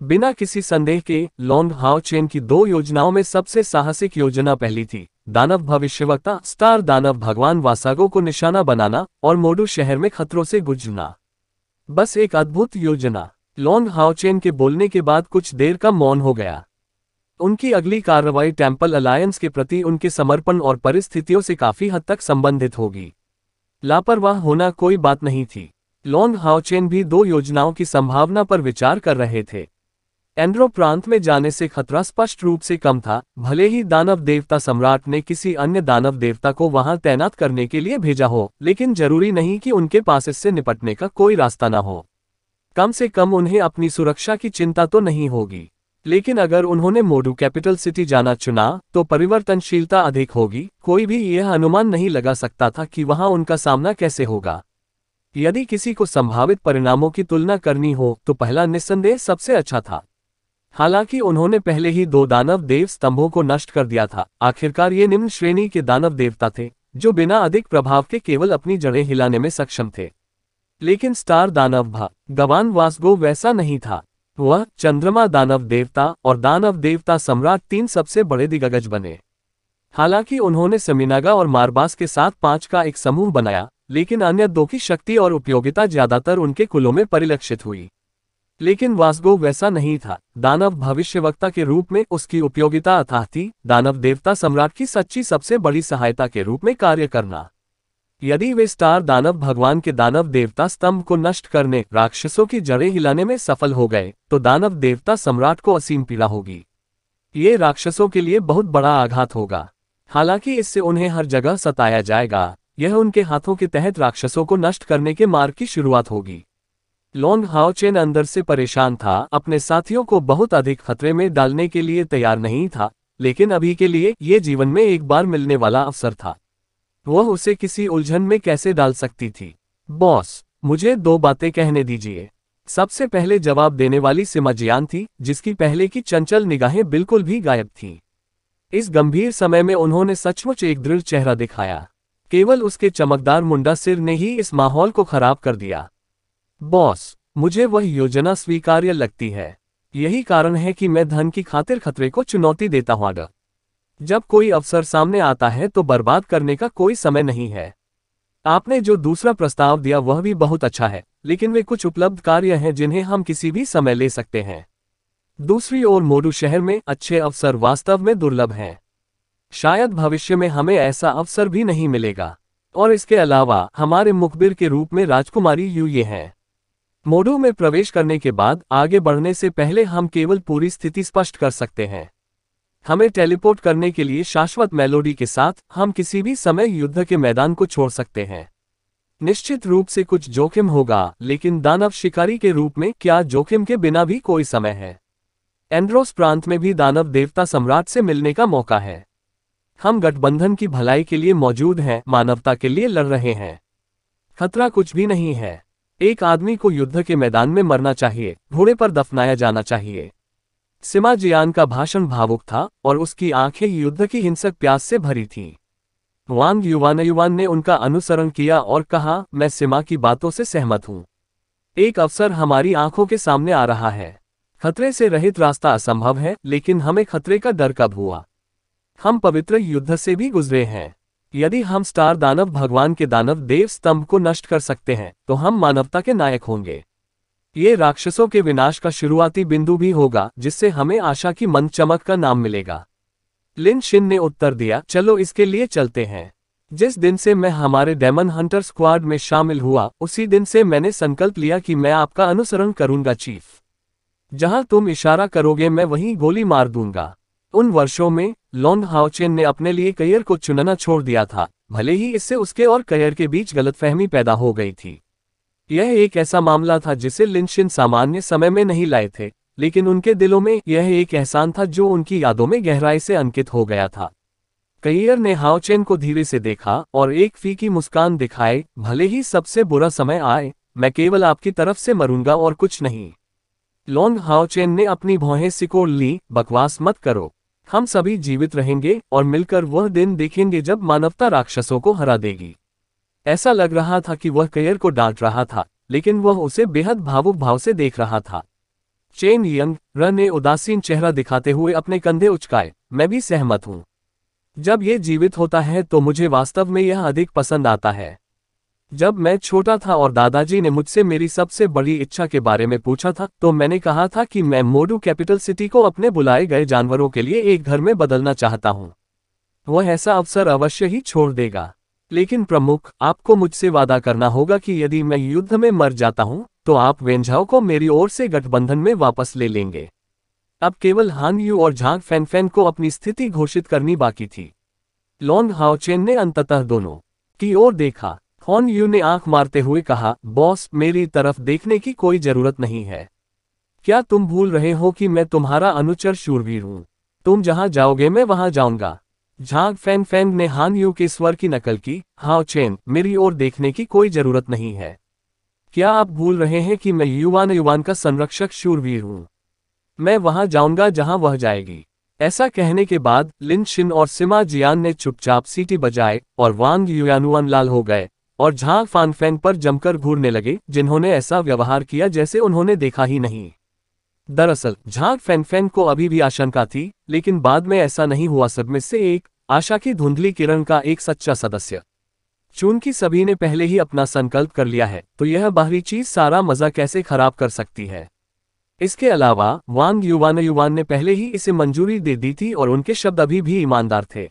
बिना किसी संदेह के लॉन्ग हाओ चेन की दो योजनाओं में सबसे साहसिक योजना पहली थी, दानव भविष्यवक्ता स्टार दानव भगवान वासागो को निशाना बनाना और मोडू शहर में खतरों से गुजरना। बस एक अद्भुत योजना। लॉन्ग हाओ चेन के बोलने के बाद कुछ देर का मौन हो गया। उनकी अगली कार्रवाई टेम्पल अलायंस के प्रति उनके समर्पण और परिस्थितियों से काफी हद तक संबंधित होगी। लापरवाह होना कोई बात नहीं थी। लॉन्ग हाओ चेन भी दो योजनाओं की संभावना पर विचार कर रहे थे। एंड्रो प्रांत में जाने से खतरा स्पष्ट रूप से कम था, भले ही दानव देवता सम्राट ने किसी अन्य दानव देवता को वहां तैनात करने के लिए भेजा हो, लेकिन जरूरी नहीं कि उनके पास इससे निपटने का कोई रास्ता न हो। कम से कम उन्हें अपनी सुरक्षा की चिंता तो नहीं होगी। लेकिन अगर उन्होंने मोडू कैपिटल सिटी जाना चुना, तो परिवर्तनशीलता अधिक होगी। कोई भी यह अनुमान नहीं लगा सकता था कि वहां उनका सामना कैसे होगा। यदि किसी को संभावित परिणामों की तुलना करनी हो, तो पहला निस्संदेह सबसे अच्छा था। हालांकि उन्होंने पहले ही दो दानव देव स्तंभों को नष्ट कर दिया था। आखिरकार ये निम्न श्रेणी के दानव देवता थे, जो बिना अधिक प्रभाव के केवल अपनी जड़ें हिलाने में सक्षम थे। लेकिन स्टार दानव भगवान वासगो वैसा नहीं था। वह चंद्रमा दानव देवता और दानव देवता सम्राट तीन सबसे बड़े दिग्गज बने। हालांकि उन्होंने सेमिनागा और मारबास के साथ 5 का एक समूह बनाया, लेकिन अन्य दो की शक्ति और उपयोगिता ज्यादातर उनके कुलों में परिलक्षित हुई। लेकिन वासगो वैसा नहीं था। दानव भविष्यवक्ता के रूप में उसकी उपयोगिता अथाह थी, दानव देवता सम्राट की सच्ची सबसे बड़ी सहायता के रूप में कार्य करना। यदि वे स्टार दानव भगवान के दानव देवता स्तंभ को नष्ट करने, राक्षसों की जड़ें हिलाने में सफल हो गए, तो दानव देवता सम्राट को असीम पीड़ा होगी। ये राक्षसों के लिए बहुत बड़ा आघात होगा। हालांकि इससे उन्हें हर जगह सताया जाएगा। यह उनके हाथों के तहत राक्षसों को नष्ट करने के मार्ग की शुरुआत होगी। लॉन्ग हाओ चेन अंदर से परेशान था, अपने साथियों को बहुत अधिक खतरे में डालने के लिए तैयार नहीं था, लेकिन अभी के लिए ये जीवन में एक बार मिलने वाला अवसर था। वह उसे किसी उलझन में कैसे डाल सकती थी। बॉस, मुझे 2 बातें कहने दीजिए। सबसे पहले जवाब देने वाली सिमाजियान थी, जिसकी पहले की चंचल निगाहें बिल्कुल भी गायब थीं। इस गंभीर समय में उन्होंने सचमुच एक दृढ़ चेहरा दिखाया। केवल उसके चमकदार मुंडा सिर ने ही इस माहौल को खराब कर दिया। बॉस, मुझे वह योजना स्वीकार्य लगती है। यही कारण है कि मैं धन की खातिर खतरे को चुनौती देता हूं। जब कोई अवसर सामने आता है तो बर्बाद करने का कोई समय नहीं है। आपने जो दूसरा प्रस्ताव दिया वह भी बहुत अच्छा है, लेकिन वे कुछ उपलब्ध कार्य हैं जिन्हें हम किसी भी समय ले सकते हैं। दूसरी ओर मोडू शहर में अच्छे अवसर वास्तव में दुर्लभ हैं। शायद भविष्य में हमें ऐसा अवसर भी नहीं मिलेगा। और इसके अलावा हमारे मुखबिर के रूप में राजकुमारी यू ये हैं। मोडू में प्रवेश करने के बाद आगे बढ़ने से पहले हम केवल पूरी स्थिति स्पष्ट कर सकते हैं। हमें टेलीपोर्ट करने के लिए शाश्वत मेलोडी के साथ हम किसी भी समय युद्ध के मैदान को छोड़ सकते हैं। निश्चित रूप से कुछ जोखिम होगा, लेकिन दानव शिकारी के रूप में क्या जोखिम के बिना भी कोई समय है। एंड्रोस प्रांत में भी दानव देवता सम्राट से मिलने का मौका है। हम गठबंधन की भलाई के लिए मौजूद हैं, मानवता के लिए लड़ रहे हैं। खतरा कुछ भी नहीं है। एक आदमी को युद्ध के मैदान में मरना चाहिए, घोड़े पर दफनाया जाना चाहिए। सिमा जियान का भाषण भावुक था और उसकी आंखें युद्ध की हिंसक प्यास से भरी थीं। वांग युवान ने उनका अनुसरण किया और कहा, मैं सिमा की बातों से सहमत हूं। एक अवसर हमारी आंखों के सामने आ रहा है। खतरे से रहित रास्ता असंभव है, लेकिन हमें खतरे का डर कब हुआ? हम पवित्र युद्ध से भी गुजरे हैं। यदि हम स्टार दानव भगवान के दानव देव स्तंभ को नष्ट कर सकते हैं, तो हम मानवता के नायक होंगे। ये राक्षसों के विनाश का शुरुआती बिंदु भी होगा, जिससे हमें आशा की मंद चमक का नाम मिलेगा। लिन शिन ने उत्तर दिया, चलो इसके लिए चलते हैं। जिस दिन से मैं हमारे डेमन हंटर स्क्वाड में शामिल हुआ, उसी दिन से मैंने संकल्प लिया कि मैं आपका अनुसरण करूंगा चीफ। जहां तुम इशारा करोगे मैं वहीं गोली मार दूंगा। उन वर्षों में लॉन्ग हाओचेन ने अपने लिए करियर को चुनना छोड़ दिया था, भले ही इससे उसके और करियर के बीच गलतफहमी पैदा हो गई थी। यह एक ऐसा मामला था जिसे लिन शिन सामान्य समय में नहीं लाए थे, लेकिन उनके दिलों में यह एक एहसान था जो उनकी यादों में गहराई से अंकित हो गया था। करियर ने हाओचेन को धीरे से देखा और एक फीकी मुस्कान दिखाए, भले ही सबसे बुरा समय आए, मैं केवल आपकी तरफ से मरूंगा और कुछ नहीं। लॉन्ग हाओचेन ने अपनी भौहें सिकोड़ ली, बकवास मत करो। हम सभी जीवित रहेंगे और मिलकर वह दिन देखेंगे जब मानवता राक्षसों को हरा देगी। ऐसा लग रहा था कि वह करियर को डांट रहा था, लेकिन वह उसे बेहद भावुक भाव से देख रहा था। चेन यंग र ने उदासीन चेहरा दिखाते हुए अपने कंधे उचकाए, मैं भी सहमत हूं। जब ये जीवित होता है तो मुझे वास्तव में यह अधिक पसंद आता है। जब मैं छोटा था और दादाजी ने मुझसे मेरी सबसे बड़ी इच्छा के बारे में पूछा था, तो मैंने कहा था कि मैं मोडू कैपिटल सिटी को अपने बुलाए गए जानवरों के लिए एक घर में बदलना चाहता हूं। वह ऐसा अवसर अवश्य ही छोड़ देगा। लेकिन प्रमुख, आपको मुझसे वादा करना होगा कि यदि मैं युद्ध में मर जाता हूं, तो आप वेंझाओ को मेरी ओर से गठबंधन में वापस ले लेंगे। अब केवल हान यू और झांग फैन को अपनी स्थिति घोषित करनी बाकी थी। लॉन्ग हाओचेन ने अंततः दोनों की ओर देखा। हॉन यू ने आंख मारते हुए कहा, बॉस, मेरी तरफ देखने की कोई जरूरत नहीं है। क्या तुम भूल रहे हो कि मैं तुम्हारा अनुचर शूरवीर हूं? तुम जहां जाओगे मैं वहां जाऊंगा। झांग फैन ने हान यू के स्वर की नकल की, हाओचेन, मेरी ओर देखने की कोई जरूरत नहीं है। क्या आप भूल रहे हैं कि मैं युवान का संरक्षक शूरवीर हूं? मैं वहां जाऊंगा जहां वह जाएगी। ऐसा कहने के बाद लिन शिन और सिमा जियान ने चुपचाप सीटी बजाए और वांग युयानुआन लाल हो गए और झांग फानफेंग पर जमकर घूरने लगे, जिन्होंने ऐसा व्यवहार किया जैसे उन्होंने देखा ही नहीं। दरअसल झांग फैनफेंग को अभी भी आशंका थी, लेकिन बाद में ऐसा नहीं हुआ। सब में से एक, आशा की धुंधली किरण का एक सच्चा सदस्य। चूंकि सभी ने पहले ही अपना संकल्प कर लिया है, तो यह बाहरी चीज सारा मजा कैसे खराब कर सकती है। इसके अलावा वांग युवान ने पहले ही इसे मंजूरी दे दी थी और उनके शब्द अभी भी ईमानदार थे।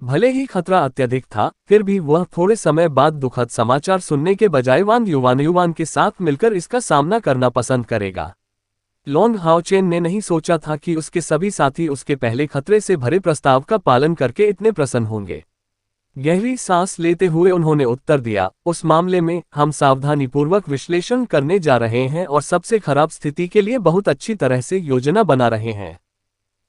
भले ही खतरा अत्यधिक था, फिर भी वह थोड़े समय बाद दुखद समाचार सुनने के बजाय वांग युवान के साथ मिलकर इसका सामना करना पसंद करेगा। लॉन्ग हाओचेन ने नहीं सोचा था कि उसके सभी साथी उसके पहले खतरे से भरे प्रस्ताव का पालन करके इतने प्रसन्न होंगे। गहरी सांस लेते हुए उन्होंने उत्तर दिया, उस मामले में हम सावधानीपूर्वक विश्लेषण करने जा रहे हैं और सबसे खराब स्थिति के लिए बहुत अच्छी तरह से योजना बना रहे हैं।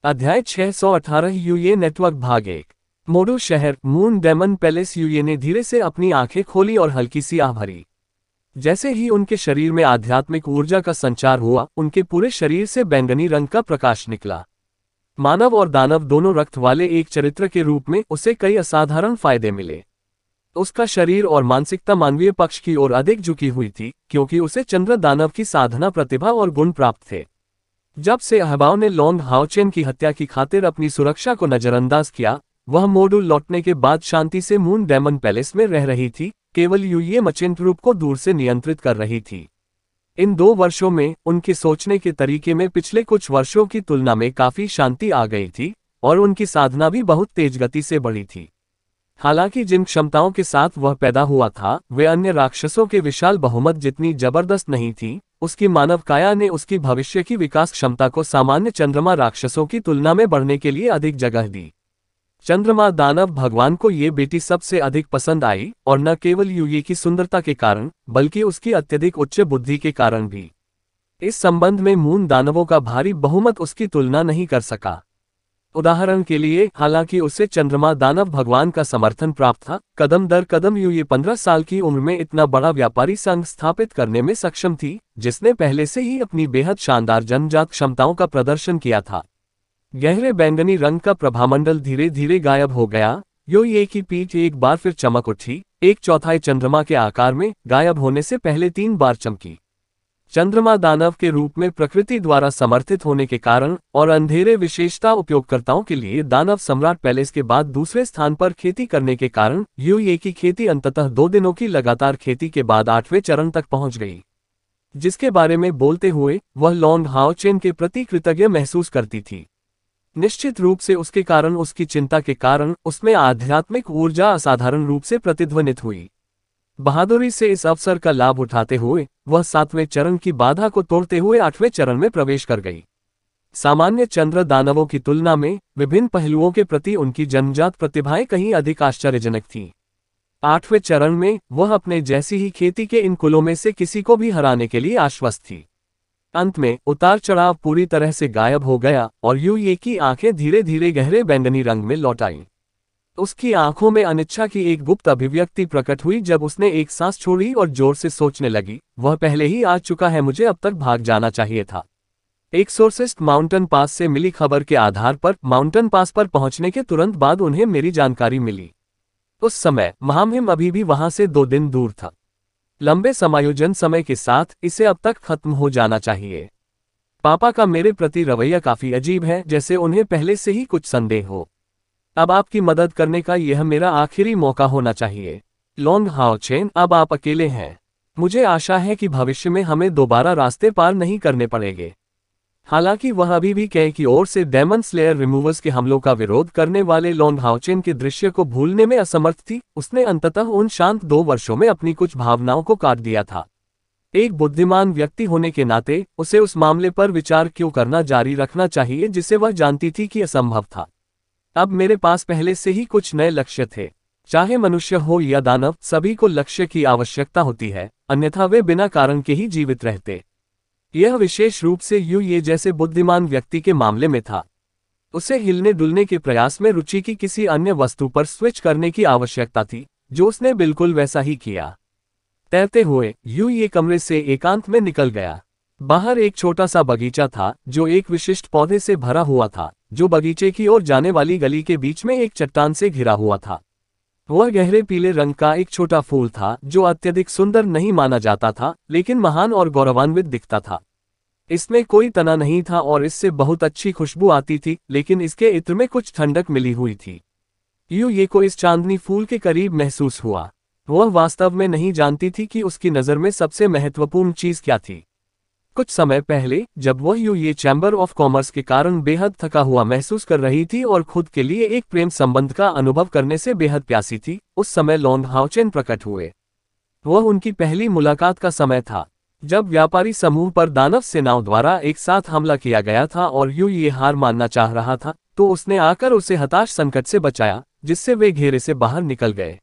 अध्याय 618 यूए नेटवर्क भाग 1। मोडू शहर, मून डेमन पैलेस। यूए ने धीरे से अपनी आंखें खोली और हल्की सी आह भरी। जैसे ही उनके शरीर में आध्यात्मिक ऊर्जा का संचार हुआ, उनके पूरे शरीर से बैंगनी रंग का प्रकाश निकला। मानव और दानव दोनों रक्त वाले एक चरित्र के रूप में उसे कई असाधारण फायदे मिले। उसका शरीर और मानसिकता मानवीय पक्ष की ओर अधिक झुकी हुई थी, क्योंकि उसे चंद्र दानव की साधना प्रतिभा और गुण प्राप्त थे। जब से अहबाव ने लॉन्ग हाओचेन की हत्या की खातिर अपनी सुरक्षा को नजरअंदाज किया, वह मोडू लौटने के बाद शांति से मून डेमन पैलेस में रह रही थी, केवल यूए मचिंट रूप को दूर से नियंत्रित कर रही थी। इन 2 वर्षों में उनके सोचने के तरीके में पिछले कुछ वर्षों की तुलना में काफी शांति आ गई थी और उनकी साधना भी बहुत तेज गति से बढ़ी थी। हालांकि जिन क्षमताओं के साथ वह पैदा हुआ था वे अन्य राक्षसों के विशाल बहुमत जितनी जबरदस्त नहीं थी। उसकी मानव काया ने उसकी भविष्य की विकास क्षमता को सामान्य चंद्रमा राक्षसों की तुलना में बढ़ने के लिए अधिक जगह दी। चंद्रमा दानव भगवान को ये बेटी सबसे अधिक पसंद आई, और न केवल यूये की सुंदरता के कारण बल्कि उसकी अत्यधिक उच्च बुद्धि के कारण भी। इस संबंध में मून दानवों का भारी बहुमत उसकी तुलना नहीं कर सका। उदाहरण के लिए, हालांकि उसे चंद्रमा दानव भगवान का समर्थन प्राप्त था, कदम दर कदम यूये 15 साल की उम्र में इतना बड़ा व्यापारी संघ स्थापित करने में सक्षम थी, जिसने पहले से ही अपनी बेहद शानदार जन्मजात क्षमताओं का प्रदर्शन किया था। गहरे बैंगनी रंग का प्रभामंडल धीरे धीरे गायब हो गया। यूये की पीठ एक बार फिर चमक उठी, एक चौथाई चंद्रमा के आकार में, गायब होने से पहले 3 बार चमकी। चंद्रमा दानव के रूप में प्रकृति द्वारा समर्थित होने के कारण और अंधेरे विशेषता उपयोगकर्ताओं के लिए दानव सम्राट पैलेस के बाद दूसरे स्थान पर खेती करने के कारण यूये की खेती अंततः 2 दिनों की लगातार खेती के बाद 8वें चरण तक पहुंच गई, जिसके बारे में बोलते हुए वह लॉन्ग हाओचेन के प्रति कृतज्ञ महसूस करती थी। निश्चित रूप से उसके कारण, उसकी चिंता के कारण उसमें आध्यात्मिक ऊर्जा असाधारण रूप से प्रतिध्वनित हुई। बहादुरी से इस अवसर का लाभ उठाते हुए वह 7वें चरण की बाधा को तोड़ते हुए 8वें चरण में प्रवेश कर गई। सामान्य चंद्र दानवों की तुलना में विभिन्न पहलुओं के प्रति उनकी जन्मजात प्रतिभाएं कहीं अधिक आश्चर्यजनक थीं। 8वें चरण में वह अपने जैसी ही खेती के इन कुलों में से किसी को भी हराने के लिए आश्वस्त थी। अंत में उतार चढ़ाव पूरी तरह से गायब हो गया और यूये की आंखें धीरे धीरे गहरे बैंगनी रंग में लौट आईं। उसकी आंखों में अनिच्छा की एक गुप्त अभिव्यक्ति प्रकट हुई जब उसने एक सांस छोड़ी और जोर से सोचने लगी, वह पहले ही आ चुका है, मुझे अब तक भाग जाना चाहिए था। एक सोर्सिस्ट माउंटेन पास से मिली खबर के आधार पर माउंटेन पास पर पहुंचने के तुरंत बाद उन्हें मेरी जानकारी मिली। उस समय महामहिम अभी भी वहां से 2 दिन दूर था। लंबे समायोजन समय के साथ इसे अब तक खत्म हो जाना चाहिए। पापा का मेरे प्रति रवैया काफी अजीब है, जैसे उन्हें पहले से ही कुछ संदेह हो। अब आपकी मदद करने का यह मेरा आखिरी मौका होना चाहिए। लॉन्ग हाओचेन, अब आप अकेले हैं। मुझे आशा है कि भविष्य में हमें दोबारा रास्ते पार नहीं करने पड़ेंगे। हालांकि वह अभी भी कई की ओर से डेमन स्लेयर रिमूवर्स के हमलों का विरोध करने वाले लॉन्ग हाओचेन के दृश्य को भूलने में असमर्थ थी। उसने अंततः उन शांत 2 वर्षों में अपनी कुछ भावनाओं को काट दिया था। एक बुद्धिमान व्यक्ति होने के नाते उसे उस मामले पर विचार क्यों करना जारी रखना चाहिए जिसे वह जानती थी कि असंभव था। अब मेरे पास पहले से ही कुछ नए लक्ष्य थे। चाहे मनुष्य हो या दानव, सभी को लक्ष्य की आवश्यकता होती है, अन्यथा वे बिना कारण के ही जीवित रहते। यह विशेष रूप से यूये जैसे बुद्धिमान व्यक्ति के मामले में था। उसे हिलने डुलने के प्रयास में रुचि की किसी अन्य वस्तु पर स्विच करने की आवश्यकता थी, जो उसने बिल्कुल वैसा ही किया। तैरते हुए यूये कमरे से एकांत में निकल गया। बाहर एक छोटा सा बगीचा था जो एक विशिष्ट पौधे से भरा हुआ था, जो बगीचे की ओर जाने वाली गली के बीच में एक चट्टान से घिरा हुआ था। वह गहरे पीले रंग का एक छोटा फूल था जो अत्यधिक सुंदर नहीं माना जाता था, लेकिन महान और गौरवान्वित दिखता था। इसमें कोई तना नहीं था और इससे बहुत अच्छी खुशबू आती थी, लेकिन इसके इत्र में कुछ ठंडक मिली हुई थी। यूये को इस चांदनी फूल के करीब महसूस हुआ। वह वास्तव में नहीं जानती थी कि उसकी नज़र में सबसे महत्वपूर्ण चीज क्या थी। कुछ समय पहले जब वह यूये चैम्बर ऑफ कॉमर्स के कारण बेहद थका हुआ महसूस कर रही थी और खुद के लिए एक प्रेम संबंध का अनुभव करने से बेहद प्यासी थी, उस समय लॉन्ग हाओचेन प्रकट हुए। वह उनकी पहली मुलाकात का समय था, जब व्यापारी समूह पर दानव सेनाओं द्वारा एक साथ हमला किया गया था और यूये हार मानना चाह रहा था, तो उसने आकर उसे हताश संकट से बचाया, जिससे वे घेरे से बाहर निकल गए।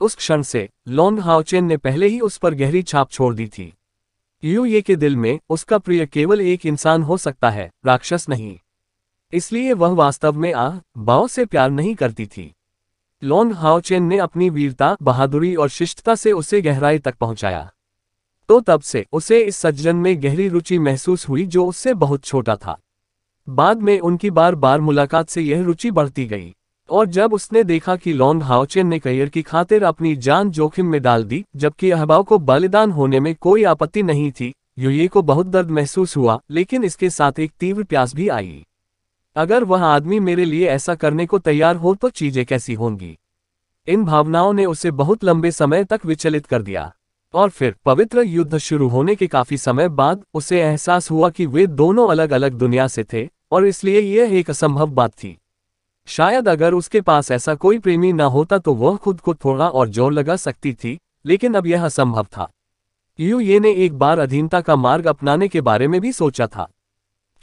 उस क्षण से लॉन्ग हाओचेन ने पहले ही उस पर गहरी छाप छोड़ दी थी। यूये के दिल में उसका प्रिय केवल एक इंसान हो सकता है, राक्षस नहीं। इसलिए वह वास्तव में भाव से प्यार नहीं करती थी। लॉन्ग हाओचेन ने अपनी वीरता, बहादुरी और शिष्टता से उसे गहराई तक पहुंचाया। तो तब से उसे इस सज्जन में गहरी रुचि महसूस हुई जो उससे बहुत छोटा था। बाद में उनकी बार बार मुलाकात से यह रुचि बढ़ती गई, और जब उसने देखा कि लॉन्ग हाओचेन ने करियर की खातिर अपनी जान जोखिम में डाल दी, जबकि अहबाव को बलिदान होने में कोई आपत्ति नहीं थी, यूये को बहुत दर्द महसूस हुआ, लेकिन इसके साथ एक तीव्र प्यास भी आई। अगर वह आदमी मेरे लिए ऐसा करने को तैयार हो तो चीजें कैसी होंगी। इन भावनाओं ने उसे बहुत लंबे समय तक विचलित कर दिया, और फिर पवित्र युद्ध शुरू होने के काफी समय बाद उसे एहसास हुआ कि वे दोनों अलग अलग दुनिया से थे, और इसलिए यह एक असंभव बात थी। शायद अगर उसके पास ऐसा कोई प्रेमी न होता तो वह खुद को थोड़ा और जोर लगा सकती थी, लेकिन अब यह असंभव था। यू ये ने एक बार अधीनता का मार्ग अपनाने के बारे में भी सोचा था।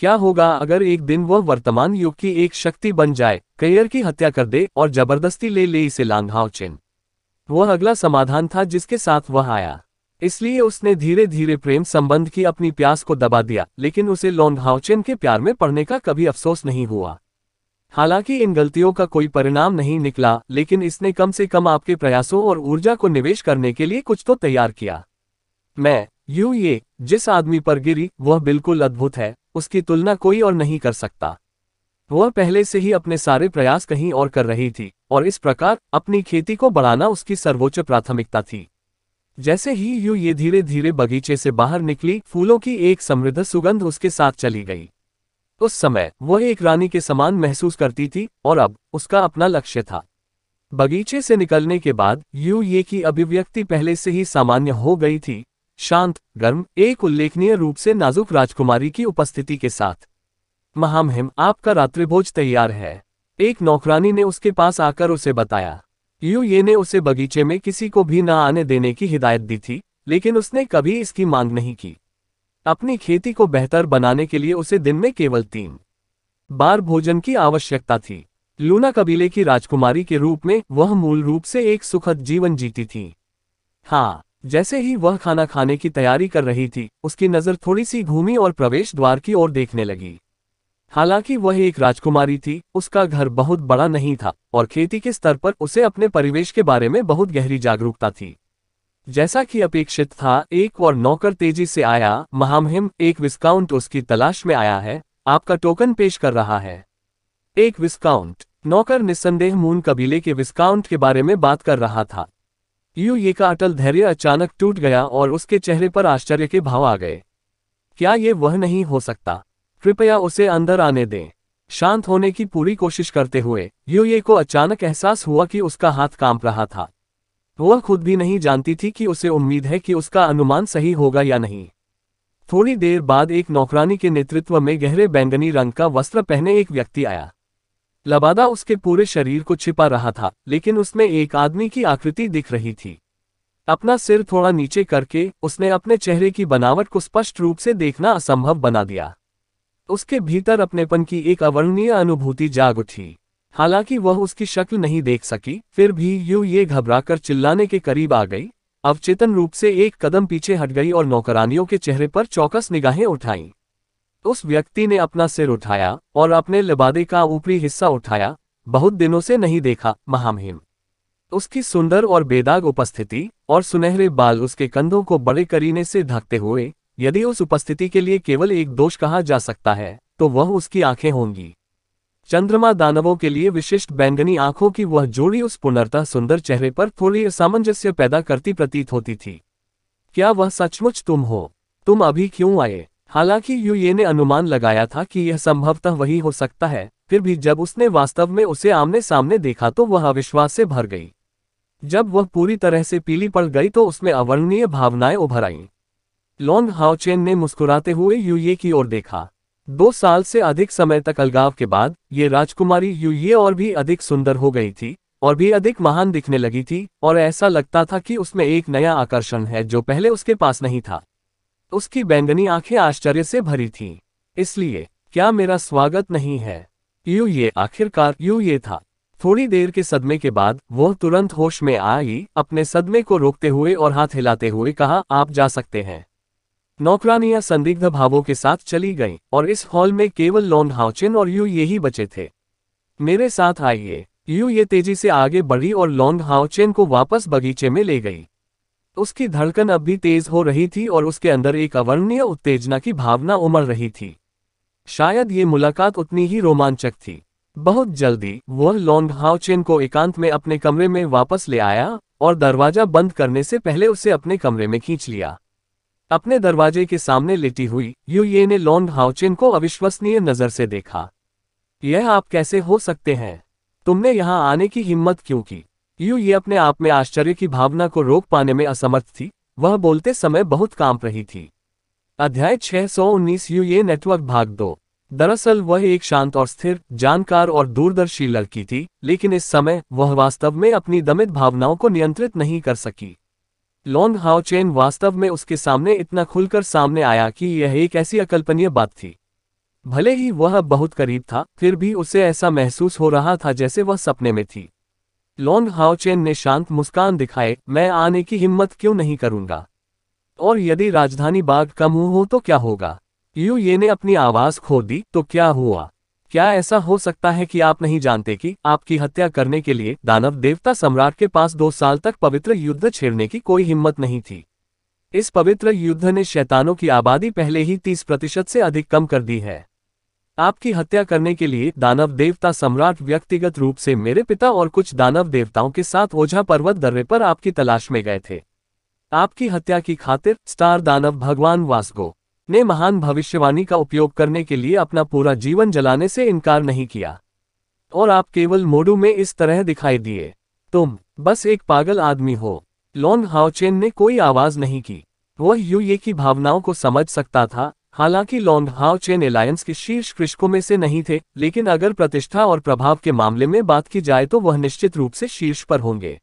क्या होगा अगर एक दिन वह वर्तमान युग की एक शक्ति बन जाए, कैरियर की हत्या कर दे और जबरदस्ती ले इसे लॉन्ग हाओचेन। वह अगला समाधान था जिसके साथ वह आया। इसलिए उसने धीरे धीरे प्रेम संबंध की अपनी प्यास को दबा दिया, लेकिन उसे लॉन्ग हाओचेन के प्यार में पड़ने का कभी अफसोस नहीं हुआ। हालांकि इन गलतियों का कोई परिणाम नहीं निकला, लेकिन इसने कम से कम आपके प्रयासों और ऊर्जा को निवेश करने के लिए कुछ तो तैयार किया। मैं यू ये जिस आदमी पर गिरी वह बिल्कुल अद्भुत है, उसकी तुलना कोई और नहीं कर सकता। वह पहले से ही अपने सारे प्रयास कहीं और कर रही थी, और इस प्रकार अपनी खेती को बढ़ाना उसकी सर्वोच्च प्राथमिकता थी। जैसे ही यू ये धीरे धीरे बगीचे से बाहर निकली, फूलों की एक समृद्ध सुगंध उसके साथ चली गई। उस समय वह एक रानी के समान महसूस करती थी, और अब उसका अपना लक्ष्य था। बगीचे से निकलने के बाद यू ये की अभिव्यक्ति पहले से ही सामान्य हो गई थी, शांत, गर्म, एक उल्लेखनीय रूप से नाजुक राजकुमारी की उपस्थिति के साथ। महामहिम, आपका रात्रिभोज तैयार है, एक नौकरानी ने उसके पास आकर उसे बताया। यू ये ने उसे बगीचे में किसी को भी न आने देने की हिदायत दी थी, लेकिन उसने कभी इसकी मांग नहीं की। अपनी खेती को बेहतर बनाने के लिए उसे दिन में केवल 3 बार भोजन की आवश्यकता थी। लूना कबीले की राजकुमारी के रूप में वह मूल रूप से एक सुखद जीवन जीती थी। हाँ, जैसे ही वह खाना खाने की तैयारी कर रही थी, उसकी नज़र थोड़ी सी घूमी और प्रवेश द्वार की ओर देखने लगी। हालांकि वह एक राजकुमारी थी, उसका घर बहुत बड़ा नहीं था, और खेती के स्तर पर उसे अपने परिवेश के बारे में बहुत गहरी जागरूकता थी। जैसा कि अपेक्षित था, एक और नौकर तेजी से आया। महामहिम, एक विस्काउंट उसकी तलाश में आया है, आपका टोकन पेश कर रहा है। एक विस्काउंट? नौकर निस्संदेह मून कबीले के विस्काउंट के बारे में बात कर रहा था। यू ये का अटल धैर्य अचानक टूट गया और उसके चेहरे पर आश्चर्य के भाव आ गए। क्या ये वह नहीं हो सकता? कृपया उसे अंदर आने दें। शांत होने की पूरी कोशिश करते हुए यू ये को अचानक एहसास हुआ कि उसका हाथ कांप रहा था। वह खुद भी नहीं जानती थी कि उसे उम्मीद है कि उसका अनुमान सही होगा या नहीं। थोड़ी देर बाद एक नौकरानी के नेतृत्व में गहरे बैंगनी रंग का वस्त्र पहने एक व्यक्ति आया। लबादा उसके पूरे शरीर को छिपा रहा था, लेकिन उसमें एक आदमी की आकृति दिख रही थी। अपना सिर थोड़ा नीचे करके उसने अपने चेहरे की बनावट को स्पष्ट रूप से देखना असंभव बना दिया। उसके भीतर अपनेपन की एक अवर्णनीय अनुभूति जाग उठी। हालांकि वह उसकी शक्ल नहीं देख सकी, फिर भी यू ये घबराकर चिल्लाने के करीब आ गई, अवचेतन रूप से एक कदम पीछे हट गई और नौकरानियों के चेहरे पर चौकस निगाहें उठाईं। उस व्यक्ति ने अपना सिर उठाया और अपने लिबादे का ऊपरी हिस्सा उठाया। बहुत दिनों से नहीं देखा, महामहिम। उसकी सुंदर और बेदाग उपस्थिति और सुनहरे बाल उसके कंधों को बड़े करीने से ढकते हुए, यदि उस उपस्थिति के लिए केवल एक दोष कहा जा सकता है, तो वह उसकी आंखें होंगी। चंद्रमा दानवों के लिए विशिष्ट बैंगनी आंखों की वह जोड़ी उस पुनर्तः सुंदर चेहरे पर थोड़ी असामंजस्य पैदा करती प्रतीत होती थी। क्या वह सचमुच तुम हो? तुम अभी क्यों आए? हालांकि यू ये ने अनुमान लगाया था कि यह संभवतः वही हो सकता है, फिर भी जब उसने वास्तव में उसे आमने सामने देखा तो वह अविश्वास से भर गई। जब वह पूरी तरह से पीली पड़ गई तो उसमें अवर्णनीय भावनाएं उभर आईं। लॉन्ग हाओचेन ने मुस्कुराते हुए यू ये की ओर देखा। 2 साल से अधिक समय तक अलगाव के बाद ये राजकुमारी यू ये और भी अधिक सुंदर हो गई थी, और भी अधिक महान दिखने लगी थी, और ऐसा लगता था कि उसमें एक नया आकर्षण है जो पहले उसके पास नहीं था। उसकी बैंगनी आंखें आश्चर्य से भरी थीं। इसलिए, क्या मेरा स्वागत नहीं है? यू ये आखिरकार यू ये था। थोड़ी देर के सदमे के बाद वह तुरंत होश में आई, अपने सदमे को रोकते हुए और हाथ हिलाते हुए कहा, आप जा सकते हैं। नौकरानियां संदिग्ध भावों के साथ चली गईं, और इस हॉल में केवल लॉन्ग हाओचेन और यू ये ही बचे थे। मेरे साथ आइए। यू ये तेजी से आगे बढ़ी और लॉन्ग हाओचेन को वापस बगीचे में ले गई। उसकी धड़कन अब भी तेज हो रही थी और उसके अंदर एक अवर्णनीय उत्तेजना की भावना उमड़ रही थी। शायद ये मुलाकात उतनी ही रोमांचक थी। बहुत जल्दी वह लॉन्ग हाओचेन को एकांत में अपने कमरे में वापस ले आया और दरवाजा बंद करने से पहले उसे अपने कमरे में खींच लिया। अपने दरवाजे के सामने लेटी हुई यू ये ने लॉन्ग हाओचेन को अविश्वसनीय नजर से देखा। यह आप कैसे हो सकते हैं? तुमने यहां आने की हिम्मत क्यों की? यू ये अपने आप में आश्चर्य की भावना को रोक पाने में असमर्थ थी। वह बोलते समय बहुत कांप रही थी। अध्याय 619 यू ये नेटवर्क भाग 2। दरअसल वह एक शांत और स्थिर, जानकार और दूरदर्शी लड़की थी, लेकिन इस समय वह वास्तव में अपनी दमित भावनाओं को नियंत्रित नहीं कर सकी। लॉन्ग हाओचेन वास्तव में उसके सामने इतना खुलकर सामने आया कि यह एक ऐसी अकल्पनीय बात थी। भले ही वह बहुत करीब था, फिर भी उसे ऐसा महसूस हो रहा था जैसे वह सपने में थी। लॉन्ग हाओचेन ने शांत मुस्कान दिखाए, मैं आने की हिम्मत क्यों नहीं करूंगा? और यदि राजधानी बाग का मुंह हो तो क्या होगा? यू ये ने अपनी आवाज खो दी, तो क्या हुआ? क्या ऐसा हो सकता है कि आप नहीं जानते कि आपकी हत्या करने के लिए दानव देवता सम्राट के पास 2 साल तक पवित्र युद्ध छेड़ने की कोई हिम्मत नहीं थी। इस पवित्र युद्ध ने शैतानों की आबादी पहले ही 30% से अधिक कम कर दी है। आपकी हत्या करने के लिए दानव देवता सम्राट व्यक्तिगत रूप से मेरे पिता और कुछ दानव देवताओं के साथ ओझा पर्वत दर्रे पर आपकी तलाश में गए थे। आपकी हत्या की खातिर स्टार दानव भगवान वासगो ने महान भविष्यवाणी का उपयोग करने के लिए अपना पूरा जीवन जलाने से इनकार नहीं किया। और आप केवल मोडू में इस तरह दिखाई दिए। तुम बस एक पागल आदमी हो। लॉन्ग हाओचेन ने कोई आवाज नहीं की। वह यू ये की भावनाओं को समझ सकता था। हालांकि लॉन्ग हाओचेन एलायंस के शीर्ष कृषकों में से नहीं थे, लेकिन अगर प्रतिष्ठा और प्रभाव के मामले में बात की जाए तो वह निश्चित रूप से शीर्ष पर होंगे।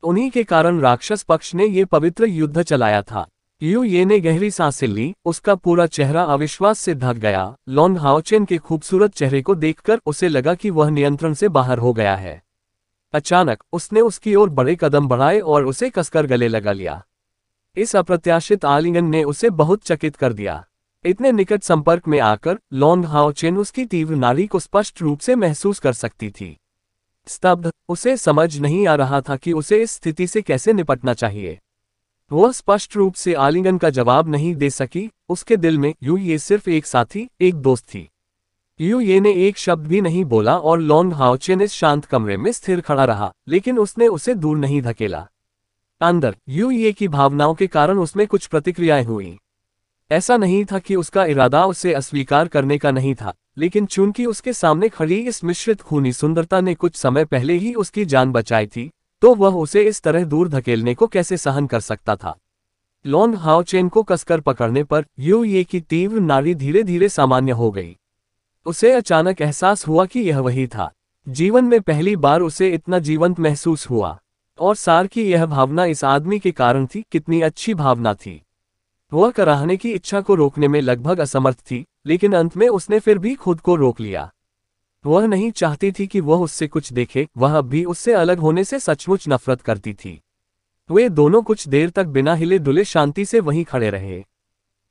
उन्हीं के कारण राक्षस पक्ष ने ये पवित्र युद्ध चलाया था। यू ये ने गहरी सांसें ली, उसका पूरा चेहरा अविश्वास से ढक गया। लॉन्ग हाओचेन के खूबसूरत चेहरे को देखकर उसे लगा कि वह नियंत्रण से बाहर हो गया है। अचानक उसने उसकी ओर बड़े कदम बढ़ाए और उसे कसकर गले लगा लिया। इस अप्रत्याशित आलिंगन ने उसे बहुत चकित कर दिया। इतने निकट संपर्क में आकर लॉन्ग हाओचेन उसकी तीव्र नाड़ी को स्पष्ट रूप से महसूस कर सकती थी। स्तब्ध, उसे समझ नहीं आ रहा था कि उसे इस स्थिति से कैसे निपटना चाहिए। वह स्पष्ट रूप से आलिंगन का जवाब नहीं दे सकी। उसके दिल में यू ये सिर्फ एक साथी, एक दोस्त थी। यू ये ने एक शब्द भी नहीं बोला और लॉन्ग हाओचेन इस शांत कमरे में स्थिर खड़ा रहा, लेकिन उसने उसे दूर नहीं धकेला। अंदर यू ये की भावनाओं के कारण उसमें कुछ प्रतिक्रियाएं हुई। ऐसा नहीं था कि उसका इरादा उसे अस्वीकार करने का नहीं था, लेकिन चूंकि उसके सामने खड़ी इस मिश्रित खूनी सुंदरता ने कुछ समय पहले ही उसकी जान बचाई थी, तो वह उसे इस तरह दूर धकेलने को कैसे सहन कर सकता था। लॉन्ग हाओचेन को कसकर पकड़ने पर यू ये की तीव्र नाड़ी धीरे धीरे सामान्य हो गई। उसे अचानक एहसास हुआ कि यह वही था। जीवन में पहली बार उसे इतना जीवंत महसूस हुआ। और सार की यह भावना इस आदमी के कारण थी। कितनी अच्छी भावना थी। वह कराहने की इच्छा को रोकने में लगभग असमर्थ थी, लेकिन अंत में उसने फिर भी खुद को रोक लिया। वह नहीं चाहती थी कि वह उससे कुछ देखे। वह अब भी उससे अलग होने से सचमुच नफरत करती थी। वे दोनों कुछ देर तक बिना हिले डुले शांति से वहीं खड़े रहे।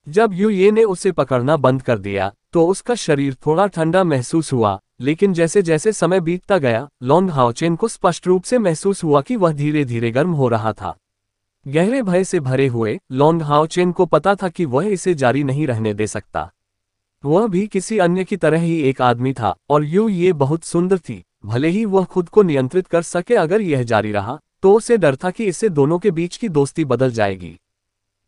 जब यू ये ने उसे पकड़ना बंद कर दिया तो उसका शरीर थोड़ा ठंडा महसूस हुआ, लेकिन जैसे जैसे समय बीतता गया लॉन्ग हाओचेन को स्पष्ट रूप से महसूस हुआ कि वह धीरे धीरे गर्म हो रहा था। गहरे भय से भरे हुए लॉन्ग हाओचेन को पता था कि वह इसे जारी नहीं रहने दे सकता। वह भी किसी अन्य की तरह ही एक आदमी था और यू ये बहुत सुंदर थी। भले ही वह खुद को नियंत्रित कर सके, अगर यह जारी रहा तो उसे डर था कि इससे दोनों के बीच की दोस्ती बदल जाएगी।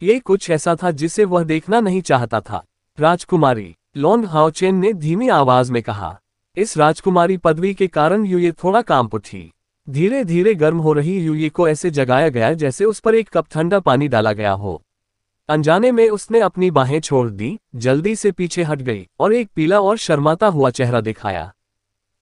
ये कुछ ऐसा था जिसे वह देखना नहीं चाहता था। राजकुमारी, लॉन्ग हाओचेन ने धीमी आवाज में कहा। इस राजकुमारी पदवी के कारण यूये थोड़ा कांप उठी। धीरे धीरे गर्म हो रही यूये को ऐसे जगाया गया जैसे उस पर एक कप ठंडा पानी डाला गया हो। अनजाने में उसने अपनी बाहें छोड़ दी, जल्दी से पीछे हट गई और एक पीला और शर्माता हुआ चेहरा दिखाया।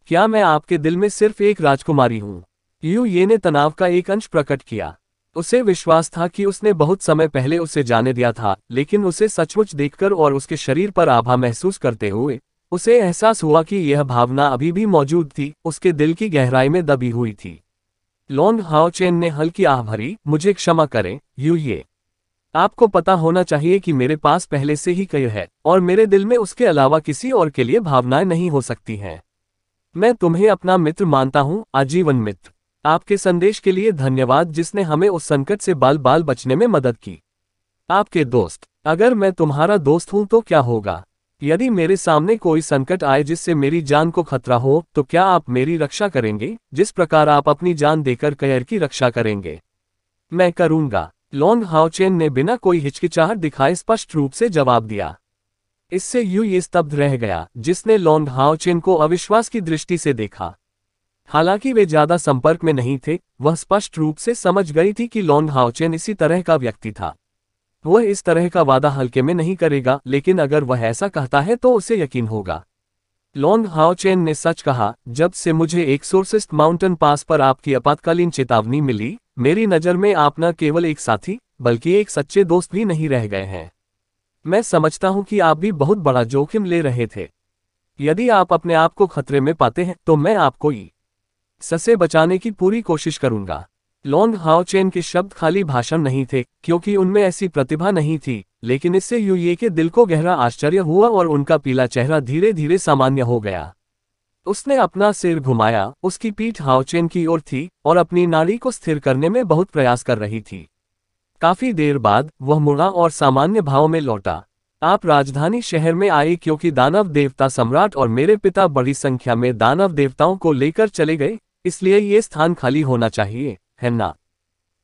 क्या मैं आपके दिल में सिर्फ एक राजकुमारी हूँ? यू ये ने तनाव का एक अंश प्रकट किया। उसे विश्वास था कि उसने बहुत समय पहले उसे जाने दिया था, लेकिन उसे सचमुच देखकर और उसके शरीर पर आभा महसूस करते हुए उसे एहसास हुआ कि यह भावना अभी भी मौजूद थी, उसके दिल की गहराई में दबी हुई थी। लॉन्ग हाओचेन ने हल्की आह भरी, मुझे क्षमा करें यू ये। आपको पता होना चाहिए कि मेरे पास पहले से ही कई है और मेरे दिल में उसके अलावा किसी और के लिए भावनाएं नहीं हो सकती हैं। मैं तुम्हें अपना मित्र मानता हूँ, आजीवन मित्र। आपके संदेश के लिए धन्यवाद जिसने हमें उस संकट से बाल बाल बचने में मदद की। आपके दोस्त, अगर मैं तुम्हारा दोस्त हूं तो क्या होगा? यदि मेरे सामने कोई संकट आए जिससे मेरी जान को खतरा हो, तो क्या आप मेरी रक्षा करेंगे जिस प्रकार आप अपनी जान देकर कयर की रक्षा करेंगे? मैं करूंगा, लॉन्ग हाओचेन ने बिना कोई हिचकिचाहट दिखाए स्पष्ट रूप से जवाब दिया। इससे यू ये स्तब्ध रह गया, जिसने लॉन्ग हाओचेन को अविश्वास की दृष्टि से देखा। हालांकि वे ज्यादा संपर्क में नहीं थे, वह स्पष्ट रूप से समझ गई थी कि लॉन्ग हाओचेन इसी तरह का व्यक्ति था। वह इस तरह का वादा हल्के में नहीं करेगा, लेकिन अगर वह ऐसा कहता है तो उसे यकीन होगा। लॉन्ग हाओ चेन ने सच कहा, जब से मुझे एक्सोर्सिस्ट माउंटेन पास पर आपकी आपातकालीन चेतावनी मिली, मेरी नज़र में आप न केवल एक साथी बल्कि एक सच्चे दोस्त भी नहीं रह गए हैं। मैं समझता हूं कि आप भी बहुत बड़ा जोखिम ले रहे थे। यदि आप अपने आप को खतरे में पाते हैं तो मैं आपको से बचाने की पूरी कोशिश करूंगा। लॉन्ग हाओ चेन के शब्द खाली भाषण नहीं थे, क्योंकि उनमें ऐसी प्रतिभा नहीं थी, लेकिन इससे यू ये के दिल को गहरा आश्चर्य हुआ और उनका पीला चेहरा धीरे धीरे सामान्य हो गया। उसने अपना सिर घुमाया, उसकी पीठ हाओ चेन की ओर थी और अपनी नाड़ी को स्थिर करने में बहुत प्रयास कर रही थी। काफी देर बाद वह मुड़ा और सामान्य भाव में लौटा। आप राजधानी शहर में आए क्योंकि दानव देवता सम्राट और मेरे पिता बड़ी संख्या में दानव देवताओं को लेकर चले गए, इसलिए ये स्थान खाली होना चाहिए, है ना?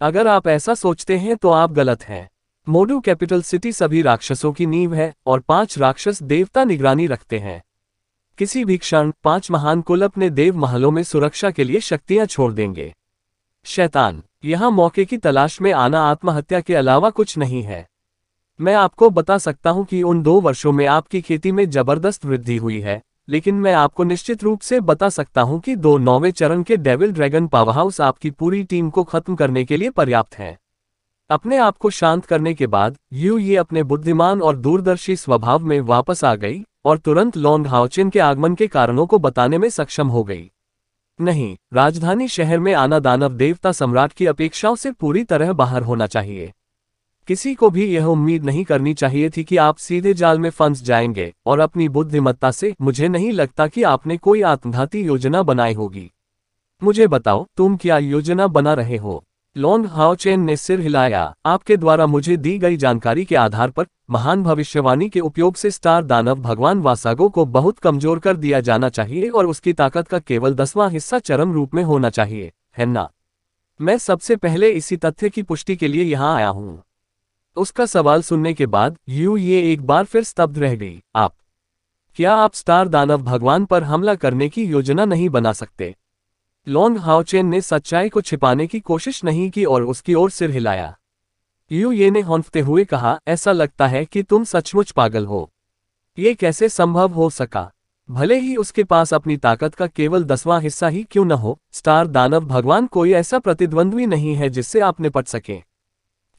अगर आप ऐसा सोचते हैं तो आप गलत हैं। मोडू कैपिटल सिटी सभी राक्षसों की नींव है और 5 राक्षस देवता निगरानी रखते हैं। किसी भी क्षण 5 महान कुल अपने देव महलों में सुरक्षा के लिए शक्तियां छोड़ देंगे। शैतान, यहां मौके की तलाश में आना आत्महत्या के अलावा कुछ नहीं है। मैं आपको बता सकता हूं कि उन 2 वर्षों में आपकी खेती में जबरदस्त वृद्धि हुई है, लेकिन मैं आपको निश्चित रूप से बता सकता हूं कि 9वें चरण के डेविल ड्रैगन पावरहाउस आपकी पूरी टीम को खत्म करने के लिए पर्याप्त हैं। अपने आप को शांत करने के बाद ये अपने बुद्धिमान और दूरदर्शी स्वभाव में वापस आ गई और तुरंत लॉन्ग हाओ चेन के आगमन के कारणों को बताने में सक्षम हो गई। नहीं, राजधानी शहर में आना दानव देवता सम्राट की अपेक्षाओं से पूरी तरह बाहर होना चाहिए। किसी को भी यह उम्मीद नहीं करनी चाहिए थी कि आप सीधे जाल में फंस जाएंगे, और अपनी बुद्धिमत्ता से मुझे नहीं लगता कि आपने कोई आत्मघाती योजना बनाई होगी। मुझे बताओ, तुम क्या योजना बना रहे हो? लॉन्ग हाओ चेन ने सिर हिलाया। आपके द्वारा मुझे दी गई जानकारी के आधार पर महान भविष्यवाणी के उपयोग से स्टार दानव भगवान वासागो को बहुत कमजोर कर दिया जाना चाहिए और उसकी ताकत का केवल 10वां हिस्सा चरम रूप में होना चाहिए, है ना? मैं सबसे पहले इसी तथ्य की पुष्टि के लिए यहाँ आया हूँ। उसका सवाल सुनने के बाद ये एक बार फिर स्तब्ध रह गई। क्या आप स्टार दानव भगवान पर हमला करने की योजना नहीं बना सकते? लॉन्ग हाओ चेन ने सच्चाई को छिपाने की कोशिश नहीं की और उसकी ओर सिर हिलाया। ये ने हौंफते हुए कहा, ऐसा लगता है कि तुम सचमुच पागल हो। ये कैसे संभव हो सका? भले ही उसके पास अपनी ताकत का केवल 10वां हिस्सा ही क्यों न हो, स्टार दानव भगवान कोई ऐसा प्रतिद्वंद्वी नहीं है जिससे आप निपट सकें।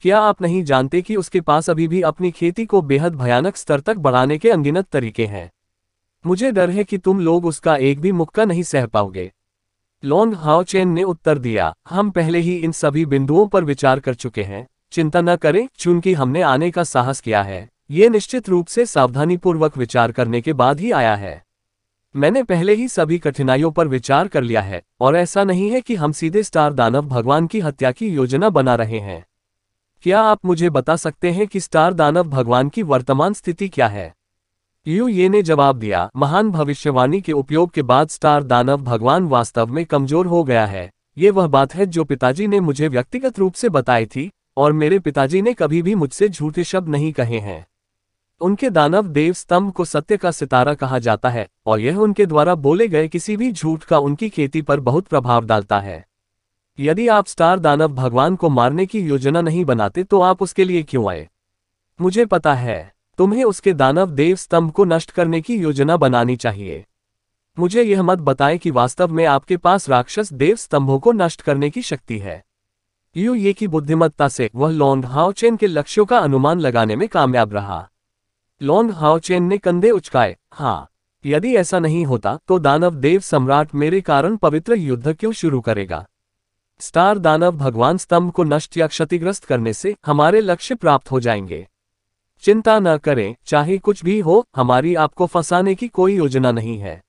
क्या आप नहीं जानते कि उसके पास अभी भी अपनी खेती को बेहद भयानक स्तर तक बढ़ाने के अनगिनत तरीके हैं? मुझे डर है कि तुम लोग उसका एक भी मुक्का नहीं सह पाओगे। लॉन्ग हाओ चेन ने उत्तर दिया, हम पहले ही इन सभी बिंदुओं पर विचार कर चुके हैं। चिंता न करें, चूंकि हमने आने का साहस किया है, ये निश्चित रूप से सावधानीपूर्वक विचार करने के बाद ही आया है। मैंने पहले ही सभी कठिनाइयों पर विचार कर लिया है, और ऐसा नहीं है कि हम सीधे स्टार दानव भगवान की हत्या की योजना बना रहे हैं। क्या आप मुझे बता सकते हैं कि स्टार दानव भगवान की वर्तमान स्थिति क्या है? ये ने जवाब दिया, महान भविष्यवाणी के उपयोग के बाद स्टार दानव भगवान वास्तव में कमजोर हो गया है। ये वह बात है जो पिताजी ने मुझे व्यक्तिगत रूप से बताई थी, और मेरे पिताजी ने कभी भी मुझसे झूठे शब्द नहीं कहे हैं। उनके दानव देव स्तंभ को सत्य का सितारा कहा जाता है, और यह उनके द्वारा बोले गए किसी भी झूठ का उनकी खेती पर बहुत प्रभाव डालता है। यदि आप स्टार दानव भगवान को मारने की योजना नहीं बनाते तो आप उसके लिए क्यों आए? मुझे पता है, तुम्हें उसके दानव देव स्तंभ को नष्ट करने की योजना बनानी चाहिए। मुझे यह मत बताएं कि वास्तव में आपके पास राक्षस देव स्तंभों को नष्ट करने की शक्ति है। ये की बुद्धिमत्ता से वह लॉन्ग हाओ चेन के लक्ष्यों का अनुमान लगाने में कामयाब रहा। लॉन्ग हाओ चेन ने कंधे उचकाए। हाँ, यदि ऐसा नहीं होता तो दानव देव सम्राट मेरे कारण पवित्र युद्ध क्यों शुरू करेगा? स्टार दानव भगवान स्तंभ को नष्ट या क्षतिग्रस्त करने से हमारे लक्ष्य प्राप्त हो जाएंगे। चिंता न करें, चाहे कुछ भी हो, हमारी आपको फंसाने की कोई योजना नहीं है।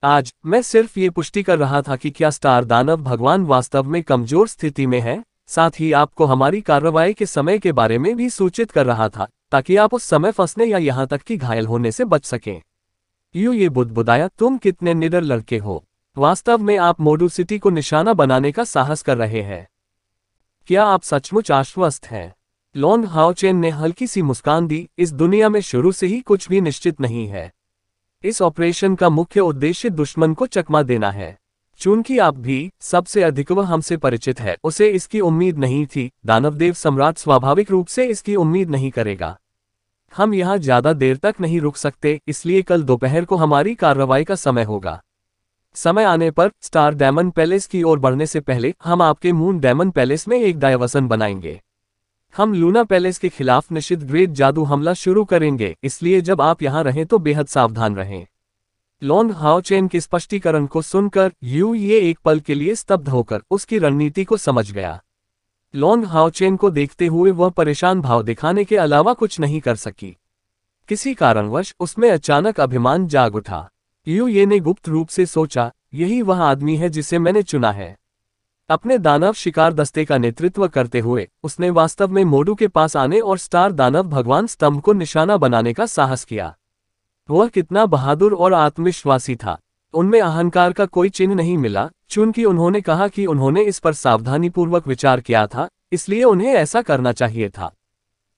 आज मैं सिर्फ ये पुष्टि कर रहा था कि क्या स्टार दानव भगवान वास्तव में कमजोर स्थिति में है। साथ ही आपको हमारी कार्रवाई के समय के बारे में भी सूचित कर रहा था, ताकि आप उस समय फंसने या यहां तक कि घायल होने से बच सकें। ये बुदबुदाया, तुम कितने निडर लड़के हो। वास्तव में आप मोडू सिटी को निशाना बनाने का साहस कर रहे हैं। क्या आप सचमुच आश्वस्त हैं? लॉन्ग हाओ चेन ने हल्की सी मुस्कान दी। इस दुनिया में शुरू से ही कुछ भी निश्चित नहीं है। इस ऑपरेशन का मुख्य उद्देश्य दुश्मन को चकमा देना है। चूंकि आप भी सबसे अधिक वह हमसे परिचित है, उसे इसकी उम्मीद नहीं थी। दानवदेव सम्राट स्वाभाविक रूप से इसकी उम्मीद नहीं करेगा। हम यहाँ ज्यादा देर तक नहीं रुक सकते, इसलिए कल दोपहर को हमारी कार्रवाई का समय होगा। समय आने पर स्टार डायमंड पैलेस की ओर बढ़ने से पहले हम आपके मून डायमंड पैलेस में एक डायवर्सन बनाएंगे। हम लूना पैलेस के खिलाफ निश्चित ग्रेट जादू हमला शुरू करेंगे, इसलिए जब आप यहाँ रहें तो बेहद सावधान रहें। लॉन्ग हाओ चेन के स्पष्टीकरण को सुनकर ये एक पल के लिए स्तब्ध होकर उसकी रणनीति को समझ गया। लॉन्ग हाओ चेन को देखते हुए वह परेशान भाव दिखाने के अलावा कुछ नहीं कर सकी। किसी कारणवश उसमें अचानक अभिमान जाग उठा। ये ने गुप्त रूप से सोचा, यही वह आदमी है जिसे मैंने चुना है। अपने दानव शिकार दस्ते का नेतृत्व करते हुए उसने वास्तव में मोडू के पास आने और स्टार दानव भगवान स्तंभ को निशाना बनाने का साहस किया। वह कितना बहादुर और आत्मविश्वासी था। उनमें अहंकार का कोई चिन्ह नहीं मिला। चूंकि उन्होंने कहा कि उन्होंने इस पर सावधानीपूर्वक विचार किया था, इसलिए उन्हें ऐसा करना चाहिए था।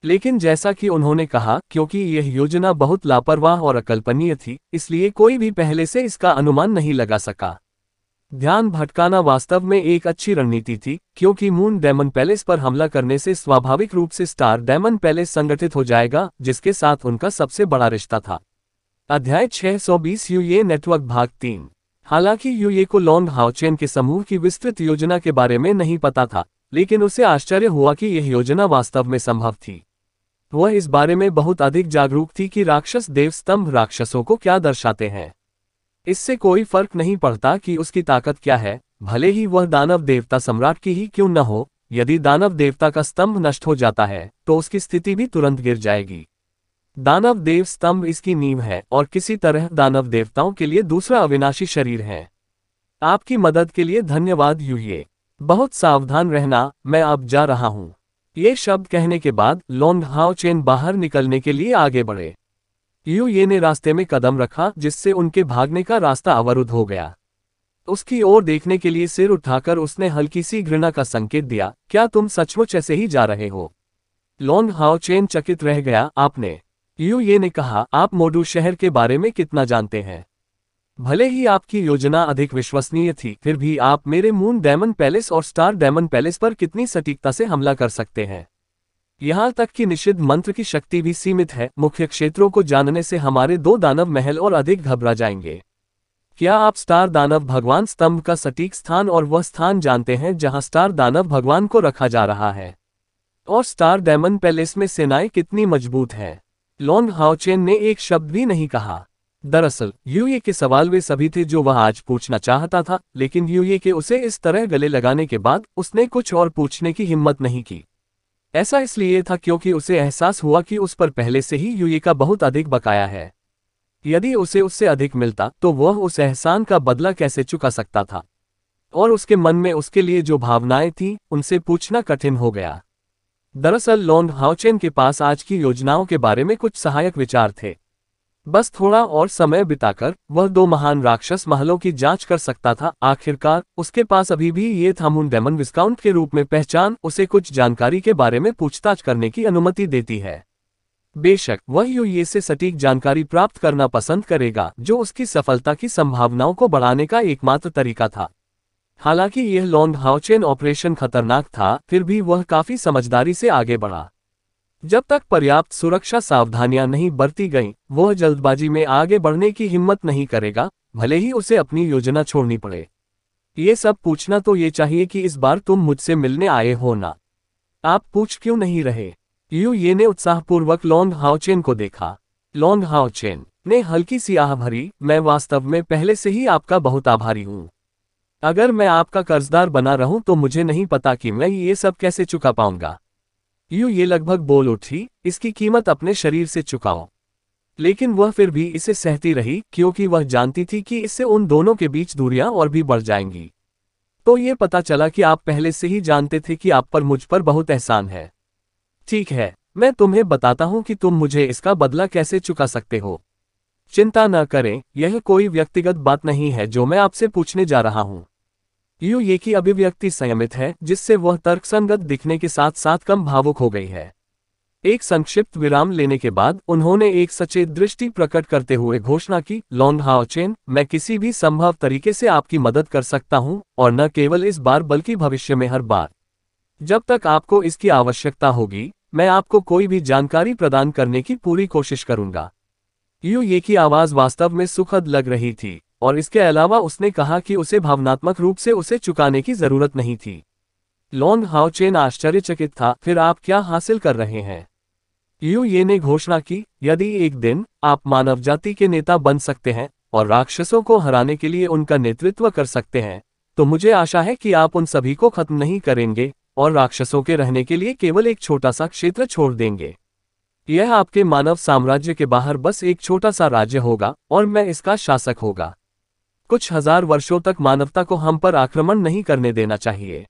लेकिन जैसा कि उन्होंने कहा, क्योंकि यह योजना बहुत लापरवाह और अकल्पनीय थी, इसलिए कोई भी पहले से इसका अनुमान नहीं लगा सका। ध्यान भटकाना वास्तव में एक अच्छी रणनीति थी, क्योंकि मून डायमंड पैलेस पर हमला करने से स्वाभाविक रूप से स्टार डायमंड पैलेस संगठित हो जाएगा, जिसके साथ उनका सबसे बड़ा रिश्ता था। अध्याय 620 यूए नेटवर्क भाग 3। हालांकि यूए को लॉन्ग हाओ चेन के समूह की विस्तृत योजना के बारे में नहीं पता था, लेकिन उसे आश्चर्य हुआ कि यह योजना वास्तव में संभव थी। वह इस बारे में बहुत अधिक जागरूक थी कि राक्षस देव स्तंभ राक्षसों को क्या दर्शाते हैं। इससे कोई फर्क नहीं पड़ता कि उसकी ताकत क्या है, भले ही वह दानव देवता सम्राट की ही क्यों न हो। यदि दानव देवता का स्तंभ नष्ट हो जाता है तो उसकी स्थिति भी तुरंत गिर जाएगी। दानव देव स्तंभ इसकी नींव है और किसी तरह दानव देवताओं के लिए दूसरा अविनाशी शरीर है। आपकी मदद के लिए धन्यवाद यूए। बहुत सावधान रहना, मैं अब जा रहा हूँ। ये शब्द कहने के बाद लॉन्ग हाओ चेन बाहर निकलने के लिए आगे बढ़े। यूए ने रास्ते में कदम रखा, जिससे उनके भागने का रास्ता अवरुद्ध हो गया। उसकी ओर देखने के लिए सिर उठाकर उसने हल्की सी घृणा का संकेत दिया, क्या तुम सचमुच ऐसे ही जा रहे हो? लॉन्ग हाओ चेन चकित रह गया। आपने? यूए ने कहा, आप मोडू शहर के बारे में कितना जानते हैं? भले ही आपकी योजना अधिक विश्वसनीय थी, फिर भी आप मेरे मून डायमंड पैलेस और स्टार डायमंड पैलेस पर कितनी सटीकता से हमला कर सकते हैं? यहाँ तक कि निषिद्ध मंत्र की शक्ति भी सीमित है। मुख्य क्षेत्रों को जानने से हमारे 2 दानव महल और अधिक घबरा जाएंगे। क्या आप स्टार दानव भगवान स्तंभ का सटीक स्थान और वह स्थान जानते हैं जहां स्टार दानव भगवान को रखा जा रहा है? और स्टार डायमंड पैलेस में सेनाएं कितनी मजबूत हैं? लॉन्ग हाओ चेन ने एक शब्द भी नहीं कहा। दरअसल यूए के सवाल वे सभी थे जो वह आज पूछना चाहता था, लेकिन यूए के उसे इस तरह गले लगाने के बाद उसने कुछ और पूछने की हिम्मत नहीं की। ऐसा इसलिए था क्योंकि उसे एहसास हुआ कि उस पर पहले से ही यूए का बहुत अधिक बकाया है। यदि उसे उससे अधिक मिलता तो वह उस एहसान का बदला कैसे चुका सकता था? और उसके मन में उसके लिए जो भावनाएं थीं, उनसे पूछना कठिन हो गया। दरअसल लॉन्ग हाओ चेन के पास आज की योजनाओं के बारे में कुछ सहायक विचार थे। बस थोड़ा और समय बिताकर वह 2 महान राक्षस महलों की जांच कर सकता था। आखिरकार उसके पास अभी भी ये था। मून डायमंड विस्काउंट के रूप में पहचान उसे कुछ जानकारी के बारे में पूछताछ करने की अनुमति देती है। बेशक वह यूए से सटीक जानकारी प्राप्त करना पसंद करेगा, जो उसकी सफलता की संभावनाओं को बढ़ाने का एकमात्र तरीका था। हालांकि यह लॉन्ग हाओ चेन ऑपरेशन खतरनाक था, फिर भी वह काफी समझदारी से आगे बढ़ा। जब तक पर्याप्त सुरक्षा सावधानियां नहीं बरती गईं, वह जल्दबाजी में आगे बढ़ने की हिम्मत नहीं करेगा, भले ही उसे अपनी योजना छोड़नी पड़े। ये सब पूछना तो ये चाहिए कि इस बार तुम मुझसे मिलने आए हो ना? आप पूछ क्यों नहीं रहे? यूए ने उत्साहपूर्वक लॉन्ग हाओ चेन को देखा। लॉन्ग हाओ चेन ने हल्की सी आह भरी, मैं वास्तव में पहले से ही आपका बहुत आभारी हूँ। अगर मैं आपका कर्जदार बना रहूं तो मुझे नहीं पता कि मैं ये सब कैसे चुका पाऊंगा। यूए लगभग बोल उठी, इसकी कीमत अपने शरीर से चुकाओ। लेकिन वह फिर भी इसे सहती रही, क्योंकि वह जानती थी कि इससे उन दोनों के बीच दूरियां और भी बढ़ जाएंगी। तो ये पता चला कि आप पहले से ही जानते थे कि आप पर मुझ पर बहुत एहसान है। ठीक है, मैं तुम्हें बताता हूं कि तुम मुझे इसका बदला कैसे चुका सकते हो। चिंता न करें, यह कोई व्यक्तिगत बात नहीं है जो मैं आपसे पूछने जा रहा हूं। यूए की अभिव्यक्ति संयमित है, जिससे वह तर्कसंगत दिखने के साथ साथ कम भावुक हो गई है। एक संक्षिप्त विराम लेने के बाद उन्होंने एक सचेत दृष्टि प्रकट करते हुए घोषणा की, लॉन्ग हाओ चेन, मैं किसी भी संभव तरीके से आपकी मदद कर सकता हूं, और न केवल इस बार बल्कि भविष्य में हर बार। जब तक आपको इसकी आवश्यकता होगी, मैं आपको कोई भी जानकारी प्रदान करने की पूरी कोशिश करूंगा। यू ये की आवाज वास्तव में सुखद लग रही थी, और इसके अलावा उसने कहा कि उसे भावनात्मक रूप से उसे चुकाने की जरूरत नहीं थी। लॉन्ग हाओचेन आश्चर्यचकित था। फिर आप क्या हासिल कर रहे हैं? यू ये ने घोषणा की, यदि एक दिन आप मानव जाति के नेता बन सकते हैं और राक्षसों को हराने के लिए उनका नेतृत्व कर सकते हैं, तो मुझे आशा है कि आप उन सभी को खत्म नहीं करेंगे और राक्षसों के रहने के लिए केवल एक छोटा सा क्षेत्र छोड़ देंगे। यह आपके मानव साम्राज्य के बाहर बस एक छोटा सा राज्य होगा और मैं इसका शासक होगा। कुछ हजार वर्षों तक मानवता को हम पर आक्रमण नहीं करने देना चाहिए।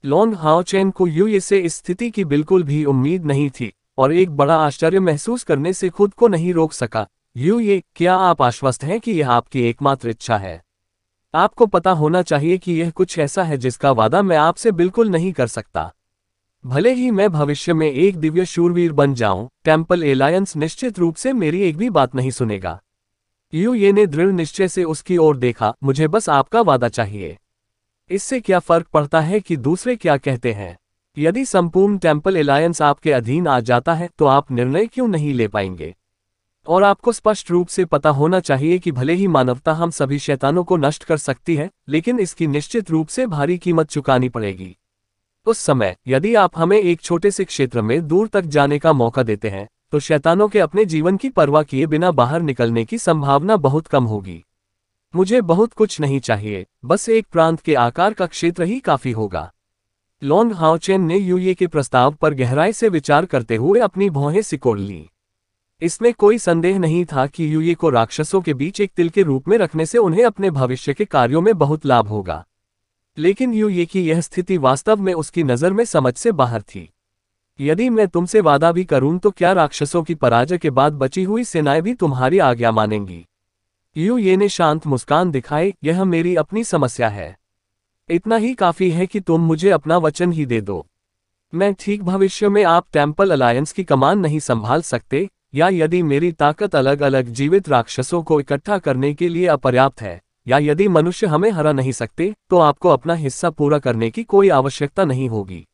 लॉन्ग हाओचेन को यू से इस स्थिति की बिल्कुल भी उम्मीद नहीं थी और एक बड़ा आश्चर्य महसूस करने से खुद को नहीं रोक सका। यू क्या आप आश्वस्त हैं कि यह आपकी एकमात्र इच्छा है? आपको पता होना चाहिए कि यह कुछ ऐसा है जिसका वादा मैं आपसे बिल्कुल नहीं कर सकता। भले ही मैं भविष्य में एक दिव्य शूरवीर बन जाऊं, टेम्पल एलायंस निश्चित रूप से मेरी एक भी बात नहीं सुनेगा। यू ये ने दृढ़ निश्चय से उसकी ओर देखा। मुझे बस आपका वादा चाहिए। इससे क्या फर्क पड़ता है कि दूसरे क्या कहते हैं? यदि संपूर्ण टेम्पल एलायंस आपके अधीन आ जाता है तो आप निर्णय क्यों नहीं ले पाएंगे? और आपको स्पष्ट रूप से पता होना चाहिए कि भले ही मानवता हम सभी शैतानों को नष्ट कर सकती है, लेकिन इसकी निश्चित रूप से भारी कीमत चुकानी पड़ेगी। उस समय यदि आप हमें एक छोटे से क्षेत्र में दूर तक जाने का मौका देते हैं, तो शैतानों के अपने जीवन की परवाह किए बिना बाहर निकलने की संभावना बहुत कम होगी। मुझे बहुत कुछ नहीं चाहिए, बस एक प्रांत के आकार का क्षेत्र ही काफी होगा। लॉन्ग हाओचेन ने यूये के प्रस्ताव पर गहराई से विचार करते हुए अपनी भौहें सिकोड़ ली। इसमें कोई संदेह नहीं था कि यूये को राक्षसों के बीच एक तिल के रूप में रखने से उन्हें अपने भविष्य के कार्यों में बहुत लाभ होगा। लेकिन यूये की यह स्थिति वास्तव में उसकी नज़र में समझ से बाहर थी। यदि मैं तुमसे वादा भी करूं तो क्या राक्षसों की पराजय के बाद बची हुई सेनाएं भी तुम्हारी आज्ञा मानेंगी? यूये ने शांत मुस्कान दिखाई, यह मेरी अपनी समस्या है। इतना ही काफी है कि तुम मुझे अपना वचन ही दे दो। मैं ठीक भविष्य में आप टेम्पल अलायंस की कमान नहीं संभाल सकते, या यदि मेरी ताकत अलग अलग जीवित राक्षसों को इकट्ठा करने के लिए अपर्याप्त है, या यदि मनुष्य हमें हरा नहीं सकते, तो आपको अपना हिस्सा पूरा करने की कोई आवश्यकता नहीं होगी।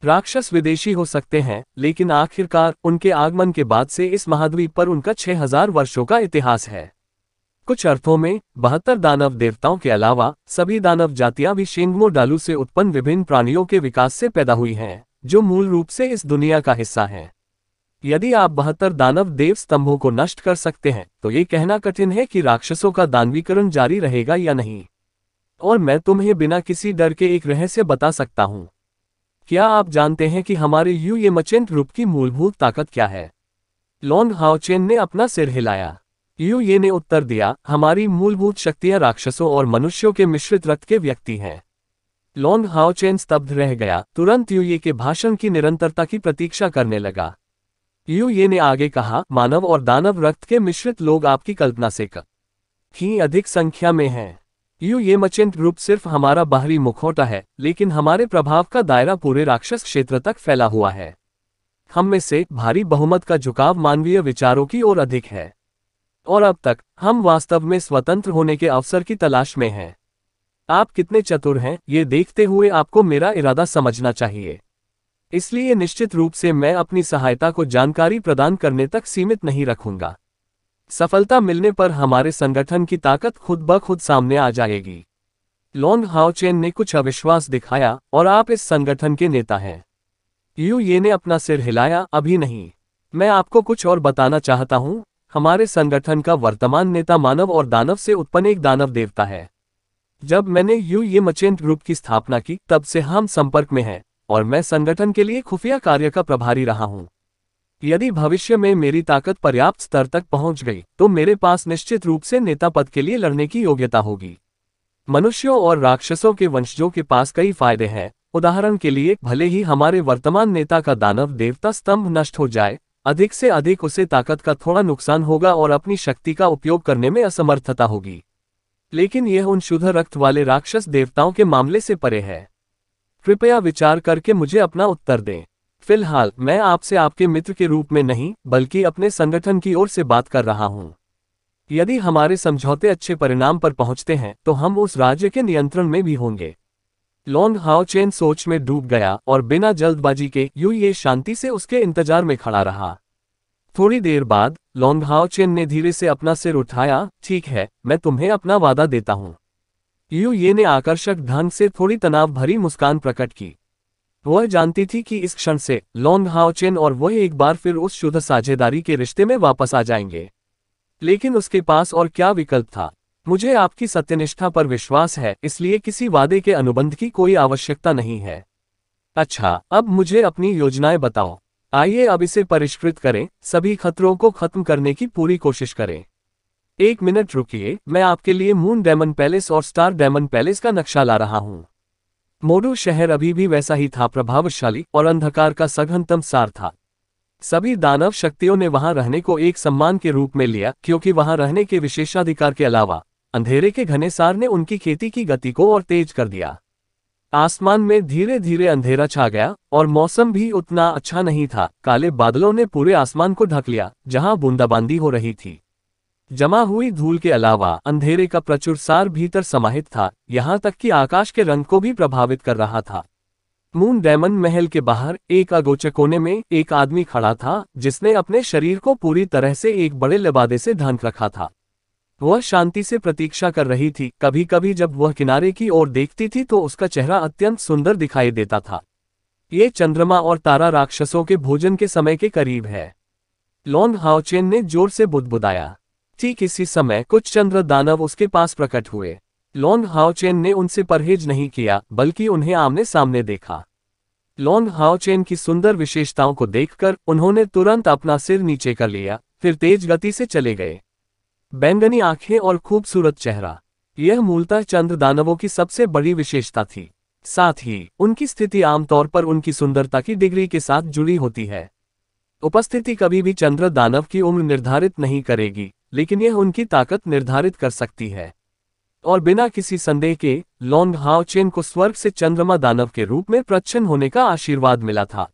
राक्षस विदेशी हो सकते हैं, लेकिन आखिरकार उनके आगमन के बाद से इस महाद्वीप पर उनका 6000 वर्षों का इतिहास है। कुछ अर्थों में 72 दानव देवताओं के अलावा सभी दानव जातियां भी शेंगमो डालू से उत्पन्न विभिन्न प्राणियों के विकास से पैदा हुई हैं, जो मूल रूप से इस दुनिया का हिस्सा हैं। यदि आप 72 दानव देव स्तंभों को नष्ट कर सकते हैं, तो ये कहना कठिन है कि राक्षसों का दानवीकरण जारी रहेगा या नहीं। और मैं तुम्हें बिना किसी डर के एक रहस्य बता सकता हूं। क्या आप जानते हैं कि हमारे ये मचेंट ग्रुप की मूलभूत ताकत क्या है? लॉन्ग हाओचेन ने अपना सिर हिलाया। ये ने उत्तर दिया, हमारी मूलभूत शक्तियां राक्षसों और मनुष्यों के मिश्रित रक्त के व्यक्ति हैं। लॉन्ग हाओचेन स्तब्ध रह गया, तुरंत ये के भाषण की निरंतरता की प्रतीक्षा करने लगा। ये ने आगे कहा, मानव और दानव रक्त के मिश्रित लोग आपकी कल्पना से ही अधिक संख्या में हैं। ये मचेंट ग्रुप सिर्फ हमारा बाहरी मुखौटा है, लेकिन हमारे प्रभाव का दायरा पूरे राक्षस क्षेत्र तक फैला हुआ है। हम में से भारी बहुमत का झुकाव मानवीय विचारों की ओर अधिक है, और अब तक हम वास्तव में स्वतंत्र होने के अवसर की तलाश में हैं। आप कितने चतुर हैं, ये देखते हुए आपको मेरा इरादा समझना चाहिए। इसलिए निश्चित रूप से मैं अपनी सहायता को जानकारी प्रदान करने तक सीमित नहीं रखूंगा। सफलता मिलने पर हमारे संगठन की ताकत खुद ब खुद सामने आ जाएगी। लॉन्ग हाओचेन ने कुछ अविश्वास दिखाया, और आप इस संगठन के नेता हैं? ये ने अपना सिर हिलाया, अभी नहीं। मैं आपको कुछ और बताना चाहता हूं। हमारे संगठन का वर्तमान नेता मानव और दानव से उत्पन्न एक दानव देवता है। जब मैंने ये मचेंट ग्रुप की स्थापना की, तब से हम संपर्क में हैं, और मैं संगठन के लिए खुफिया कार्य का प्रभारी रहा हूं। यदि भविष्य में मेरी ताकत पर्याप्त स्तर तक पहुंच गई, तो मेरे पास निश्चित रूप से नेता पद के लिए लड़ने की योग्यता होगी। मनुष्यों और राक्षसों के वंशजों के पास कई फायदे हैं। उदाहरण के लिए, भले ही हमारे वर्तमान नेता का दानव देवता स्तंभ नष्ट हो जाए, अधिक से अधिक उसे ताकत का थोड़ा नुकसान होगा और अपनी शक्ति का उपयोग करने में असमर्थता होगी। लेकिन यह उन शुद्ध रक्त वाले राक्षस देवताओं के मामले से परे है। कृपया विचार करके मुझे अपना उत्तर दें। फिलहाल मैं आपसे आपके मित्र के रूप में नहीं, बल्कि अपने संगठन की ओर से बात कर रहा हूं। यदि हमारे समझौते अच्छे परिणाम पर पहुंचते हैं, तो हम उस राज्य के नियंत्रण में भी होंगे। लॉन्ग हाओ चेन सोच में डूब गया और बिना जल्दबाजी के यू ये शांति से उसके इंतजार में खड़ा रहा। थोड़ी देर बाद लॉन्ग हाओ चेन ने धीरे से अपना सिर उठाया। ठीक है, मैं तुम्हें अपना वादा देता हूं। यू ये ने आकर्षक ढंग से थोड़ी तनाव भरी मुस्कान प्रकट की। वह जानती थी कि इस क्षण से लॉन्ग हाओ चेन और वह एक बार फिर उस शुद्ध साझेदारी के रिश्ते में वापस आ जाएंगे। लेकिन उसके पास और क्या विकल्प था? मुझे आपकी सत्यनिष्ठा पर विश्वास है, इसलिए किसी वादे के अनुबंध की कोई आवश्यकता नहीं है। अच्छा, अब मुझे अपनी योजनाएं बताओ। आइए अब इसे परिष्कृत करें, सभी खतरों को खत्म करने की पूरी कोशिश करें। 1 मिनट रुकिए, मैं आपके लिए मून डायमंड पैलेस और स्टार डायमंड पैलेस का नक्शा ला रहा हूं। मोडू शहर अभी भी वैसा ही था, प्रभावशाली और अंधकार का सघनतम सार था। सभी दानव शक्तियों ने वहां रहने को एक सम्मान के रूप में लिया, क्योंकि वहां रहने के विशेषाधिकार के अलावा अंधेरे के घने सार ने उनकी खेती की गति को और तेज कर दिया। आसमान में धीरे धीरे अंधेरा छा गया और मौसम भी उतना अच्छा नहीं था। काले बादलों ने पूरे आसमान को ढक लिया, जहां बूंदाबांदी हो रही थी। जमा हुई धूल के अलावा अंधेरे का प्रचुर सार भीतर समाहित था, यहां तक कि आकाश के रंग को भी प्रभावित कर रहा था। मून डायमंड महल के बाहर एक अगोचर कोने में एक आदमी खड़ा था, जिसने अपने शरीर को पूरी तरह से एक बड़े लिबादे से ढांक रखा था। वह शांति से प्रतीक्षा कर रही थी। कभी कभी जब वह किनारे की ओर देखती थी तो उसका चेहरा अत्यंत सुंदर दिखाई देता था। ये चंद्रमा और तारा राक्षसों के भोजन के समय के करीब है। लॉन्ग हाओ चेन ने जोर से बुदबुदाया। ठीक इसी समय कुछ चंद्र दानव उसके पास प्रकट हुए। लॉन्ग हाओ चेन ने उनसे परहेज नहीं किया, बल्कि उन्हें आमने सामने देखा। लॉन्ग हाओ चेन की सुंदर विशेषताओं को देखकर उन्होंने तुरंत अपना सिर नीचे कर लिया, फिर तेज गति से चले गए। बैंगनी आंखें और खूबसूरत चेहरा, यह मूलतः चंद्र दानवों की सबसे बड़ी विशेषता थी। साथ ही उनकी स्थिति आमतौर पर उनकी सुंदरता की डिग्री के साथ जुड़ी होती है। उपस्थिति कभी भी चंद्र दानव की उम्र निर्धारित नहीं करेगी, लेकिन यह उनकी ताकत निर्धारित कर सकती है। और बिना किसी संदेह के लॉन्ग हाओ चेन को स्वर्ग से चंद्रमा दानव के रूप में प्रच्छन्न होने का आशीर्वाद मिला था।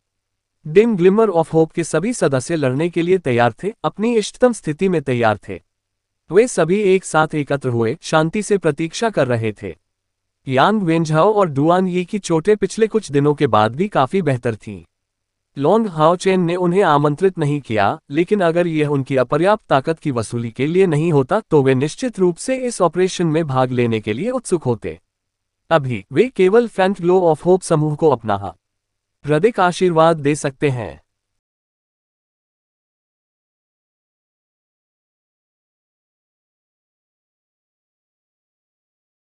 डिम ग्लिमर ऑफ होप के सभी सदस्य लड़ने के लिए तैयार थे, अपनी इष्टतम स्थिति में तैयार थे। वे सभी एक साथ एकत्र हुए, शांति से प्रतीक्षा कर रहे थे। यांग वेंझाओ और डुआन यी की चोटें पिछले कुछ दिनों के बाद भी काफी बेहतर थीं। लॉन्ग हाओ चेन ने उन्हें आमंत्रित नहीं किया, लेकिन अगर यह उनकी अपर्याप्त ताकत की वसूली के लिए नहीं होता तो वे निश्चित रूप से इस ऑपरेशन में भाग लेने के लिए उत्सुक होते। अभी वे केवल फैंट ग्लो ऑफ होप समूह को अपना हृदय आशीर्वाद दे सकते हैं।